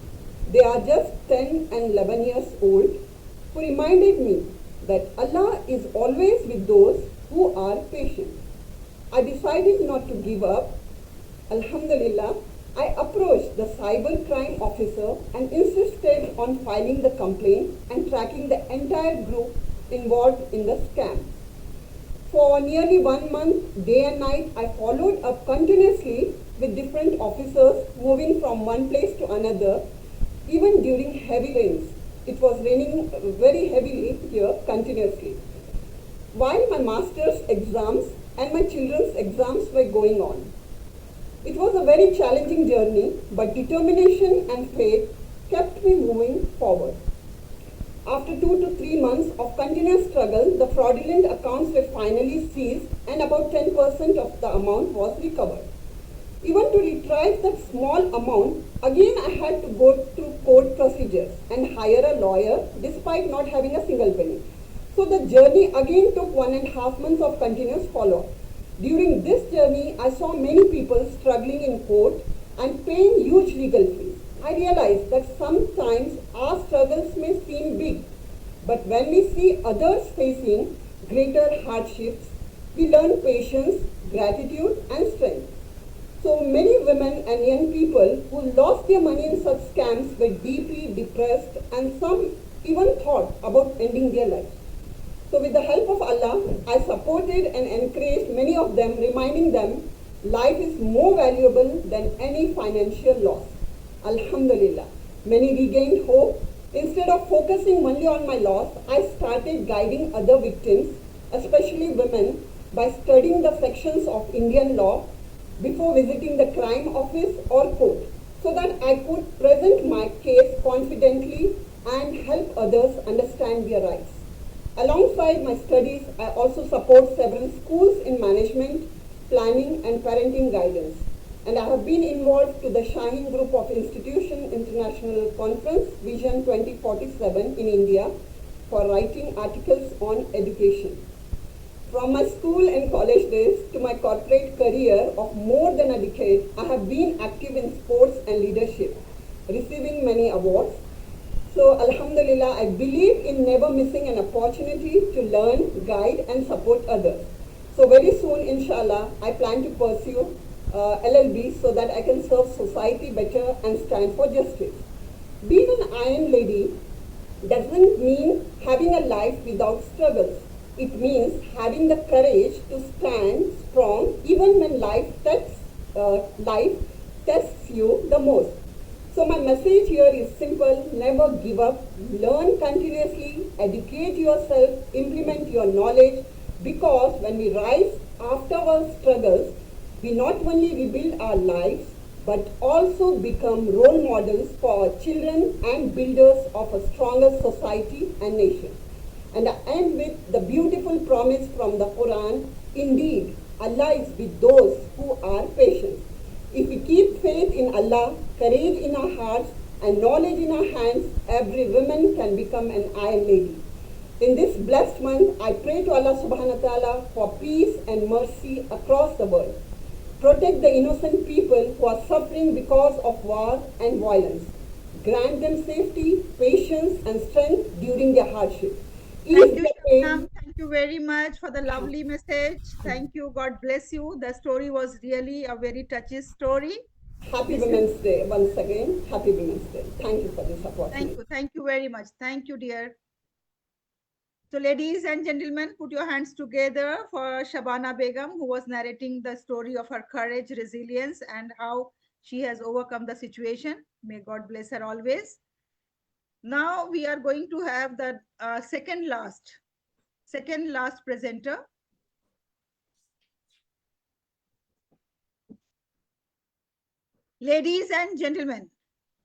they are just 10 and 11 years old, who reminded me that Allah is always with those who are patient. I decided not to give up. Alhamdulillah, I approached the cybercrime officer and insisted on filing the complaint and tracking the entire group involved in the scam. For nearly 1 month, day and night, I followed up continuously with different officers moving from one place to another, even during heavy rains. It was raining very heavily here continuously. While my master's exams and my children's exams were going on. It was a very challenging journey, but determination and faith kept me moving forward. After 2 to 3 months of continuous struggle, the fraudulent accounts were finally seized and about 10% of the amount was recovered. Even to retrieve that small amount, again I had to go through court procedures and hire a lawyer despite not having a single penny. So the journey again took 1.5 months of continuous follow-up. During this journey, I saw many people struggling in court and paying huge legal fees. I realized that sometimes our struggles may seem big, but when we see others facing greater hardships, we learn patience, gratitude, and strength. So many women and young people who lost their money in such scams were deeply depressed, and some even thought about ending their lives. So with the help of Allah, I supported and encouraged many of them, reminding them life is more valuable than any financial loss. Alhamdulillah. Many regained hope. Instead of focusing only on my loss, I started guiding other victims, especially women, by studying the sections of Indian law before visiting the crime office or court, so that I could present my case confidently and help others understand their rights. Alongside my studies, I also support several schools in management, planning, and parenting guidance. And I have been involved to the JAHAN-E Group of Institution International Conference Vision 2047 in India for writing articles on education. From my school and college days to my corporate career of more than a decade, I have been active in sports and leadership, receiving many awards. So Alhamdulillah, I believe in never missing an opportunity to learn, guide, and support others. So very soon, inshallah, I plan to pursue LLB so that I can serve society better and stand for justice. Being an Iron Lady doesn't mean having a life without struggles. It means having the courage to stand strong even when life tests you the most. So my message here is simple: never give up, learn continuously, educate yourself, implement your knowledge, because when we rise after our struggles, we not only rebuild our lives, but also become role models for our children and builders of a stronger society and nation. And I end with the beautiful promise from the Quran: indeed, Allah is with those who are patient. If we keep faith in Allah, courage in our hearts, and knowledge in our hands, every woman can become an Iron Lady. In this blessed month, I pray to Allah subhanahu wa ta'ala for peace and mercy across the world. Protect the innocent people who are suffering because of war and violence. Grant them safety, patience, and strength during their hardship. Thank you, Shabnam. Thank you very much for the lovely message. Thank you. God bless you. The story was really a very touching story. Happy Women's Day once again. Happy Women's Day. Thank you for this opportunity. Thank you. Thank you very much. Thank you, dear. So ladies and gentlemen, put your hands together for Shabana Begum, who was narrating the story of her courage, resilience, and how she has overcome the situation. May God bless her always. Now we are going to have the second last presenter, Ladies and gentlemen,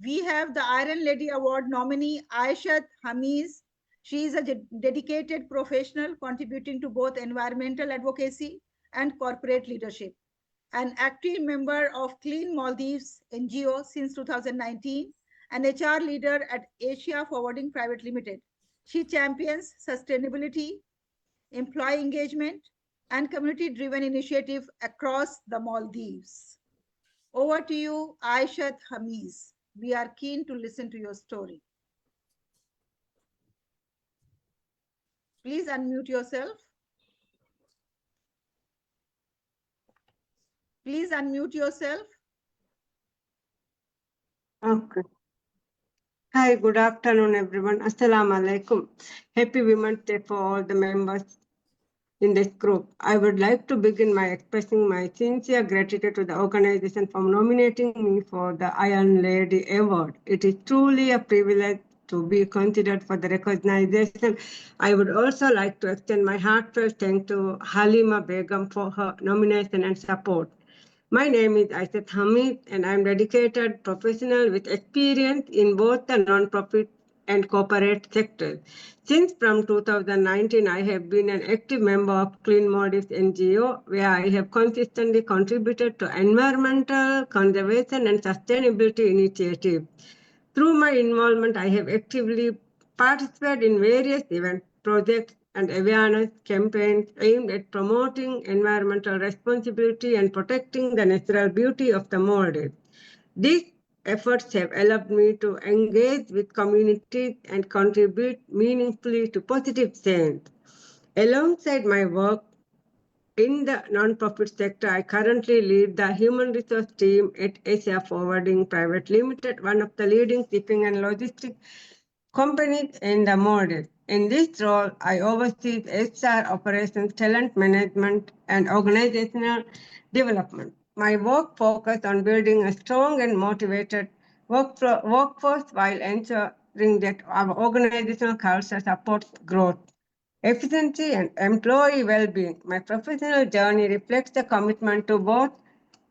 we have the Iron Lady Award nominee Isha Qureshi. She is a dedicated professional contributing to both environmental advocacy and corporate leadership. An active member of Clean Maldives NGO since 2019, an HR leader at Asia Forwarding Private Limited. She champions sustainability, employee engagement, and community-driven initiative across the Maldives. Over to you, Aishat Hamiz. We are keen to listen to your story. Please unmute yourself. Please unmute yourself. Okay. Hi, good afternoon, everyone. Assalamu alaikum. Happy Women's Day for all the members in this group. I would like to begin by expressing my sincere gratitude to the organization for nominating me for the Iron Lady Award. It is truly a privilege to be considered for the recognition. I would also like to extend my heartfelt thanks to Haleema Begum for her nomination and support. My name is Isha Qureshi, and I am dedicated professional with experience in both the non-profit and corporate sectors. Since from 2019, I have been an active member of Clean Maldives NGO, where I have consistently contributed to environmental conservation and sustainability initiatives. Through my involvement, I have actively participated in various events, projects, and awareness campaigns aimed at promoting environmental responsibility and protecting the natural beauty of the Maldives. These efforts have allowed me to engage with communities and contribute meaningfully to positive change. Alongside my work in the non-profit sector, I currently lead the human resource team at Asia Forwarding Private Limited, one of the leading shipping and logistics companies in the Maldives. In this role, I oversee HR operations, talent management, and organizational development. My work focuses on building a strong and motivated workforce while ensuring that our organizational culture supports growth, efficiency, and employee well-being. My professional journey reflects the commitment to both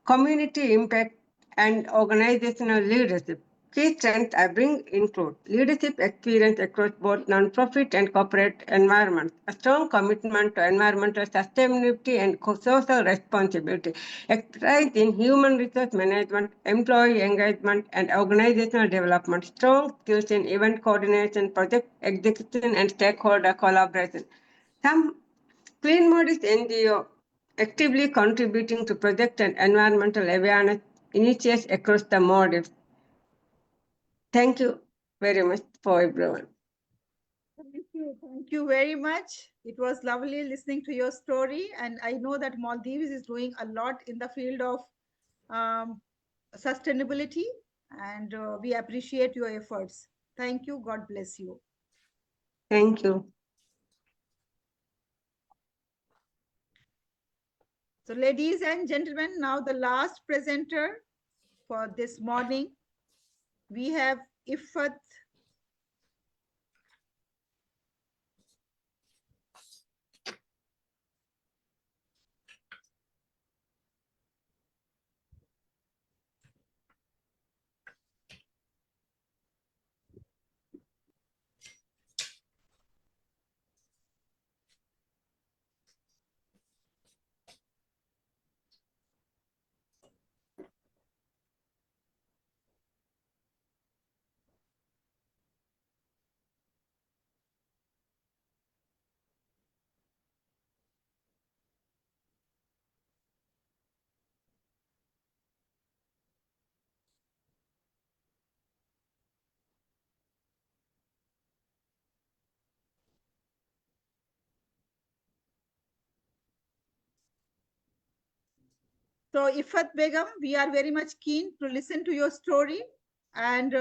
community impact and organizational leadership. Key strengths I bring include leadership experience across both non-profit and corporate environments, a strong commitment to environmental sustainability and social responsibility, expertise in human resource management, employee engagement, and organizational development, strong skills in event coordination, project execution, and stakeholder collaboration. Some Clean Maldives NGO actively contributing to project and environmental awareness initiatives across the Maldives. Thank you very much for everyone. Thank you very much. It was lovely listening to your story, and I know that Maldives is doing a lot in the field of sustainability, and we appreciate your efforts. Thank you. God bless you. Thank you. So, ladies and gentlemen, now the last presenter for this morning, we have Ifat. So, Ifat Begum, we are very much keen to listen to your story. And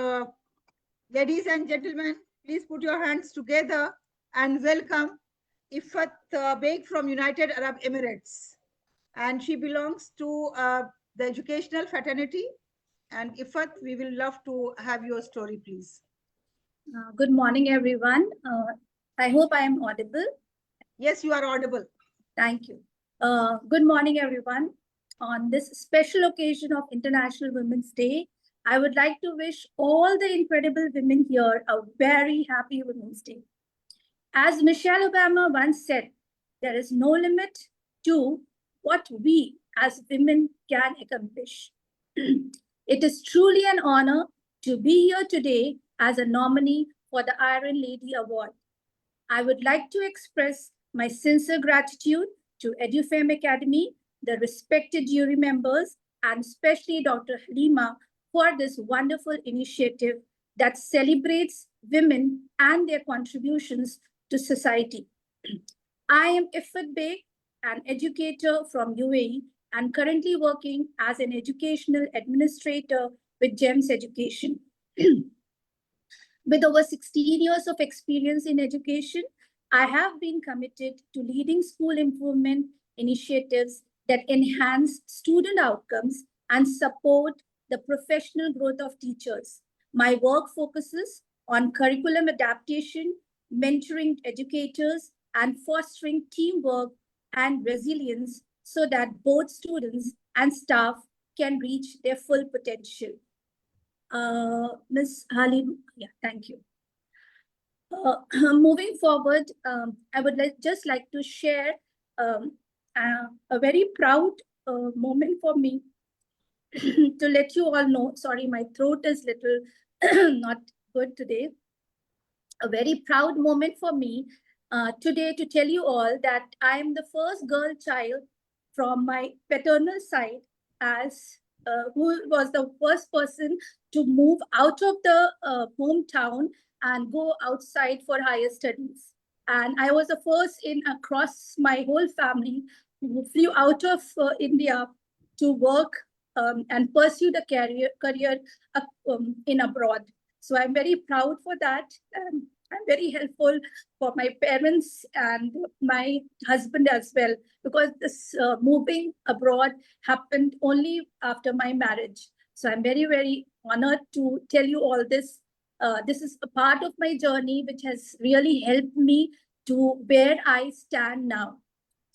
ladies and gentlemen, please put your hands together and welcome Ifat Beg from United Arab Emirates. And she belongs to the educational fraternity. And Ifat, we will love to have your story, please. Good morning, everyone. I hope I am audible. Yes, you are audible. Thank you. Good morning, everyone. On this special occasion of International Women's Day, I would like to wish all the incredible women here a very happy Women's Day. As Michelle Obama once said, there is no limit to what we as women can accomplish. It is truly an honor to be here today as a nominee for the Iron Lady Award. I would like to express my sincere gratitude to EduFame Academy, the respected jury members, and especially Dr. Haleema for this wonderful initiative that celebrates women and their contributions to society. I am Ifat Beg, an educator from UAE, and currently working as an educational administrator with GEMS Education. With over 16 years of experience in education, I have been committed to leading school improvement initiatives that enhance student outcomes and support the professional growth of teachers. My work focuses on curriculum adaptation, mentoring educators, and fostering teamwork and resilience so that both students and staff can reach their full potential. Ms. Halim, yeah, thank you. Moving forward, I would just like to share a very proud moment for me to let you all know. Sorry, my throat is little not good today. A very proud moment for me today to tell you all that I am the first girl child from my paternal side as who was the first person to move out of the hometown and go outside for higher studies. And I was the first in across my whole family who flew out of India to work and pursue the career in abroad. So I'm very proud for that. And I'm very helpful for my parents and my husband as well, because this moving abroad happened only after my marriage. So I'm very, very honored to tell you all this. This is a part of my journey, which has really helped me to where I stand now.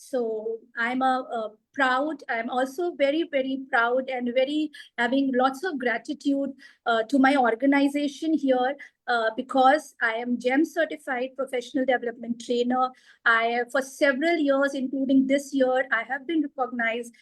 So I'm I'm also very, very proud and very having lots of gratitude to my organization here because I am GEMS certified professional development trainer. For several years, including this year, I have been recognized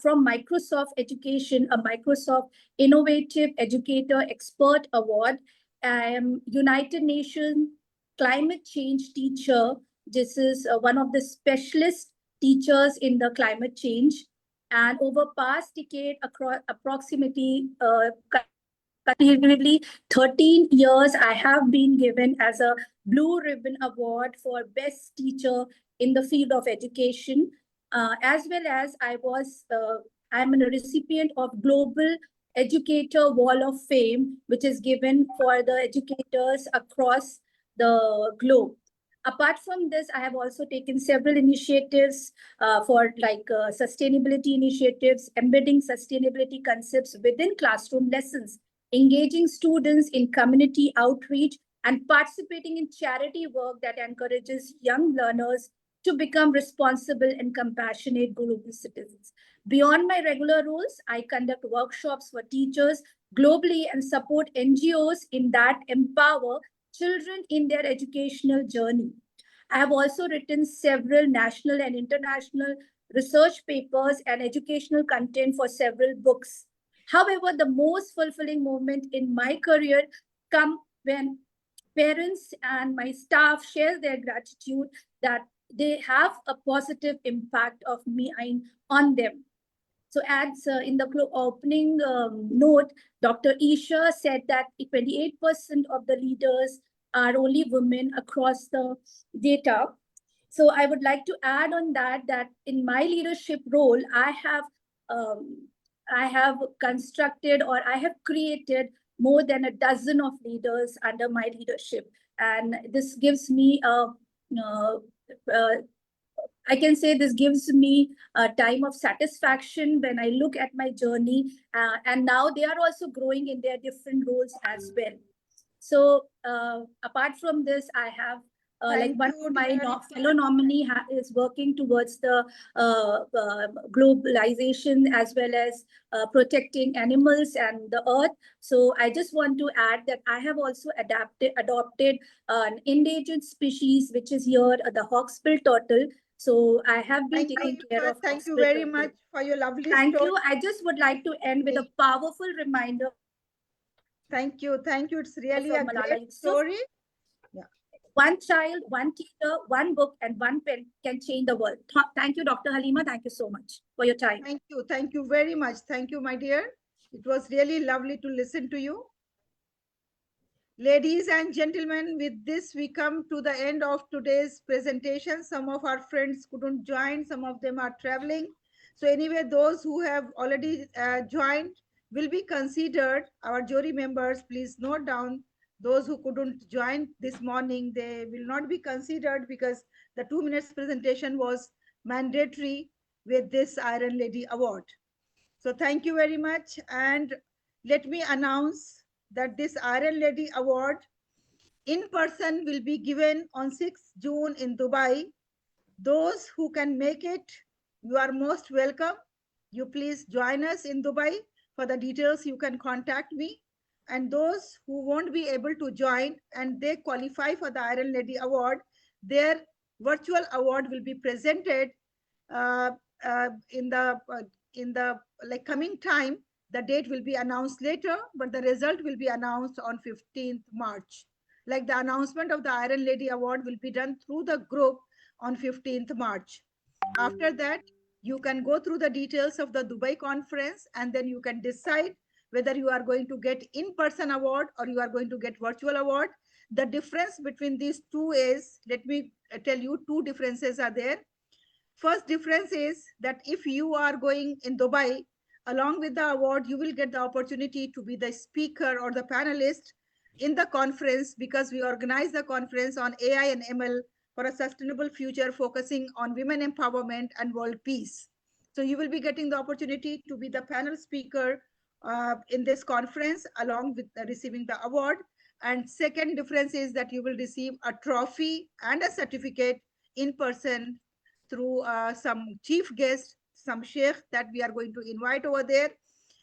from Microsoft Education, a Microsoft Innovative Educator Expert Award. I am United Nations Climate Change Teacher. This is one of the specialist teachers in the climate change. And over past decade, across approximately 13 years, I have been given as a Blue Ribbon Award for Best Teacher in the field of education, as well as I'm a recipient of Global Educator Wall of Fame, which is given for the educators across the globe. Apart from this, I have also taken several initiatives for sustainability initiatives, embedding sustainability concepts within classroom lessons, engaging students in community outreach, and participating in charity work that encourages young learners to become responsible and compassionate global citizens. Beyond my regular roles, I conduct workshops for teachers globally and support NGOs in that empower children in their educational journey. I have also written several national and international research papers and educational content for several books. However, the most fulfilling moment in my career come when parents and my staff share their gratitude that they have a positive impact of me on them. So as in the opening note, Dr. Isha said that 28% of the leaders are only women across the data. So I would like to add on that in my leadership role, I have constructed or I have created more than a dozen of leaders under my leadership. And this gives me I can say this gives me a time of satisfaction when I look at my journey. And now they are also growing in their different roles as well. So apart from this, I have Like Thank one you, of my dear. fellow nominee is working towards the globalization as well as protecting animals and the earth. So I just want to add that I have also adopted an endangered species, which is here, the hawksbill turtle. So I have been Thank you taking very care much. of Thank you hawksbill very turtle. much for your lovely Thank story. you. I just would like to end with a powerful reminder. Thank you. Thank you. It's really a From Malala great Yousafzai. story. Yeah. One child, one teacher, one book, and one pen can change the world. Thank you, Dr. Haleema. Thank you so much for your time. Thank you. Thank you very much. Thank you, my dear. It was really lovely to listen to you. Ladies and gentlemen, with this, we come to the end of today's presentation. Some of our friends couldn't join. Some of them are traveling. So anyway, those who have already joined will be considered our jury members. Please note down those who couldn't join this morning. They will not be considered because the 2 minutes presentation was mandatory with this Iron Lady Award. So thank you very much. And let me announce that this Iron Lady Award in person will be given on 6th June in Dubai. Those who can make it, you are most welcome. You please join us in Dubai. For the details, you can contact me. And those who won't be able to join and they qualify for the Iron Lady Award, their virtual award will be presented uh, in the like coming time. The date will be announced later, but the result will be announced on 15th March. Like the announcement of the Iron Lady Award will be done through the group on 15th March. After that, you can go through the details of the Dubai conference and then you can decide whether you are going to get in-person award or you are going to get virtual award. The difference between these two is, let me tell you, two differences are there. First difference is that if you are going in Dubai, along with the award, you will get the opportunity to be the speaker or the panelist in the conference, because we organize the conference on AI and ML for a sustainable future, focusing on women empowerment and world peace. So you will be getting the opportunity to be the panel speaker in this conference along with receiving the award. And second difference is that you will receive a trophy and a certificate in person through some chief guest, some sheikh that we are going to invite over there.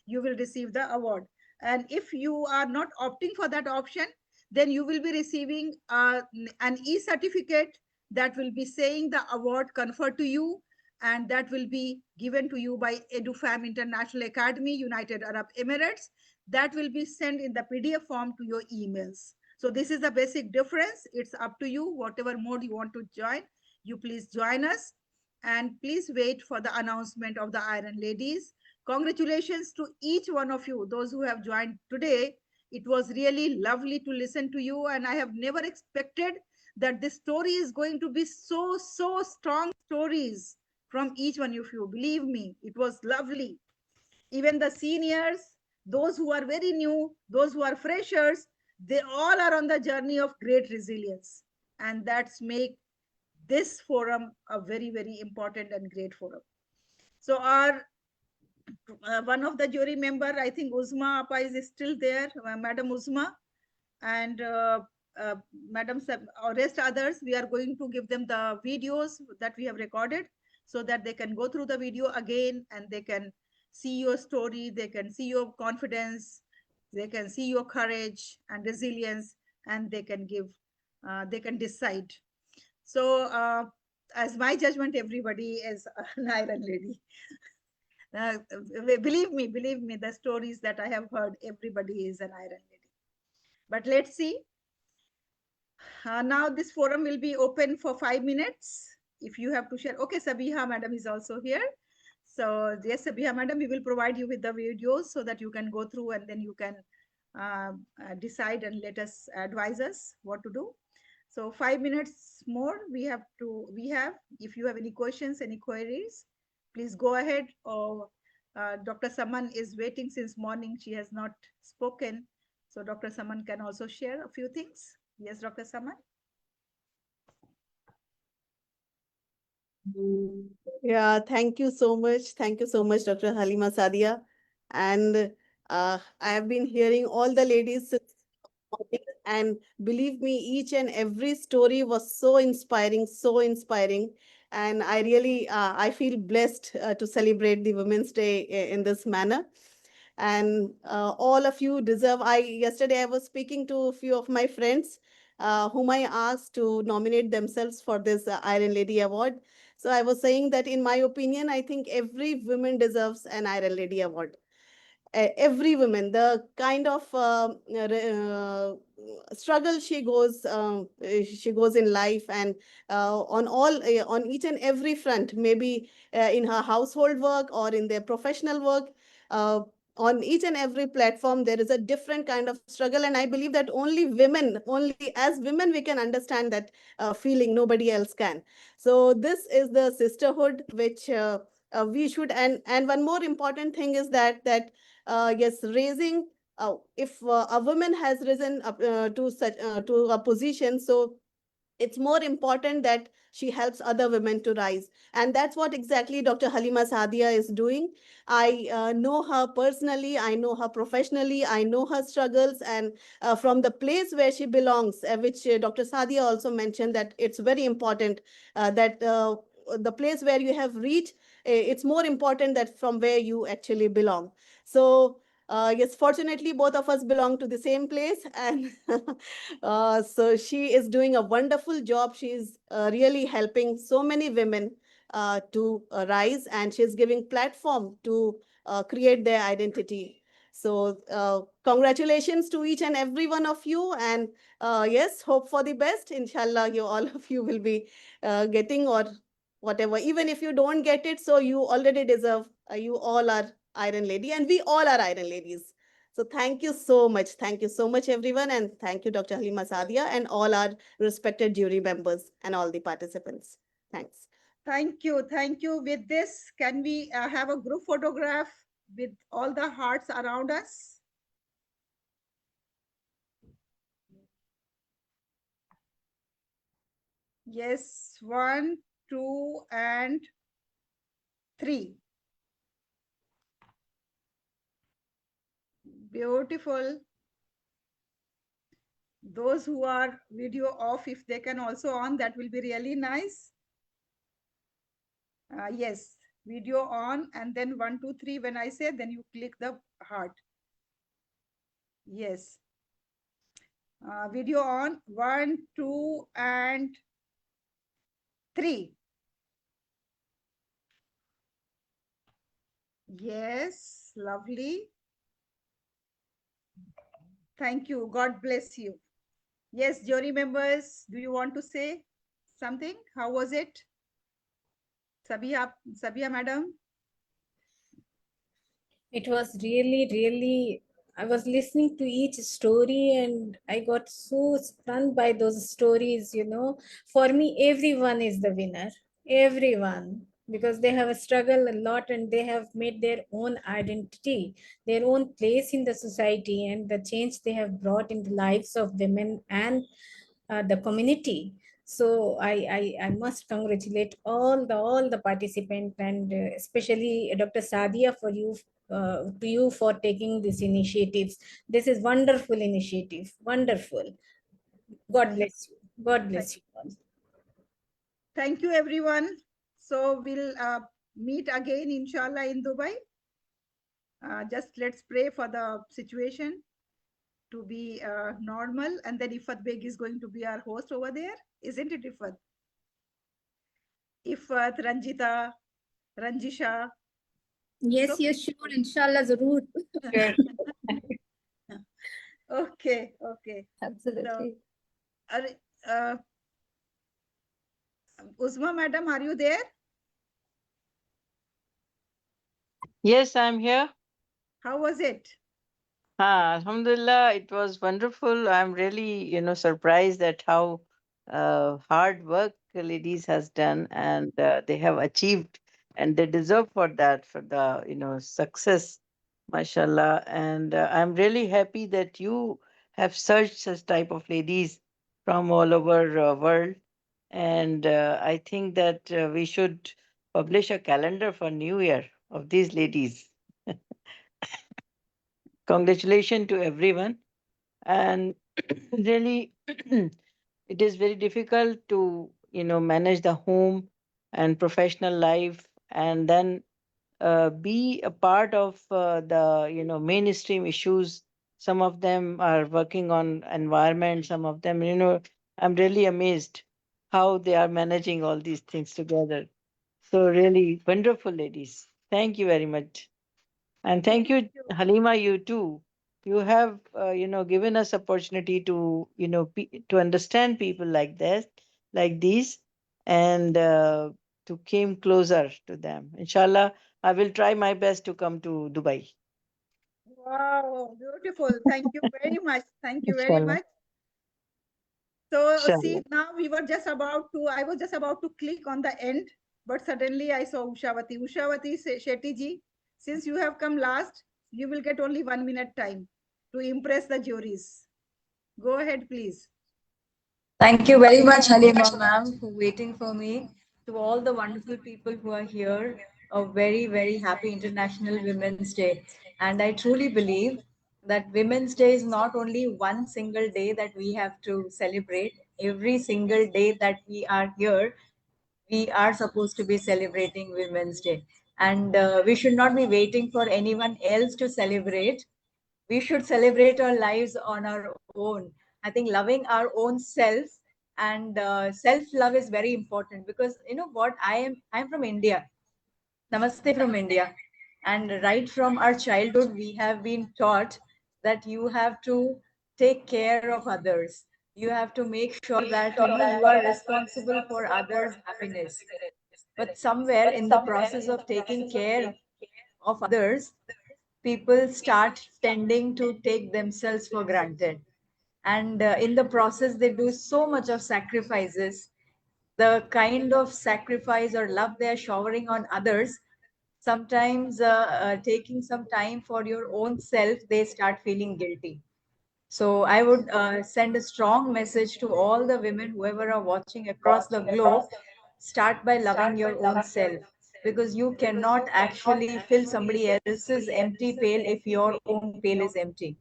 You will receive the award. And if you are not opting for that option, then you will be receiving an e-certificate that will be saying the award conferred to you, and that will be given to you by EduFam International Academy, United Arab Emirates. That will be sent in the PDF form to your emails. So this is the basic difference. It's up to you, whatever mode you want to join. You please join us, and please wait for the announcement of the Iron Ladies. Congratulations to each one of you, those who have joined today. It was really lovely to listen to you, and I have never expected that this story is going to be so strong stories from each one of you. Believe me, it was lovely. Even the seniors, those who are very new, those who are freshers, they all are on the journey of great resilience. And that's make this forum a very important and great forum. So our one of the jury member, I think Uzma Appa is still there, Madam Uzma, and Madam or rest others, we are going to give them the videos that we have recorded so that they can go through the video again and they can see your story, they can see your confidence, they can see your courage and resilience, and they can give, they can decide. So as my judgment, everybody is an Iron Lady. Believe me, the stories that I have heard, everybody is an Iron Lady. But let's see. Now this forum will be open for 5 minutes. If you have to share. Okay, Sabiha madam is also here. So yes, Sabiha madam, we will provide you with the videos so that you can go through and then you can decide and let us advise us what to do. So 5 minutes more we have. If you have any questions, any queries, please go ahead. Or Dr. Saman is waiting since morning. She has not spoken. So Dr. Saman can also share a few things. Yes, Dr. Saman. Yeah, thank you so much. Thank you so much, Dr. Haleema Sadia. And I have been hearing all the ladies since morning. And believe me, each and every story was so inspiring, so inspiring. And I really, I feel blessed to celebrate the Women's Day in this manner. And all of you deserve. Yesterday I was speaking to a few of my friends whom I asked to nominate themselves for this Iron Lady Award. So I was saying that in my opinion, I think every woman deserves an Iron Lady Award. Every woman, the kind of struggle she goes in life, and on each and every front, maybe in her household work or in their professional work, uh, on each and every platform there is a different kind of struggle. And I believe that only as women we can understand that feeling. Nobody else can. So this is the sisterhood which we should. And one more important thing is that yes, raising, if a woman has risen up to a position, so it's more important that she helps other women to rise. And that's what exactly Dr. Haleema Sadia is doing. I know her personally, I know her professionally, I know her struggles. And from the place where she belongs, which Dr. Sadia also mentioned, that it's very important that the place where you have reached, it's more important that from where you actually belong. So yes, fortunately, both of us belong to the same place. And so she is doing a wonderful job. She is really helping so many women to rise, and she's giving platform to create their identity. So congratulations to each and every one of you. And yes, hope for the best. Inshallah, you all of you will be getting, or whatever. Even if you don't get it, so you already deserve. You all are Iron Lady, and we all are Iron Ladies. So thank you so much. Thank you so much, everyone. And thank you, Dr. Haleema Sadia, and all our respected jury members and all the participants. Thanks. Thank you. Thank you. With this, can we have a group photograph with all the hearts around us? Yes, 1, 2, and 3. Beautiful. Those who are video off, if they can also on, that will be really nice. Yes, video on, and then 1, 2, 3. When I say, then you click the heart. Yes. Video on, 1, 2, and 3. Yes, lovely. Thank you. God bless you. Yes, jury members, do you want to say something? How was it? Sabiha madam? It was really, really, I was listening to each story and I got so stunned by those stories, you know. For me, everyone is the winner, everyone, because they have struggled a lot and they have made their own identity, their own place in the society, and the change they have brought in the lives of women and the community. So I must congratulate all the participants, and especially Dr. Sadia for you, to you for taking these initiatives. This is wonderful initiative, wonderful. God bless you. God bless you all. Thank you, everyone. So we'll meet again, inshallah, in Dubai. Just let's pray for the situation to be normal. And then Ifat Beg is going to be our host over there. Isn't it, Ifat? Ifat, Ranjita, Ranjisha. Yes, yes, sure. Inshallah, Zaroor. Sure. Okay, okay. Absolutely. So, Uzma madam, are you there? Yes, I'm here. How was it? Alhamdulillah, it was wonderful. I'm really, surprised at how hard work the ladies has done, and they have achieved, and they deserve for that, for the, success, mashallah. And I'm really happy that you have searched such type of ladies from all over world. And I think that we should publish a calendar for New Year of these ladies. Congratulations to everyone. And really it is very difficult to manage the home and professional life, and then be a part of the mainstream issues. Some of them are working on environment, some of them, I'm really amazed how they are managing all these things together. So really wonderful, ladies. Thank you very much. And thank you, Halima, you too. You have, given us opportunity to, to understand people like this, like these, and to came closer to them. Inshallah, I will try my best to come to Dubai. Wow, beautiful. Thank you very much. Thank you very Inshallah. much. So see, Inshallah. now we were just about to, I was just about to click on the end, but suddenly I saw Ushavati. Ushavati Shetty ji, since you have come last, you will get only 1 minute time to impress the juries. Go ahead, please. Thank you very much, Haleema ma'am, for waiting for me. To all the wonderful people who are here, a very, very happy International Women's Day. And I truly believe that Women's Day is not only one single day that we have to celebrate. Every single day that we are here, we are supposed to be celebrating Women's Day. And we should not be waiting for anyone else to celebrate. We should celebrate our lives on our own. I think loving our own self and self love is very important, because you know what, I'm from India. Namaste from India. And right from our childhood, we have been taught that you have to take care of others. You have to make sure that you are responsible for others' happiness. But somewhere in the process of taking care of others, people start tending to take themselves for granted. And in the process, they do so much of sacrifices. The kind of sacrifice or love they are showering on others, sometimes taking some time for your own self, they start feeling guilty. So I would send a strong message to all the women, whoever are watching across the globe. Start by loving your own self, because you cannot actually fill somebody else's empty pail if your own pail is empty.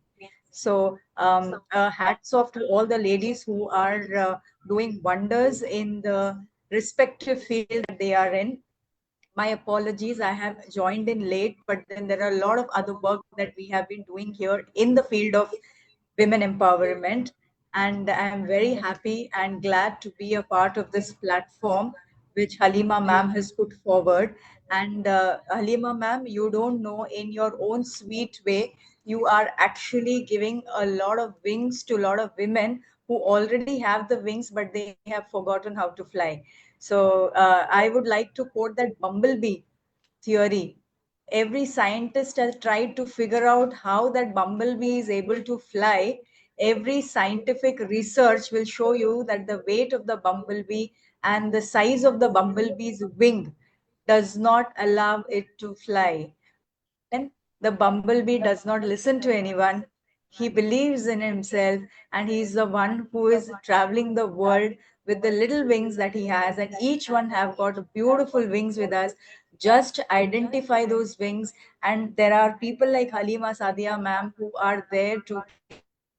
So hats off to all the ladies who are doing wonders in the respective field that they are in. My apologies, I have joined in late, but then there are a lot of other work that we have been doing here in the field of women empowerment. And I'm very happy and glad to be a part of this platform which Halima ma'am has put forward. And Halima ma'am, you don't know, in your own sweet way, you are actually giving a lot of wings to a lot of women who already have the wings, but they have forgotten how to fly. So I would like to quote that bumblebee theory. Every scientist has tried to figure out how that bumblebee is able to fly. Every scientific research will show you that the weight of the bumblebee and the size of the bumblebee's wing does not allow it to fly. But then the bumblebee does not listen to anyone. He believes in himself, and he is the one who is traveling the world with the little wings that he has, and each one have got beautiful wings with us. Just identify those wings, and there are people like Haleema Sadia ma'am who are there to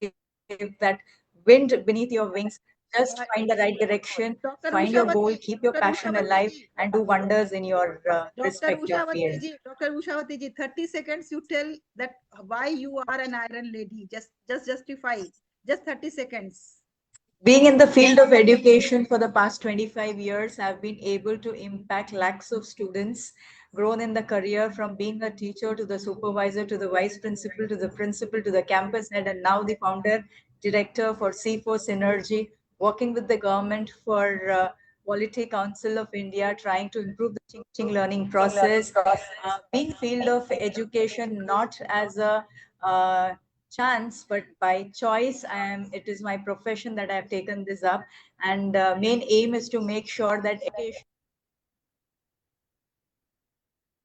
give that wind beneath your wings. Just find the right direction, find your goal, keep your passion alive, and do wonders in your Dr. respective Ushavati field. ji, Dr. Ushavati ji, 30 seconds you tell that why you are an iron lady. Just justify. Just 30 seconds. Being in the field of education for the past 25 years, I've been able to impact lakhs of students, grown in the career from being a teacher to the supervisor to the vice principal to the campus head, and now the founder director for C4 Synergy, working with the government for Quality Council of India, trying to improve the teaching learning process. Being field of education not as a chance, but by choice. It is my profession that I have taken this up, and main aim is to make sure that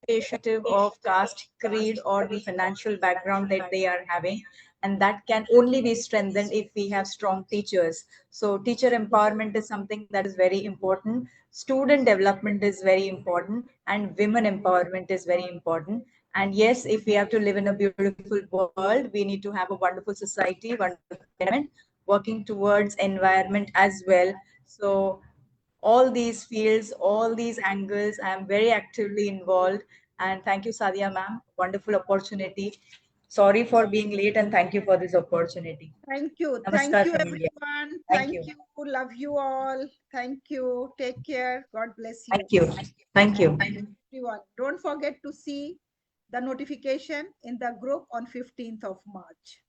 education of caste, creed, or the financial background that they are having. And that can only be strengthened if we have strong teachers. So teacher empowerment is something that is very important. Student development is very important, and women empowerment is very important. And yes, if we have to live in a beautiful world, we need to have a wonderful society, wonderful environment, working towards environment as well. So all these fields, all these angles, I am very actively involved. And thank you, Sadia ma'am. Wonderful opportunity. Sorry for being late and thank you for this opportunity. Thank you. Thank Namaskar you, from India. everyone. Thank Thank you. you. Love you all. Thank you. Take care. God bless you. Thank you. Thank you. Everyone. Don't forget to see the notification in the group on 15th of March.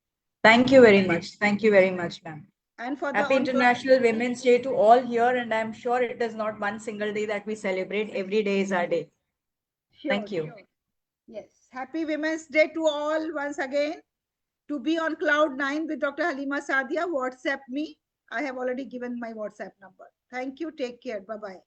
Thank you very much. Thank you very much, ma'am. And for the Happy International Women's Day to all here, and I'm sure it is not one single day that we celebrate. Every day is our day. Sure, Thank you. sure. Yes. Happy Women's Day to all once again. To be on cloud 9 with Dr. Haleema Sadia, WhatsApp me. I have already given my WhatsApp number. Thank you. Take care. Bye-bye.